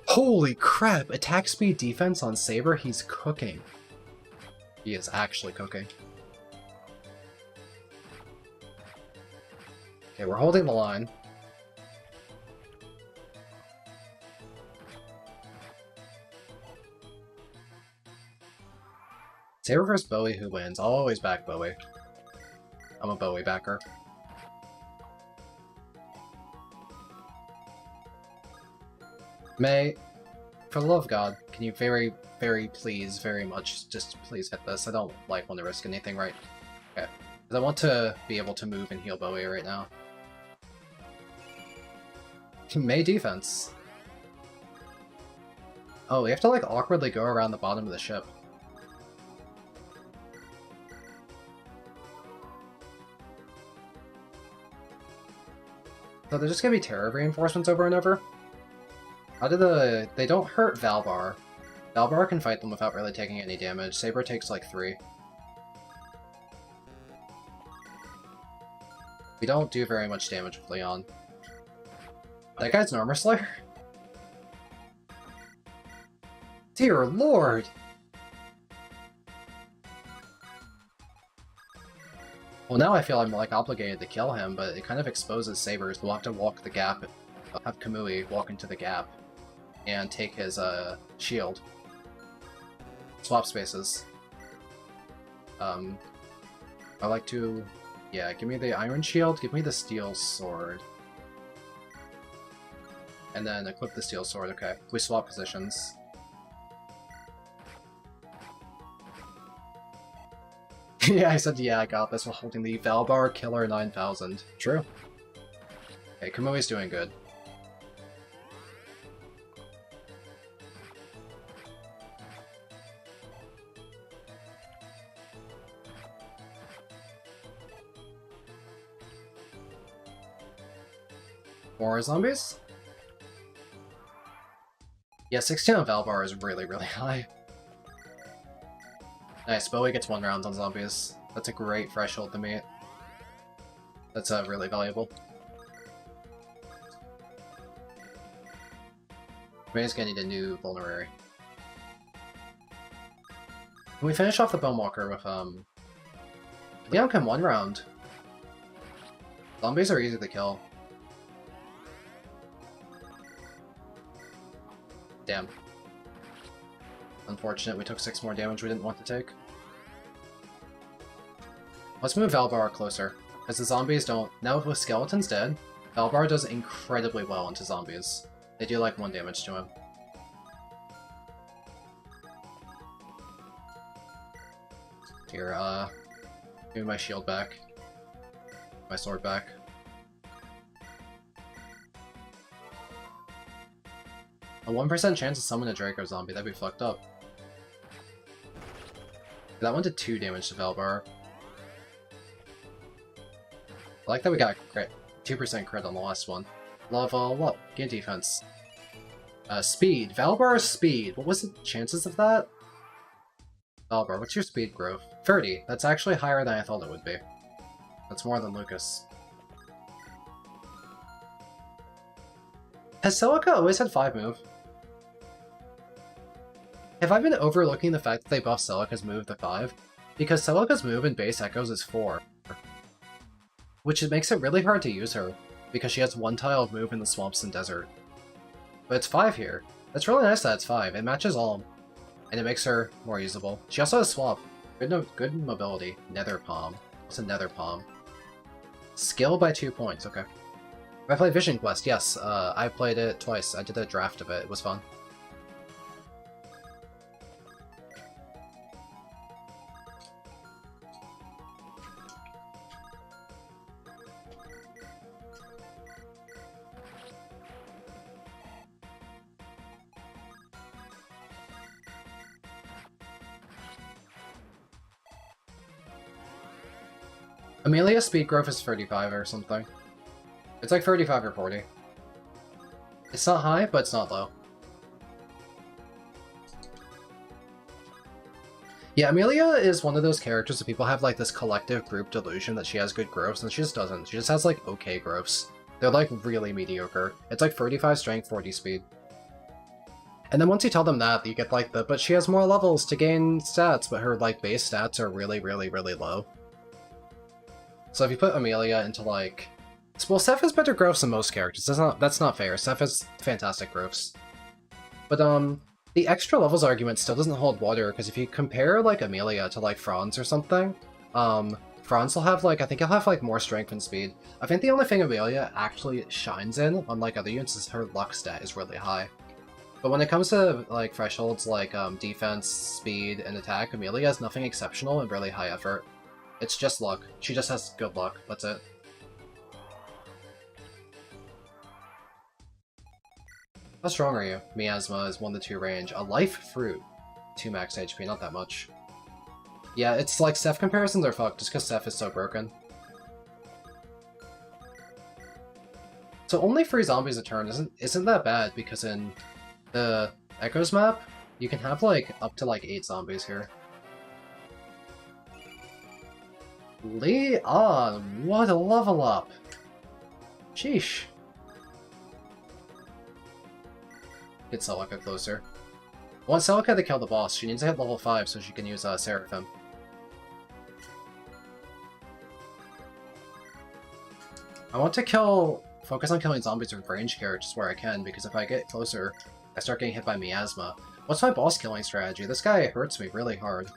Holy crap! Attack speed defense on Saber, he's cooking. He is actually cooking. Okay, we're holding the line. Saber vs. Bowie, who wins? I'll always back Bowie. I'm a Bowie backer. May, for the love of God, can you very, very please, very much, just please hit this? I don't want to risk anything, right? Okay. Because I want to be able to move and heal Bowie right now. May defense. Oh, we have to like awkwardly go around the bottom of the ship. So they're just gonna be terror reinforcements over and over? How do they don't hurt Valbar. Valbar can fight them without really taking any damage. Saber takes like 3. We don't do very much damage with Leon. That guy's an Armor Slayer? Dear lord! Well, now I feel I'm like obligated to kill him, but it kind of exposes Sabers. We'll have to walk the gap, have Kamui walk into the gap, and take his shield. Swap spaces. I like to... Yeah, give me the iron shield, give me the steel sword. And then equip the steel sword, okay. We swap positions. Yeah, I said, yeah, I got this while holding the Valbar Killer 9000. True. Okay, Kamui's doing good. More zombies? Yeah, 16 on Valbar is really, really high. Nice, Bowie gets 1 round on zombies. That's a great threshold to meet. That's really valuable. May's gonna need a new vulnerary. Can we finish off the Bonewalker with, the outcome 1 round? Zombies are easy to kill. damn. Unfortunate, we took 6 more damage we didn't want to take. Let's move Valbar closer, because the zombies don't... Now with Skeleton's dead, Valbar does incredibly well into zombies. They do like 1 damage to him. Here, give me my shield back. My sword back. A 1% chance to summon a Draco zombie, that'd be fucked up. That one did 2 damage to Valbar. I like that we got a crit. 2% crit on the last one. Level up. Gain defense. Speed. Valbar's speed. What was the chances of that? Valbar, what's your speed growth? 30. That's actually higher than I thought it would be. That's more than Lucas. Has Celica always had 5 move? Have I been overlooking the fact that they buffed Celica's move to 5? Because Celica's move in base Echoes is 4. Which makes it really hard to use her, because she has 1 tile of move in the swamps and desert. But it's 5 here. That's really nice that it's 5. It matches all, and it makes her more usable. She also has swap. Good mobility. Nether Palm. What's a Nether Palm? Skill by 2 points, okay. I played Vision Quest, yes. I played it twice. I did a draft of it. It was fun. Amelia's speed growth is 35 or something. It's like 35 or 40. It's not high, but it's not low. Yeah, Amelia is one of those characters that people have like this collective group delusion that she has good growths, and she just doesn't. She just has like okay growths. They're like really mediocre. It's like 35 strength, 40 speed. And then once you tell them that, you get like the, but she has more levels to gain stats, but her like base stats are really, really, really low. So if you put Amelia into like... Well, Seth has better growths than most characters. That's not fair. Seth has fantastic growths. But the extra levels argument still doesn't hold water, because if you compare like Amelia to like Franz or something, Franz will have like, I think he'll have like more strength and speed. I think the only thing Amelia actually shines in, unlike other units, is her luck stat is really high. But when it comes to like thresholds like defense, speed, and attack, Amelia has nothing exceptional and really high effort. It's just luck. She just has good luck. That's it. How strong are you? Miasma is 1 to 2 range. A life fruit. 2 max HP, not that much. Yeah, it's like Seth comparisons are fucked just because Seth is so broken. So only 3 zombies a turn isn't that bad, because in the Echoes map, you can have like up to like 8 zombies here. Leon, what a level up! Sheesh. Get Celica closer. I want Celica to kill the boss. She needs to hit level 5 so she can use Seraphim. I want to focus on killing zombies with range characters where I can, because if I get closer, I start getting hit by miasma. What's my boss killing strategy? This guy hurts me really hard.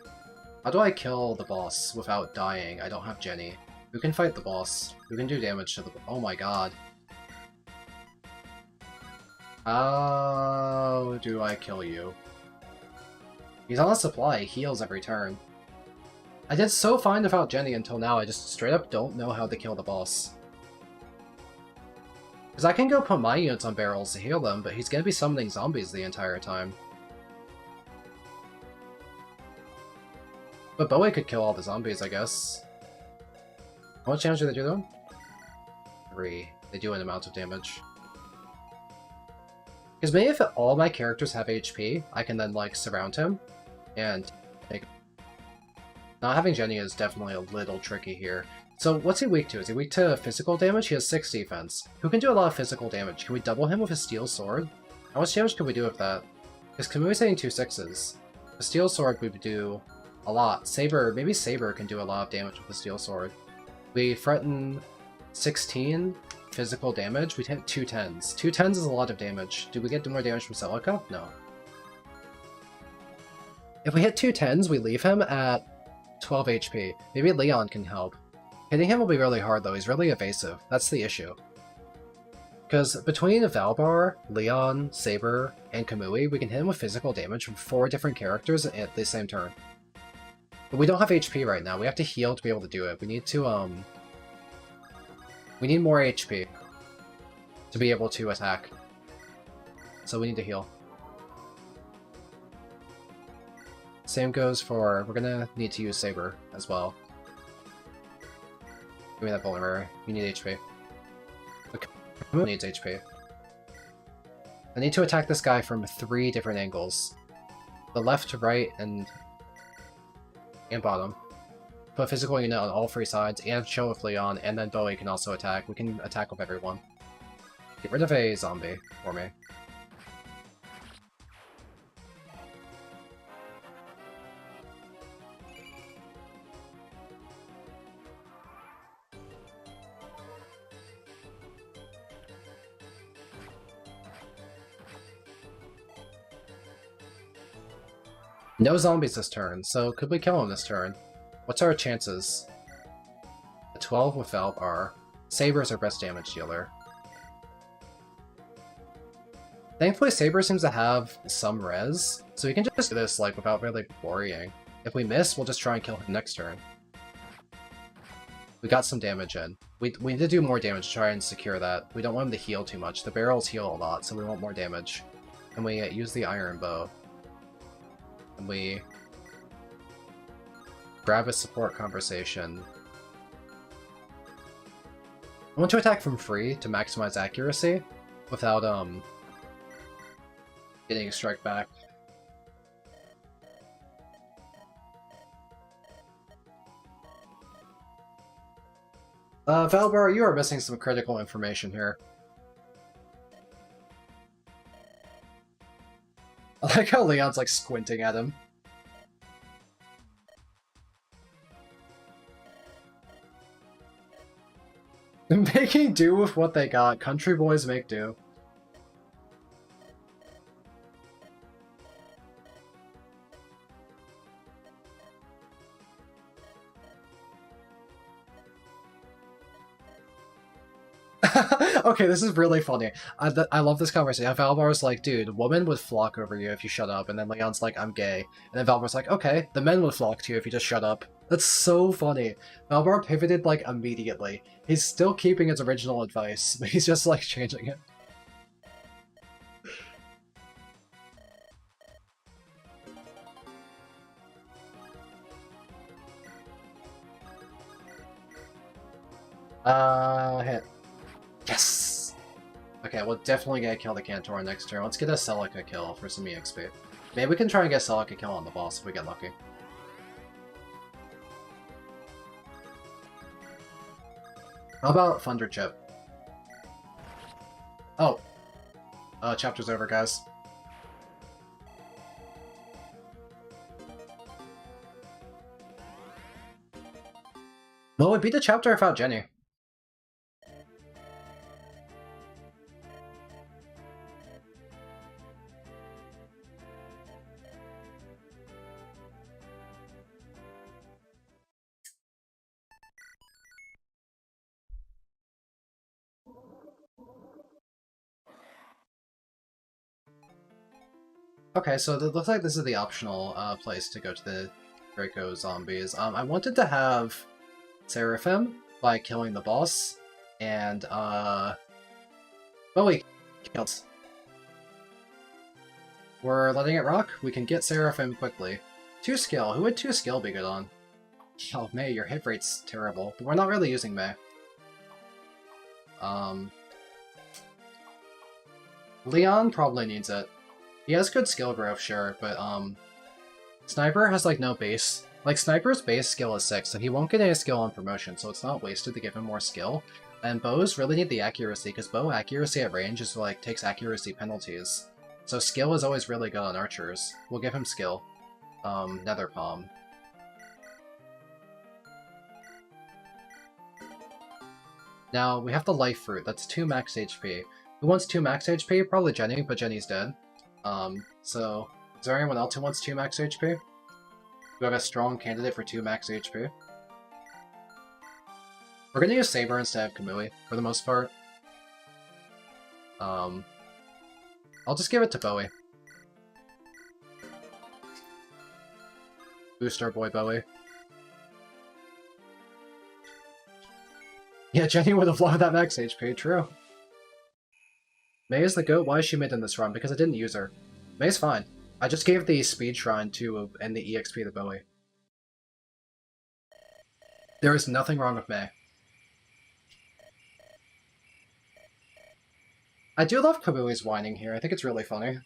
How do I kill the boss without dying? I don't have Jenny. Who can fight the boss? Who can do damage to the... Oh my god. How do I kill you? He's on a supply. He heals every turn. I did so fine without Jenny until now. I just straight up don't know how to kill the boss. Because I can go put my units on barrels to heal them, but he's going to be summoning zombies the entire time. But Bowie could kill all the zombies, I guess. How much damage do they do though? 3. They do an amount of damage. Because maybe if all my characters have HP, I can then like surround him and take... Not having Jenny is definitely a little tricky here. So what's he weak to? Is he weak to physical damage? He has 6 defense. Who can do a lot of physical damage? Can we double him with a steel sword? How much damage can we do with that? Because Kamui's hitting 2 6s. A steel sword would do a lot. Saber, maybe Saber can do a lot of damage with the steel sword. We threaten 16 physical damage. We hit 2 10s. 2 10s is a lot of damage. Do we get more damage from Celica? No. If we hit 210s, we leave him at 12 HP. Maybe Leon can help. Hitting him will be really hard though, he's really evasive. That's the issue. Because between Valbar, Leon, Saber, and Kamui, we can hit him with physical damage from 4 different characters at the same turn. But we don't have HP right now, we have to heal to be able to do it. We need to, we need more HP to be able to attack. So we need to heal. Same goes for, we're gonna need to use Saber as well. Give me that vulnerary. You need HP. Okay. Needs HP. I need to attack this guy from 3 different angles. The left, right, and bottom. Put a physical unit on all 3 sides, and chill with Leon, and then Bowie can also attack. We can attack with everyone. Get rid of a zombie for me. No zombies this turn, so could we kill him this turn? What's our chances? A 12 with Valbar. Saber's our best damage dealer. Thankfully, Saber seems to have some res, so we can just do this like without really worrying. If we miss, we'll just try and kill him next turn. We got some damage in. We need to do more damage to try and secure that. We don't want him to heal too much. The barrels heal a lot, so we want more damage. And we use the iron bow. And we grab a support conversation. I want to attack from free to maximize accuracy without getting a strike back. Valbar, you are missing some critical information here. I like how Leon's like squinting at him. Making do with what they got. Country boys make do. Okay, this is really funny. I love this conversation. Valbar's like, dude, women would flock over you if you shut up. And then Leon's like, I'm gay. And then Valbar's like, okay, the men would flock to you if you just shut up. That's so funny. Valbar pivoted like immediately. He's still keeping his original advice, but he's just like changing it. Hit. Yes! Okay, we'll definitely get a kill the Cantor next turn. Let's get a Celica kill for some EXP. Maybe we can try and get a Celica kill on the boss if we get lucky. How about Thunder Chip? Oh. Chapter's over, guys. Well, we beat the chapter without Jenny. Okay, so it looks like this is the optional place to go to the Draco zombies. I wanted to have Seraphim by killing the boss, and well, we killed. We're letting it rock. We can get Seraphim quickly. 2 skill. Who would 2 skill be good on? Oh, Mei, your hit rate's terrible. But we're not really using Mei. Leon probably needs it. He has good skill growth, sure, but Sniper has like no base. Like Sniper's base skill is 6, so he won't get any skill on promotion, so it's not wasted to give him more skill. And bows really need the accuracy, because bow accuracy at range is like takes accuracy penalties. So skill is always really good on archers. We'll give him skill. Nether Palm. Now, we have the Life Fruit. That's 2 max HP. Who wants 2 max HP? Probably Jenny, but Jenny's dead. So, is there anyone else who wants 2 max HP? We have a strong candidate for 2 max HP. We're gonna use Saber instead of Kamui, for the most part. I'll just give it to Bowie. Boost our boy Bowie. Yeah, Jenny would have loved that max HP, true. May is the GOAT. Why is she mid in this run? Because I didn't use her. May's fine. I just gave the Speed Shrine to and the EXP to Bowie. There is nothing wrong with May. I do love Kamui's whining here. I think it's really funny.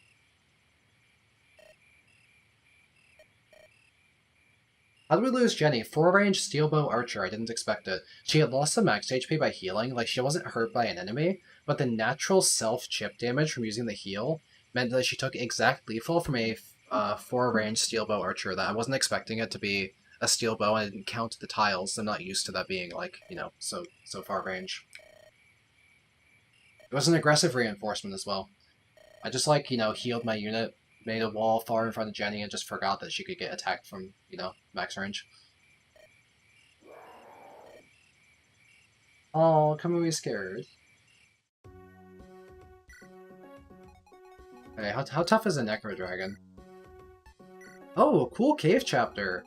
How did we lose Jenny? 4-range steel bow archer. I didn't expect it. She had lost some max HP by healing. Like, she wasn't hurt by an enemy, but the natural self-chip damage from using the heal meant that she took exact lethal from a 4-range steel bow archer that I wasn't expecting it to be a steel bow, and I didn't count the tiles. I'm not used to that being, like, you know, so far range. It was an aggressive reinforcement as well. I just, like, you know, healed my unit, made a wall far in front of Jenny, and just forgot that she could get attacked from, you know, max range. Oh, Kamui's scared. Okay, how tough is a Necro Dragon? Oh, a cool cave chapter!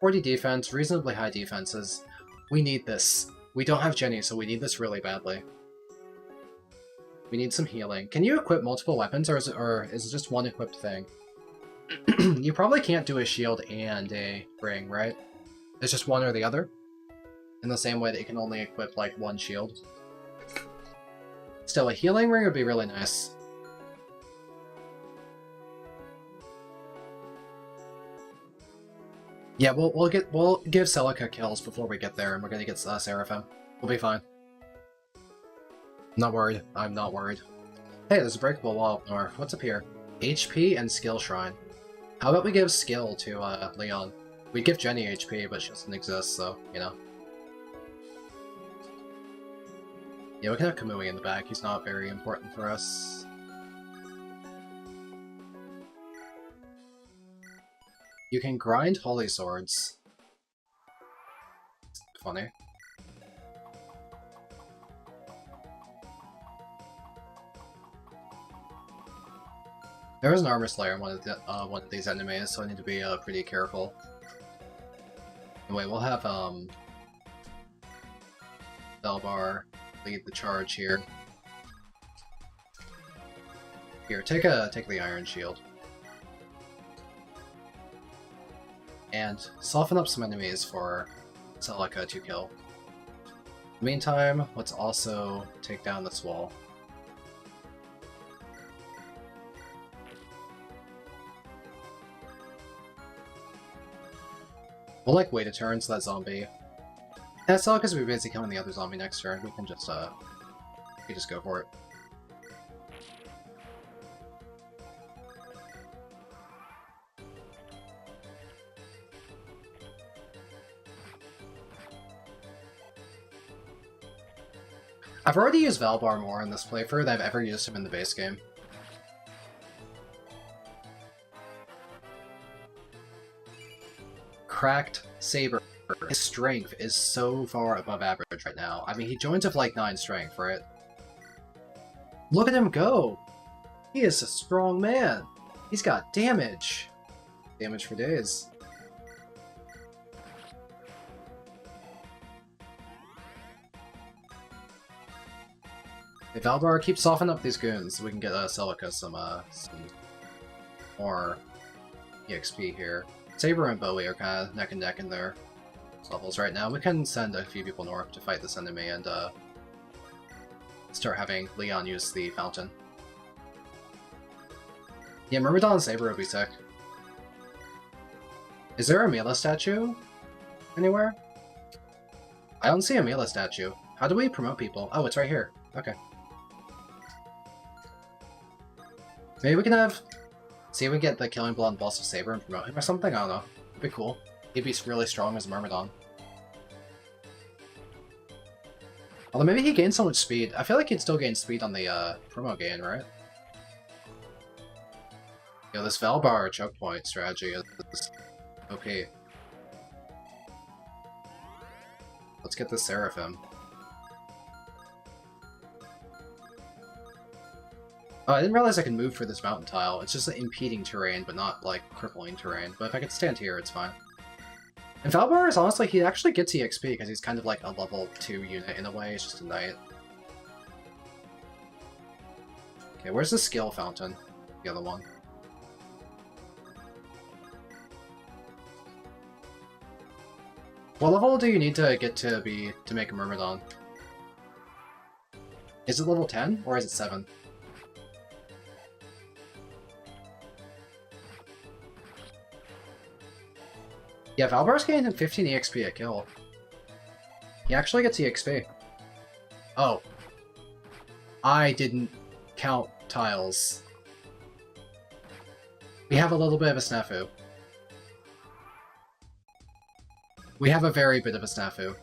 .40 defense, reasonably high defenses. We need this. We don't have Jenny, so we need this really badly. We need some healing. Can you equip multiple weapons, or is it just one equipped thing? You probably can't do a shield and a ring, right? It's just one or the other? In the same way that you can only equip, like, one shield. Still, a healing ring would be really nice. Yeah, we'll give Celica kills before we get there, and we're gonna get Seraphim. We'll be fine. Not worried. I'm not worried. Hey, there's a breakable wall up north. What's up here? HP and skill shrine. How about we give skill to Leon? We'd give Jenny HP, but she doesn't exist, so, you know. Yeah, we can have Kamui in the back. He's not very important for us. You can grind holy swords. Funny. There is an armor slayer in one of these enemies, so I need to be pretty careful. Anyway, we'll have Belbar lead the charge here. Here, take the iron shield. And soften up some enemies for Celica to kill. In the meantime, let's also take down this wall. We'll, like, wait a turn so that zombie... Yeah, Celica's will be busy killing the other zombie next turn. We can just go for it. I've already used Valbar more in this playthrough than I've ever used him in the base game. Cracked Saber. His strength is so far above average right now. I mean, he joins with like 9 strength, right? Look at him go! He is a strong man! He's got damage! Damage for days. Hey, Valbar, keep softening up these goons so we can get Celica some more EXP here. Saber and Bowie are kind of neck and neck in their levels right now. We can send a few people north to fight this enemy and start having Leon use the fountain. Yeah, Myrmidon and Saber would be sick. Is there a Mila statue anywhere? I don't see a Mila statue. How do we promote people? Oh, it's right here. Okay. Maybe we can have... See if we can get the Killing Blood and Balls of Saber and promote him or something? I don't know. It'd be cool. He'd be really strong as Myrmidon. Although maybe he gained so much speed. I feel like he'd still gain speed on the promo gain, right? Yo, this Valbar choke point strategy is okay. Let's get this Seraphim. Oh, I didn't realize I could move for this mountain tile. It's just impeding terrain, but not, like, crippling terrain. But if I could stand here, it's fine. And Valbar is honestly, he actually gets EXP because he's kind of like a level 2 unit in a way. He's just a knight. Okay, where's the skill fountain? The other one. What level do you need to get to make a Myrmidon? Is it level 10 or is it 7? Yeah, Valbar's getting 15 EXP a kill. He actually gets EXP. Oh. I didn't count tiles. We have a little bit of a snafu. We have a very bit of a snafu.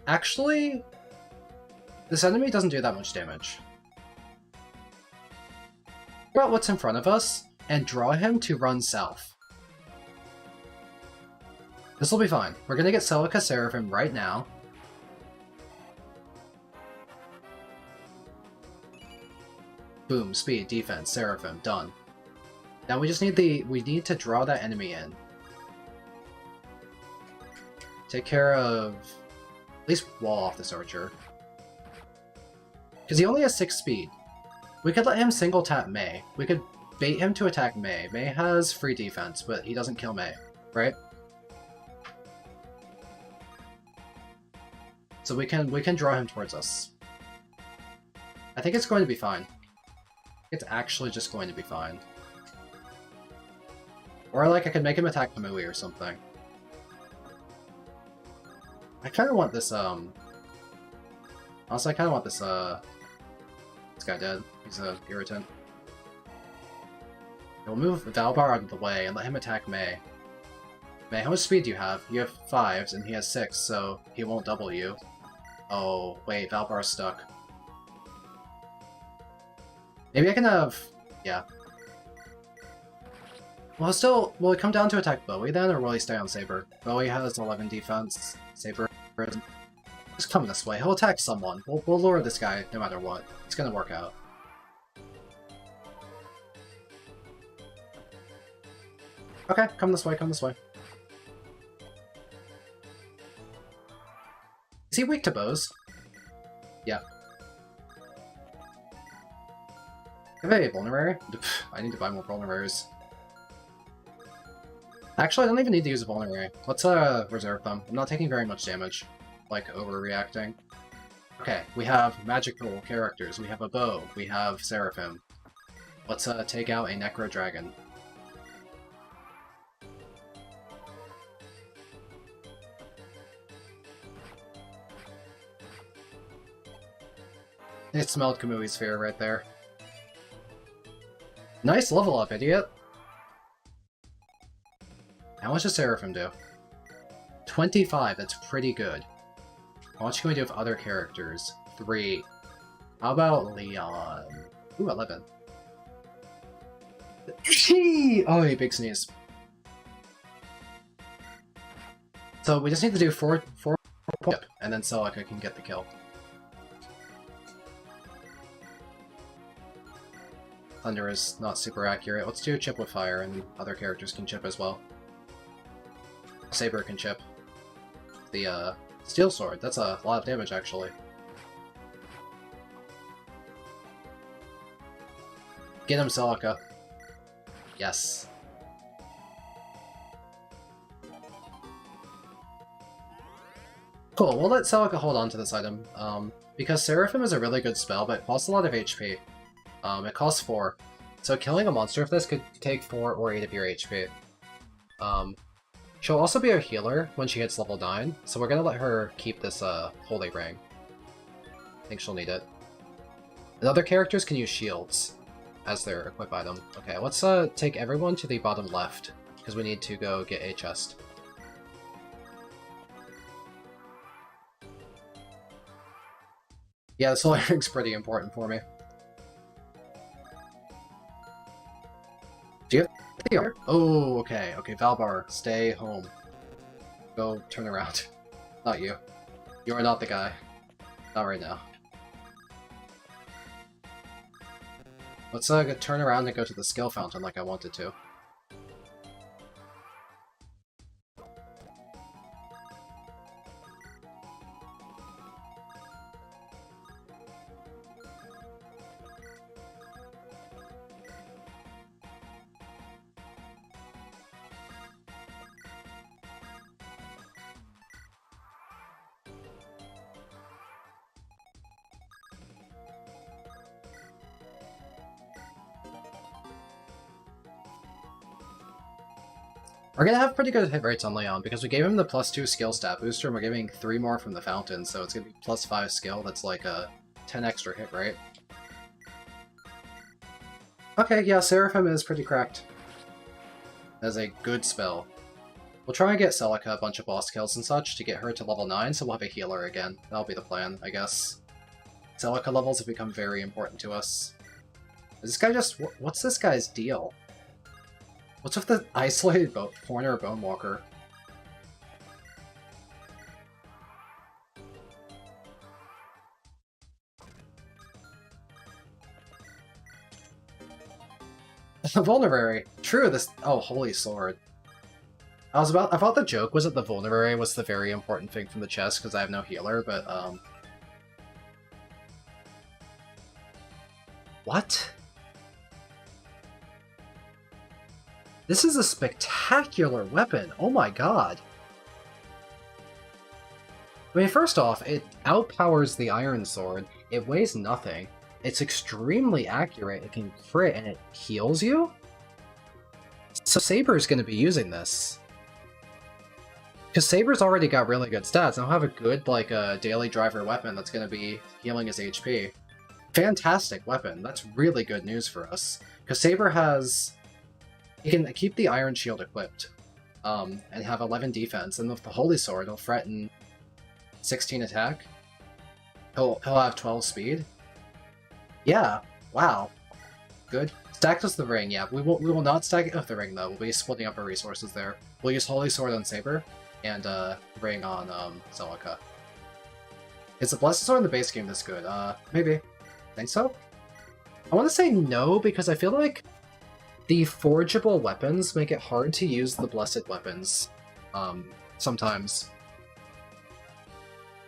Actually, this enemy doesn't do that much damage. Figure out what's in front of us and draw him to run south. This will be fine. We're gonna get Celica Seraphim right now. Boom, speed, defense, Seraphim, done. Now we just need we need to draw that enemy in. Take care of at least wall off this archer. Because he only has 6 speed. We could let him single tap Mei. We could bait him to attack Mei. Mei has free defense, but he doesn't kill Mei, right? So we can draw him towards us. I think it's going to be fine. It's actually just going to be fine. Or like I could make him attack Kamui or something. I kinda want this honestly I kinda want this this guy dead. He's an irritant. We'll move Valbar out of the way and let him attack Mei. Mei, how much speed do you have? You have 5s and he has 6, so he won't double you. Oh, wait, Valbar's stuck. Maybe I can have... yeah. Well, still, will it come down to attack Bowie then, or will he stay on Saber? Bowie has 11 defense, Saber isn't. Just come this way, he'll attack someone. We'll lure this guy no matter what. It's gonna work out. Okay, come this way, come this way. Is he weak to bows? Yeah. Have I a vulnerary? I need to buy more vulneraries. Actually, I don't even need to use a vulnerary. Let's reserve them. I'm not taking very much damage. Like, overreacting. Okay, we have magical characters. We have a bow. We have Seraphim. Let's take out a Necro Dragon. It smelled Kamui's Sphere right there. Nice level up, idiot! How much does Seraphim do? 25, that's pretty good. How much can we do with other characters? 3. How about Leon? Ooh, 11. Oh, big sneeze. So we just need to do 4 points, and then Celica can get the kill. Thunder is not super accurate. Let's do a chip with fire, and other characters can chip as well. Saber can chip. The steel sword, that's a lot of damage actually. Get him, Celica. Yes. Cool, we'll let Celica hold on to this item, because Seraphim is a really good spell, but it costs a lot of HP. It costs 4, so killing a monster of this could take 4 or 8 of your HP. She'll also be a healer when she hits level 9, so we're gonna let her keep this holy ring. I think she'll need it. And other characters can use shields as their equip item. Okay, let's take everyone to the bottom left, because we need to go get a chest. Yeah, the solar ring's pretty important for me. Do you have the other? Oh, okay. Okay, Valbar, stay home. Go turn around. Not you. You are not the guy. Not right now. Let's turn around and go to the skill fountain like I wanted to. We're gonna have pretty good hit rates on Leon, because we gave him the +2 skill stat booster, and we're giving 3 more from the fountain, so it's gonna be +5 skill, that's like a 10 extra hit rate. Okay, yeah, Seraphim is pretty cracked. As a good spell. We'll try and get Celica a bunch of boss kills and such to get her to level 9, so we'll have a healer again. That'll be the plan, I guess. Celica levels have become very important to us. Is this guy just... what's this guy's deal? What's with the isolated corner Bone Walker? The Vulnerary. True, this... oh, Holy Sword. I thought the joke was that the Vulnerary was the very important thing from the chest, because I have no healer, but, What? This is a spectacular weapon! Oh my god! I mean, first off, it outpowers the Iron Sword, it weighs nothing, it's extremely accurate, it can crit, and it heals you? So Saber's gonna be using this. Because Saber's already got really good stats, and he'll have a good, like, daily driver weapon that's gonna be healing his HP. Fantastic weapon, that's really good news for us. Because Saber has... he can keep the Iron Shield equipped, and have 11 defense, and with the Holy Sword, he'll threaten 16 attack. He'll have 12 speed. Yeah, wow. Good. Stacked us the ring, yeah. We will not stack it with the ring, though. We'll be splitting up our resources there. We'll use Holy Sword on Saber, and ring on Celica. Is the Blessed Sword in the base game this good? Maybe. Think so? I want to say no, because I feel like the forgeable weapons make it hard to use the blessed weapons, sometimes.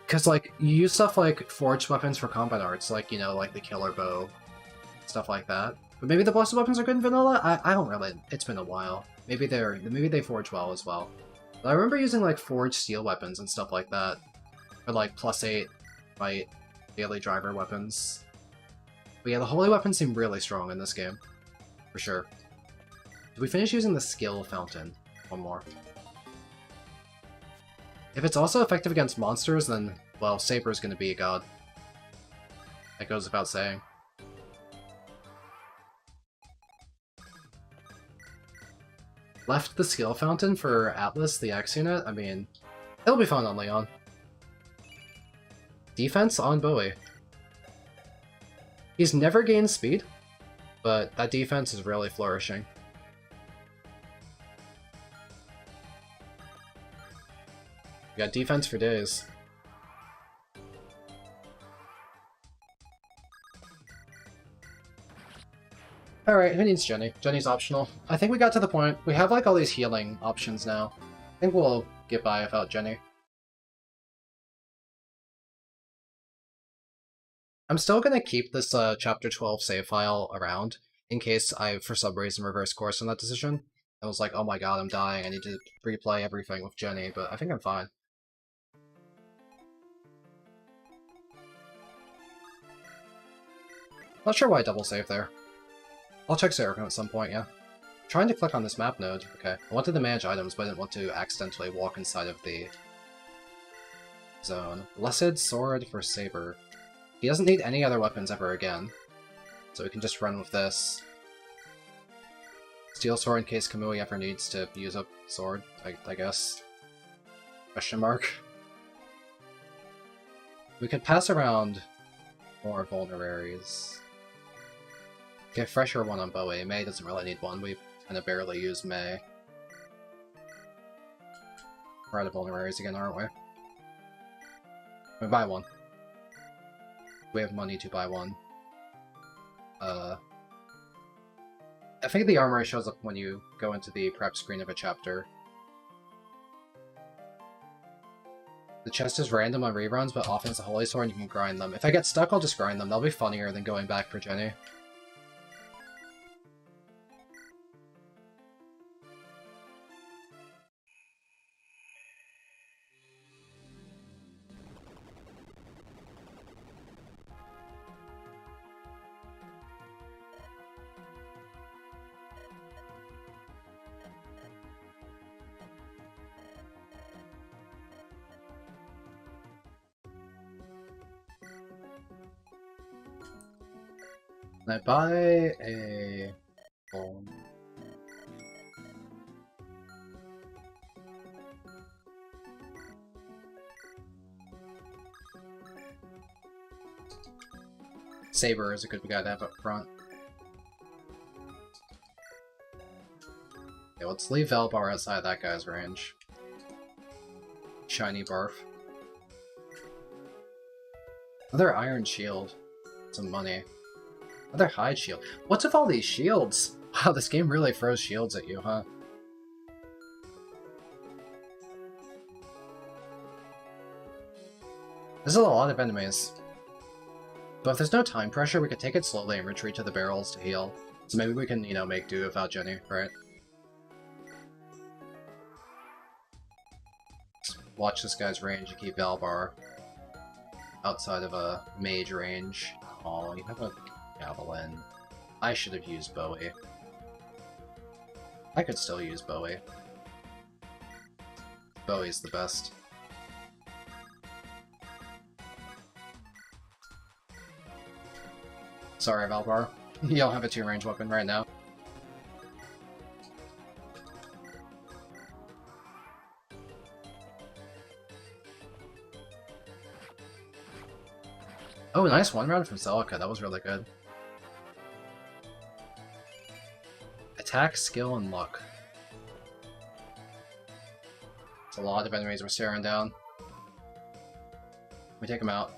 Because, like, you use stuff like forged weapons for combat arts, like, you know, like the killer bow, stuff like that. But maybe the blessed weapons are good in vanilla? I don't really... it's been a while. Maybe they forge well as well. But I remember using, like, forged steel weapons and stuff like that. Or, like, +8 fight daily driver weapons. But yeah, the holy weapons seem really strong in this game. For sure. Did we finish using the skill fountain? One more. If it's also effective against monsters, then, well, Saber's gonna be a god. That goes without saying. Left the skill fountain for Atlas, the X unit? I mean, it'll be fun on Leon. Defense on Bowie. He's never gained speed, but that defense is really flourishing. We got defense for days. Alright, who needs Jenny? Jenny's optional. I think we got to the point. We have like all these healing options now. I think we'll get by without Jenny. I'm still gonna keep this chapter 12 save file around in case I, for some reason, reverse course on that decision. I was like, oh my god, I'm dying, I need to replay everything with Jenny, but I think I'm fine. Not sure why I double save there. I'll check Seraphim at some point, yeah. Trying to click on this map node. Okay. I wanted to manage items, but I didn't want to accidentally walk inside of the zone. Blessed Sword for Saber. He doesn't need any other weapons ever again, so we can just run with this. Steel Sword in case Kamui ever needs to use a sword, I guess. Question mark. We could pass around More vulneraries. Okay, fresher one on Bowie. May doesn't really need one. We kind of barely use May. We're out of vulneraries again, aren't we? We buy one. We have money to buy one. I think the armory shows up when you go into the prep screen of a chapter. The chest is random on reruns, but often it's a holy sword and you can grind them. If I get stuck, I'll just grind them. That'll be funnier than going back for Jenny. Can I buy a... Saber is a good guy to have up front. Okay, let's leave Velbar outside that guy's range. Shiny barf. Another iron shield. Some money. Another hide shield. What's with all these shields? Wow, this game really throws shields at you, huh? This is a lot of enemies. But if there's no time pressure, we could take it slowly and retreat to the barrels to heal. So maybe we can, you know, make do without Jenny, right? Just watch this guy's range and keep Valbar outside of a mage range. Oh, you have a javelin. I should have used Bowie. I could still use Bowie. Bowie's the best. Sorry, Valbar. You don't have a 2-range weapon right now. Oh, nice one round from Celica. That was really good. Attack, skill, and luck. It's a lot of enemies we're staring down. We take them out.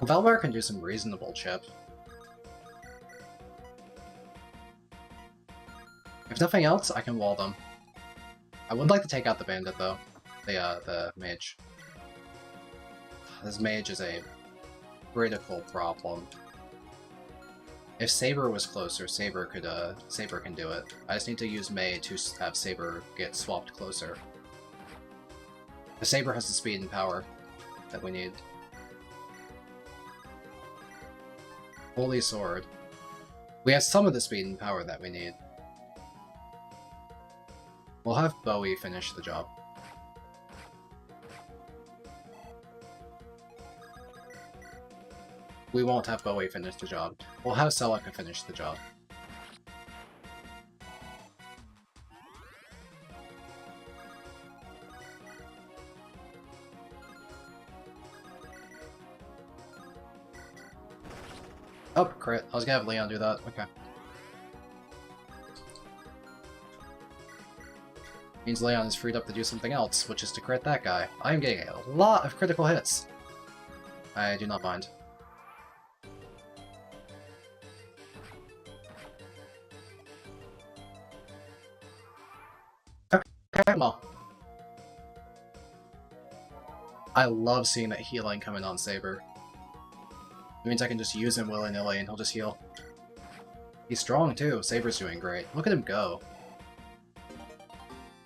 Valbar can do some reasonable chip. If nothing else, I can wall them. I would like to take out the bandit though. The mage. This mage is a critical problem. If Saber was closer, Saber can do it. I just need to use May to have Saber get swapped closer. The Saber has the speed and power that we need. Holy Sword. We have some of the speed and power that we need. We'll have Bowie finish the job. We won't have Bowie finish the job. We'll have Celica finish the job. Oh, crit. I was gonna have Leon do that. Okay. Means Leon is freed up to do something else, which is to crit that guy. I am getting a lot of critical hits. I do not mind. Okay, well. I love seeing that healing coming on Saber. It means I can just use him willy-nilly and he'll just heal. He's strong too. Saber's doing great. Look at him go.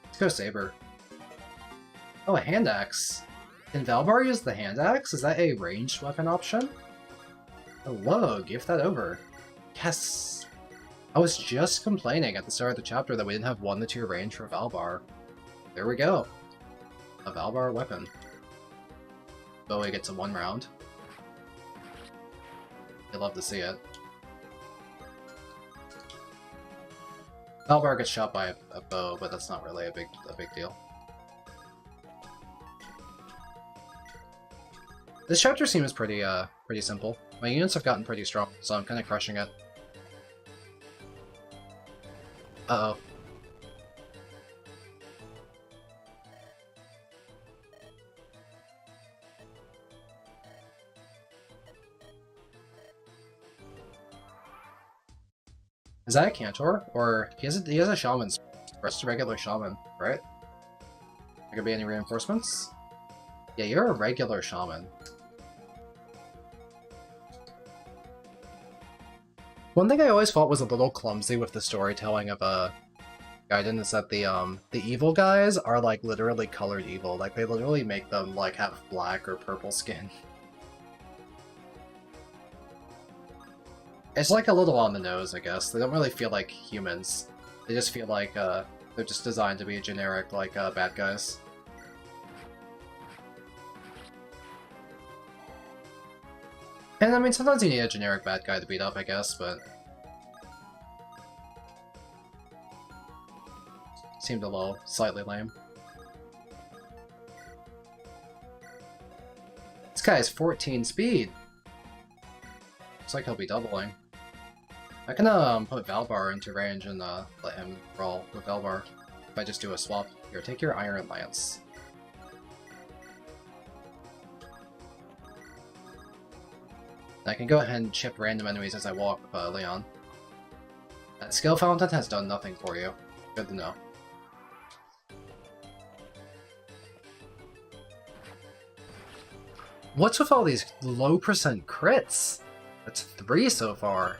Let's go Saber. Oh, a hand axe. Can Valbar use the hand axe? Is that a ranged weapon option? Hello, give that over. Yes! I was just complaining at the start of the chapter that we didn't have 1-2 range for Valbar. There we go. A Valbar weapon. Bowie gets a 1 round. I'd love to see it. Valbar gets shot by a bow, but that's not really a big deal. This chapter seems pretty simple. My units have gotten pretty strong, so I'm kind of crushing it. Uh-oh. Is that a Cantor? Or he has a Shaman. Just a regular Shaman, right? There could be any reinforcements? Yeah, you're a regular Shaman. One thing I always thought was a little clumsy with the storytelling of Gaiden is that the evil guys are like literally colored evil. Like they literally make them like have black or purple skin. It's like a little on the nose, I guess. They don't really feel like humans. They just feel like they're just designed to be generic like bad guys. And I mean, sometimes you need a generic bad guy to beat up, I guess, but... seemed a little slightly lame. This guy has 14 speed! Looks like he'll be doubling. I can put Valbar into range and let him brawl with Valbar. If I just do a swap. Here, take your Iron Lance. I can go ahead and chip random enemies as I walk with Leon. That skill fountain has done nothing for you. Good to know. What's with all these low percent crits? That's 3 so far.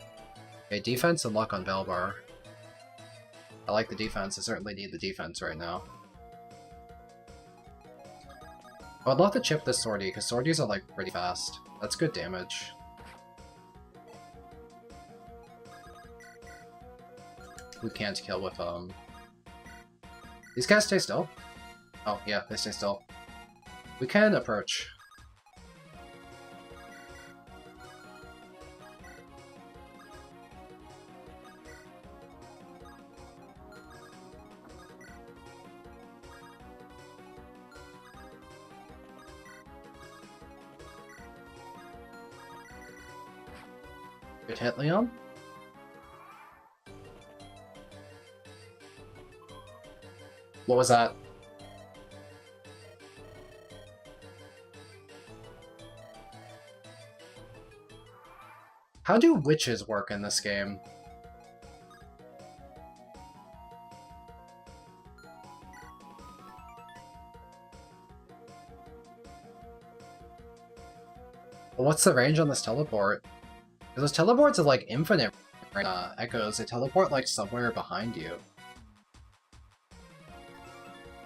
Okay, defense and luck on Valbar. I like the defense. I certainly need the defense right now. I'd love to chip this sortie, because sorties are like pretty fast. That's good damage. We can't kill with These guys stay still? Oh yeah, they stay still. We can approach. Good hit, Leon. What was that? How do witches work in this game? What's the range on this teleport? Because those teleports are like infinite echoes. They teleport like somewhere behind you.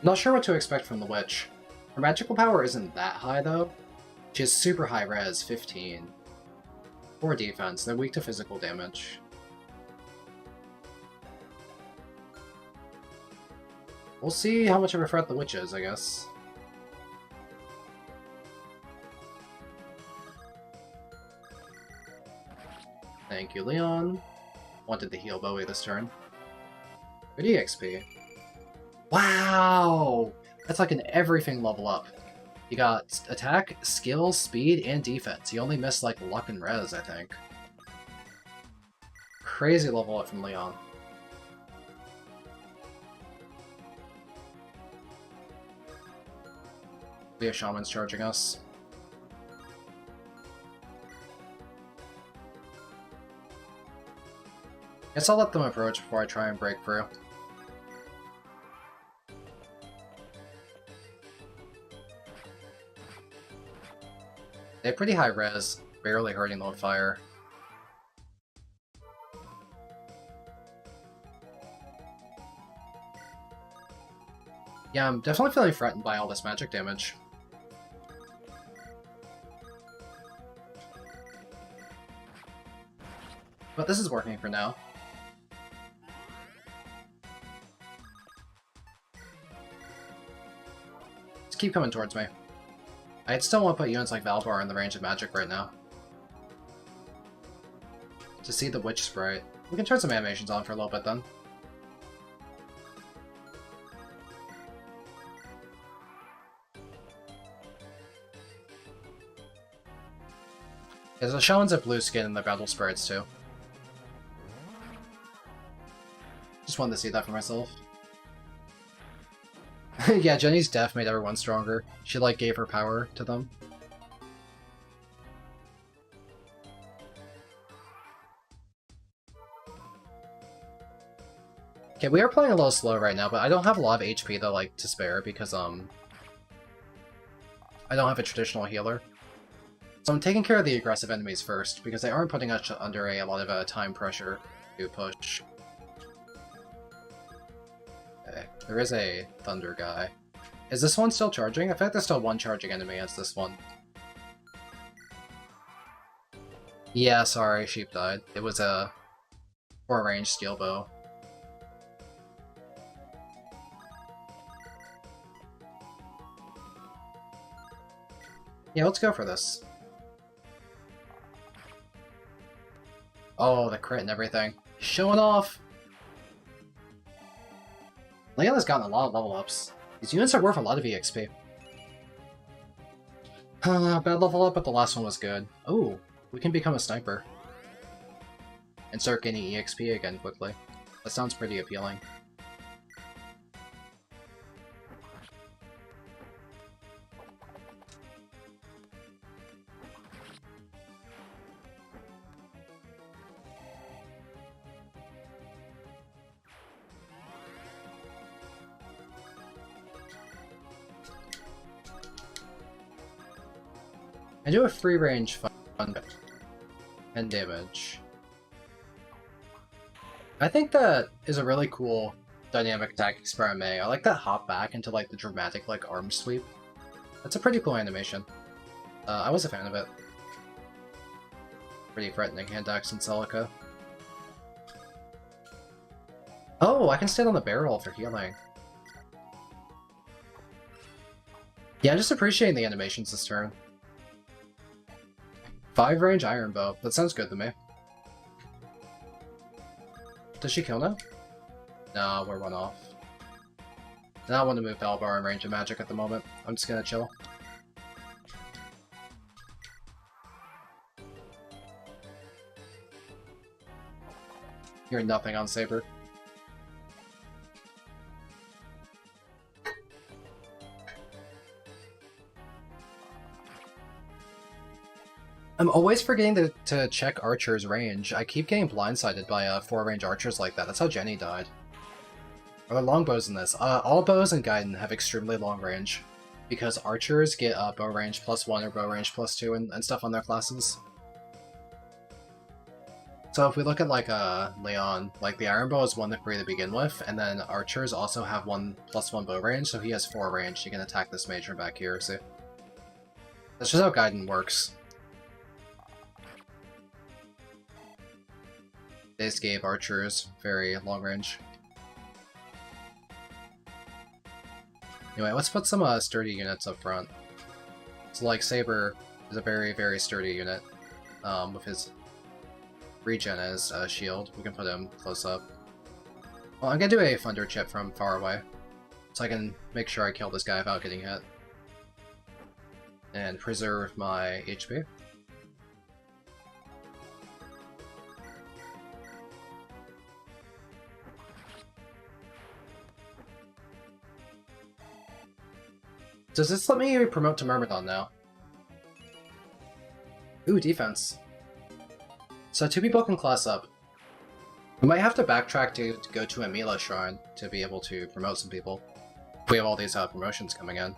Not sure what to expect from the witch. Her magical power isn't that high though. She has super high res, 15. Poor defense, they're weak to physical damage. We'll see how much of a threat the witch is, I guess. Thank you, Leon. Wanted to heal Bowie this turn. Good EXP. Wow! That's like an everything level up. You got attack, skill, speed, and defense. You only missed like luck and res, I think. Crazy level up from Leon. We have shamans charging us. Guess I'll let them approach before I try and break through. They have pretty high res, barely hurting them with fire. Yeah, I'm definitely feeling threatened by all this magic damage. But this is working for now. Just keep coming towards me. I still want to put units like Valbar in the range of magic right now. To see the Witch Sprite. We can turn some animations on for a little bit then. Yeah, the Shamans have blue skin and the battle spirits too. Just wanted to see that for myself. Yeah, Jenny's death made everyone stronger. She, like, gave her power to them. Okay, we are playing a little slow right now, but I don't have a lot of HP, though, like, to spare, because, I don't have a traditional healer. So I'm taking care of the aggressive enemies first, because they aren't putting us under a lot of time pressure to push. Okay, there is a thunder guy. Is this one still charging? I feel like there's still one charging enemy as this one. Yeah, sorry, sheep died. It was a 4-range steel bow. Yeah, let's go for this. Oh, the crit and everything. Showing off! Leon has gotten a lot of level ups. These units are worth a lot of EXP. Bad level up, but the last one was good. Oh, we can become a sniper. And start gaining EXP again quickly. That sounds pretty appealing. I do a free range fun and damage. I think that is a really cool dynamic attack experiment. I like that hop back into like the dramatic like arm sweep. That's a pretty cool animation. I was a fan of it. Pretty threatening hand axe and Celica. Oh, I can stand on the barrel for healing. Yeah, just appreciating the animations this turn. 5-range iron bow. That sounds good to me. Does she kill now? No, we're one off. I don't want to move Valbar in range of magic at the moment. I'm just gonna chill. You're nothing on Saber. I'm always forgetting to check Archer's range. I keep getting blindsided by 4-range archers like that. That's how Jenny died. Are there longbows in this? All bows in Gaiden have extremely long range, because archers get bow range +1 or bow range +2 and stuff on their classes. So if we look at like Leon, like the iron bow is 1 to 3 to begin with, and then archers also have 1+1 bow range, so he has 4 range. He can attack this mage from back here, see? That's just how Gaiden works. They just gave archers very long range. Anyway, let's put some sturdy units up front. So like Saber is a very, very sturdy unit. With his regen as a shield, we can put him close up. Well, I'm gonna do a thunder chip from far away, so I can make sure I kill this guy without getting hit. And preserve my HP. Does this let me promote to Myrmidon now? Ooh, defense. So 2 people can class up. We might have to backtrack to go to a Mila Shrine to be able to promote some people. We have all these promotions coming in.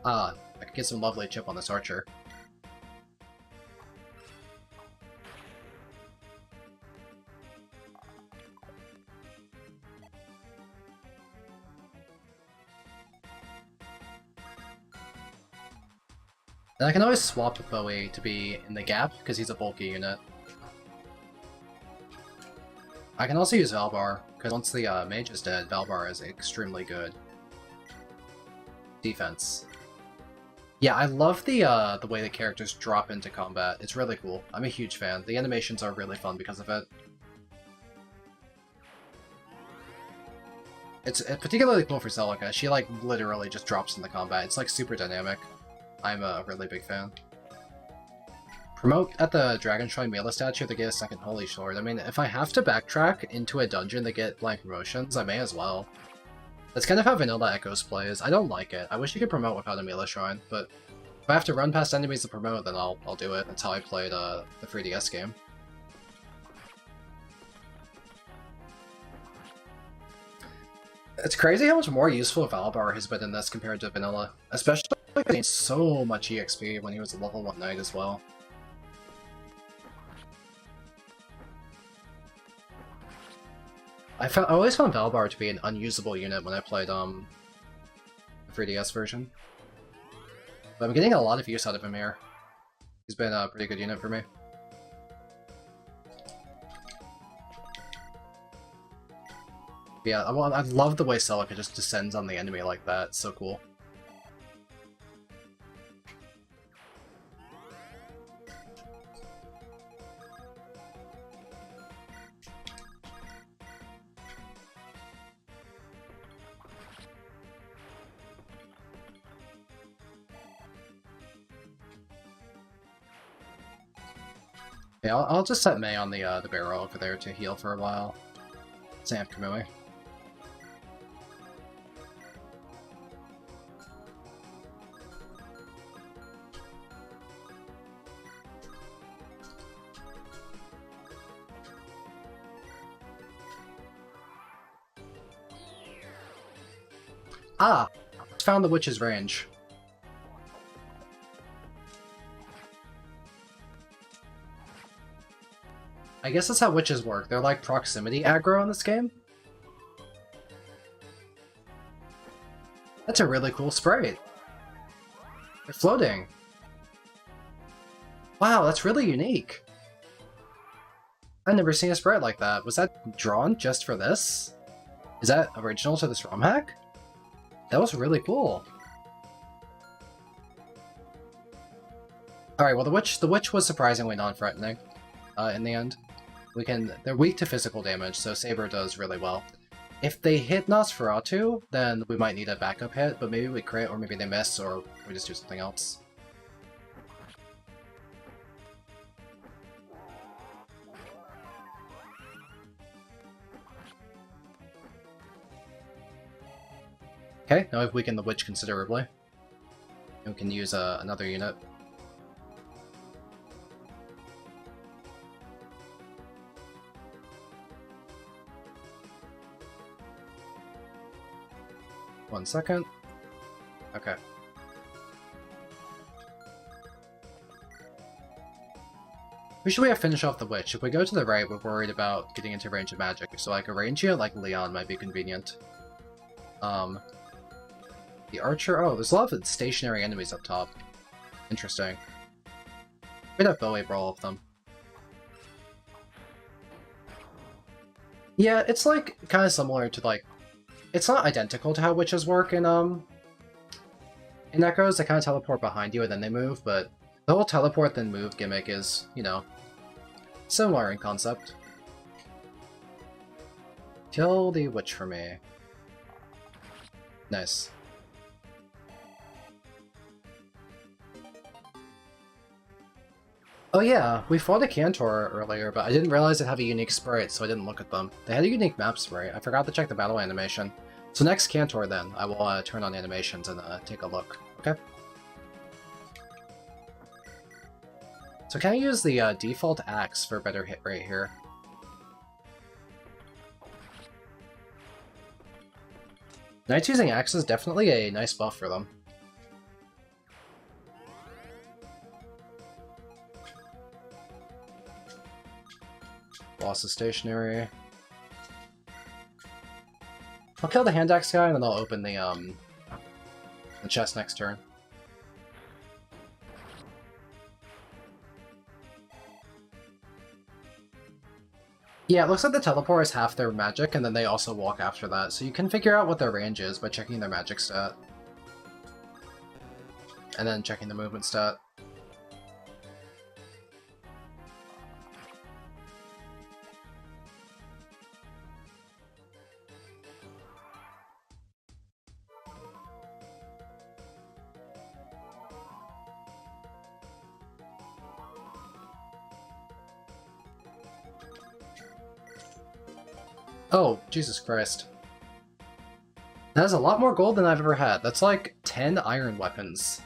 I could get some lovely chip on this archer. And I can always swap with Bowie to be in the gap, because he's a bulky unit. I can also use Valbar, because once the mage is dead, Valbar is extremely good. Defense. Yeah, I love the way the characters drop into combat. It's really cool. I'm a huge fan. The animations are really fun because of it. It's particularly cool for Celica. She, like, literally just drops in the combat. It's, like, super dynamic. I'm a really big fan. Promote at the Dragon Shrine Mela statue to get a second Holy Sword. I mean, if I have to backtrack into a dungeon to get blind promotions, I may as well. That's kind of how Vanilla Echoes plays. I don't like it. I wish you could promote without a Mela Shrine, but if I have to run past enemies to promote, then I'll do it. That's how I played the 3DS game. It's crazy how much more useful Valbar has been in this compared to Vanilla. Especially because he so much EXP when he was a level 1 knight as well. I always found Valbar to be an unusable unit when I played the 3DS version. But I'm getting a lot of use out of him here. He's been a pretty good unit for me. Yeah, I love the way Celica just descends on the enemy like that. It's so cool. Yeah, I'll just set Mei on the barrel over there to heal for a while. Sam Kamui. Ah! Found the witch's range. I guess that's how witches work. They're like proximity aggro in this game. That's a really cool sprite. They're floating. Wow, that's really unique. I've never seen a sprite like that. Was that drawn just for this? Is that original to this ROM hack? That was really cool. Alright, well the witch was surprisingly non-threatening in the end. They're weak to physical damage, so Saber does really well. If they hit Nosferatu, then we might need a backup hit, but maybe we crit, or maybe they miss, or we just do something else. Okay, now we've weakened the witch considerably. And we can use another unit. One second. Okay. We should finish off the witch. If we go to the right, we're worried about getting into range of magic. So like a range unit like Leon might be convenient. The archer... Oh, there's a lot of stationary enemies up top. Interesting. We'd have Bowie brawl of them. Yeah, it's like kind of similar to like... It's not identical to how witches work in Echoes. They kind of teleport behind you and then they move, but the whole teleport then move gimmick is, you know, similar in concept. Kill the witch for me. Nice. Oh yeah, we fought a Cantor earlier, but I didn't realize it had a unique sprite, so I didn't look at them. They had a unique map sprite. I forgot to check the battle animation. So next Cantor then, I will turn on animations and take a look, okay? So can I use the default axe for a better hit rate here? Knights using axe is definitely a nice buff for them. Loss of stationary. I'll kill the hand axe guy and then I'll open the chest next turn. Yeah, it looks like the teleport is half their magic and then they also walk after that, so you can figure out what their range is by checking their magic stat. And then checking the movement stat. Oh, Jesus Christ. That is a lot more gold than I've ever had. That's like 10 iron weapons.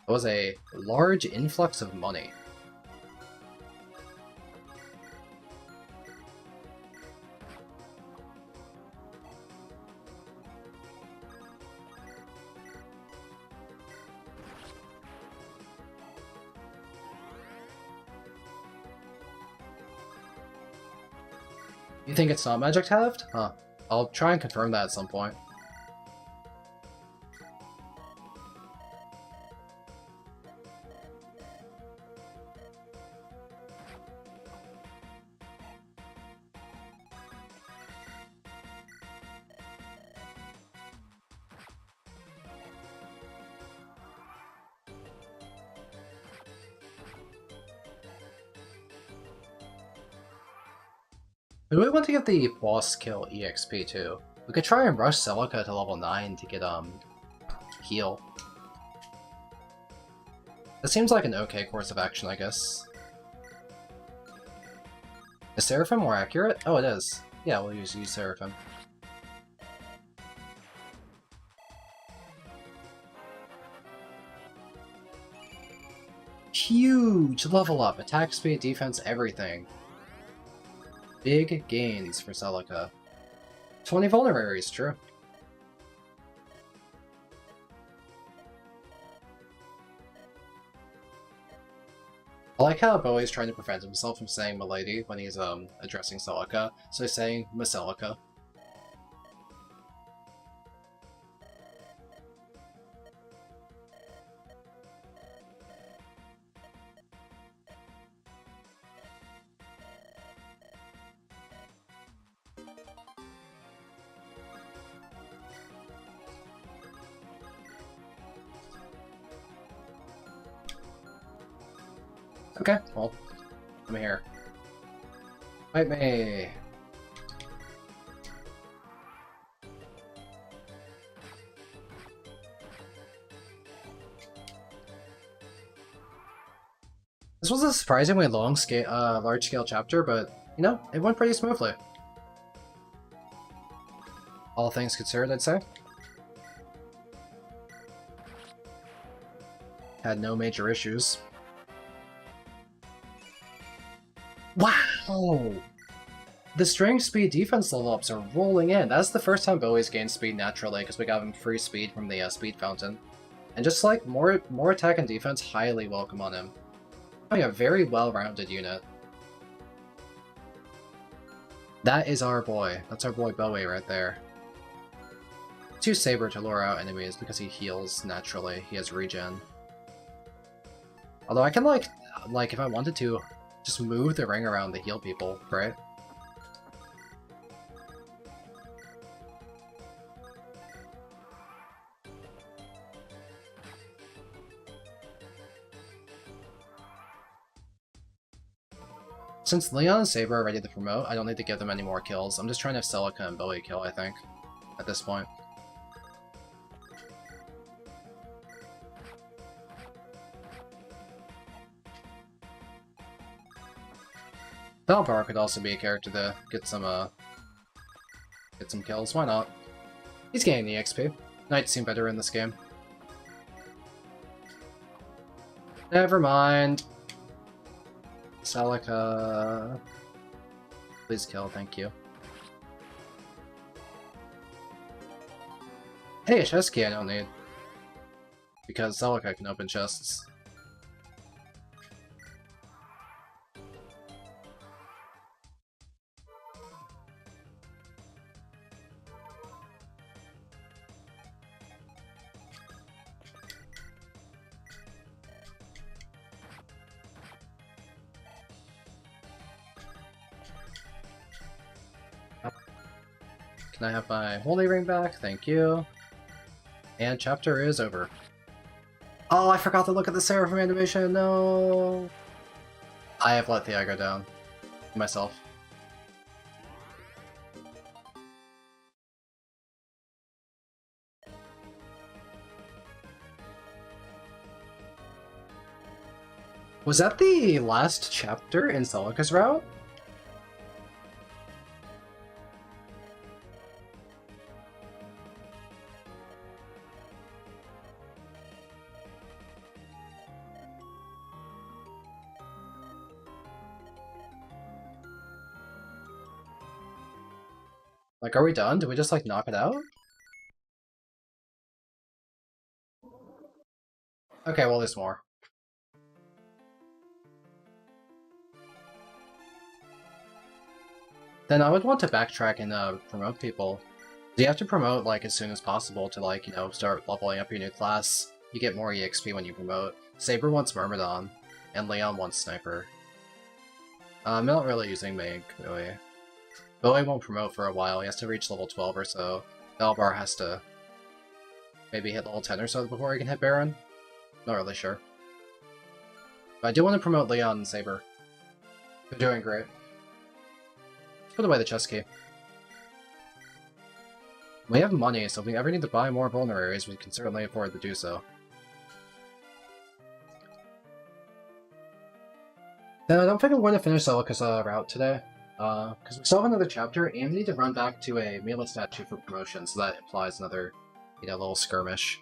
That was a large influx of money. You think it's not magic halved? Huh. I'll try and confirm that at some point. Do we want to get the boss kill EXP too? We could try and rush Celica to level 9 to get, heal. That seems like an okay course of action, I guess. Is Seraphim more accurate? Oh, it is. Yeah, we'll use Seraphim. Huge level up! Attack speed, defense, everything. Big gains for Celica. 20 vulneraries, true. I like how Bowie's trying to prevent himself from saying Milady when he's addressing Celica, so he's saying Macelica. Okay, well, I'm here. Fight me! This was a surprisingly large-scale chapter, but, you know, it went pretty smoothly. All things considered, I'd say. Had no major issues. Wow! The strength, speed, defense level ups are rolling in. That's the first time Bowie's gained speed naturally, because we got him free speed from the speed fountain. And just like, more attack and defense, highly welcome on him. Having a very well-rounded unit. That is our boy. That's our boy Bowie right there. Use Saber to lure out enemies because he heals naturally. He has regen. Although I can like if I wanted to, just move the ring around to heal people, right? Since Leon and Saber are ready to promote, I don't need to give them any more kills. I'm just trying to have Celica and Bowie kill, I think, at this point. Dalbar could also be a character to get some kills. Why not? He's gaining the XP. Knights seem better in this game. Never mind. Celica. Please kill, thank you. Hey, a chest key I don't need. Because Celica can open chests. Can I have my holy ring back? Thank you. And chapter is over. Oh, I forgot to look at the Seraphim animation, no! I have let the aggro down. Myself. Was that the last chapter in Celica's route? Like, are we done? Did we just, like, knock it out? Okay, well, there's more. Then I would want to backtrack and promote people. You have to promote, like, as soon as possible to, like, you know, start leveling up your new class. You get more EXP when you promote. Saber wants Myrmidon, and Leon wants Sniper. I'm not really using Meg, really. Bowie won't promote for a while, he has to reach level 12 or so. Dalbar has to maybe hit level 10 or so before he can hit Baron. Not really sure. But I do want to promote Leon and Saber. They're doing great. Let's put away the chest key. We have money, so if we ever need to buy more vulneraries, we can certainly afford to do so. Then I don't think I'm going to finish Celica's route today, because we still have another chapter, and we need to run back to a Mila statue for promotion, so that implies another, you know, little skirmish.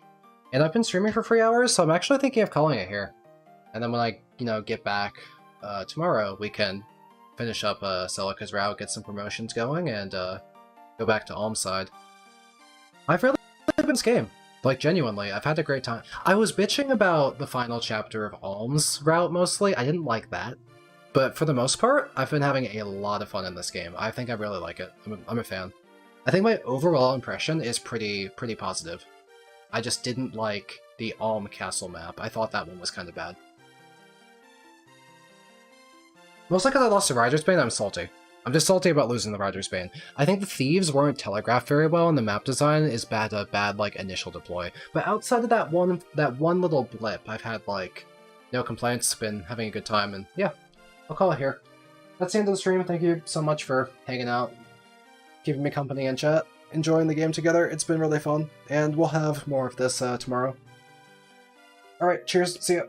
And I've been streaming for 3 hours, so I'm actually thinking of calling it here. And then when I, you know, get back tomorrow, we can finish up Celica's route, get some promotions going, and go back to Alm's side. I've really enjoyed this game. Like, genuinely, I've had a great time. I was bitching about the final chapter of Alm's route, mostly. I didn't like that. But for the most part, I've been having a lot of fun in this game. I think I really like it. I'm a fan. I think my overall impression is pretty positive. I just didn't like the Alm Castle map. I thought that one was kind of bad. Mostly because I lost to Rider's Bane, I'm salty. I'm just salty about losing the Rider's Bane. I think the thieves weren't telegraphed very well, and the map design is bad, like, initial deploy. But outside of that one little blip, I've had, like, no complaints, been having a good time, and yeah, I'll call it here. That's the end of the stream. Thank you so much for hanging out, keeping me company in chat, enjoying the game together. It's been really fun, and we'll have more of this tomorrow. Alright, cheers, see ya.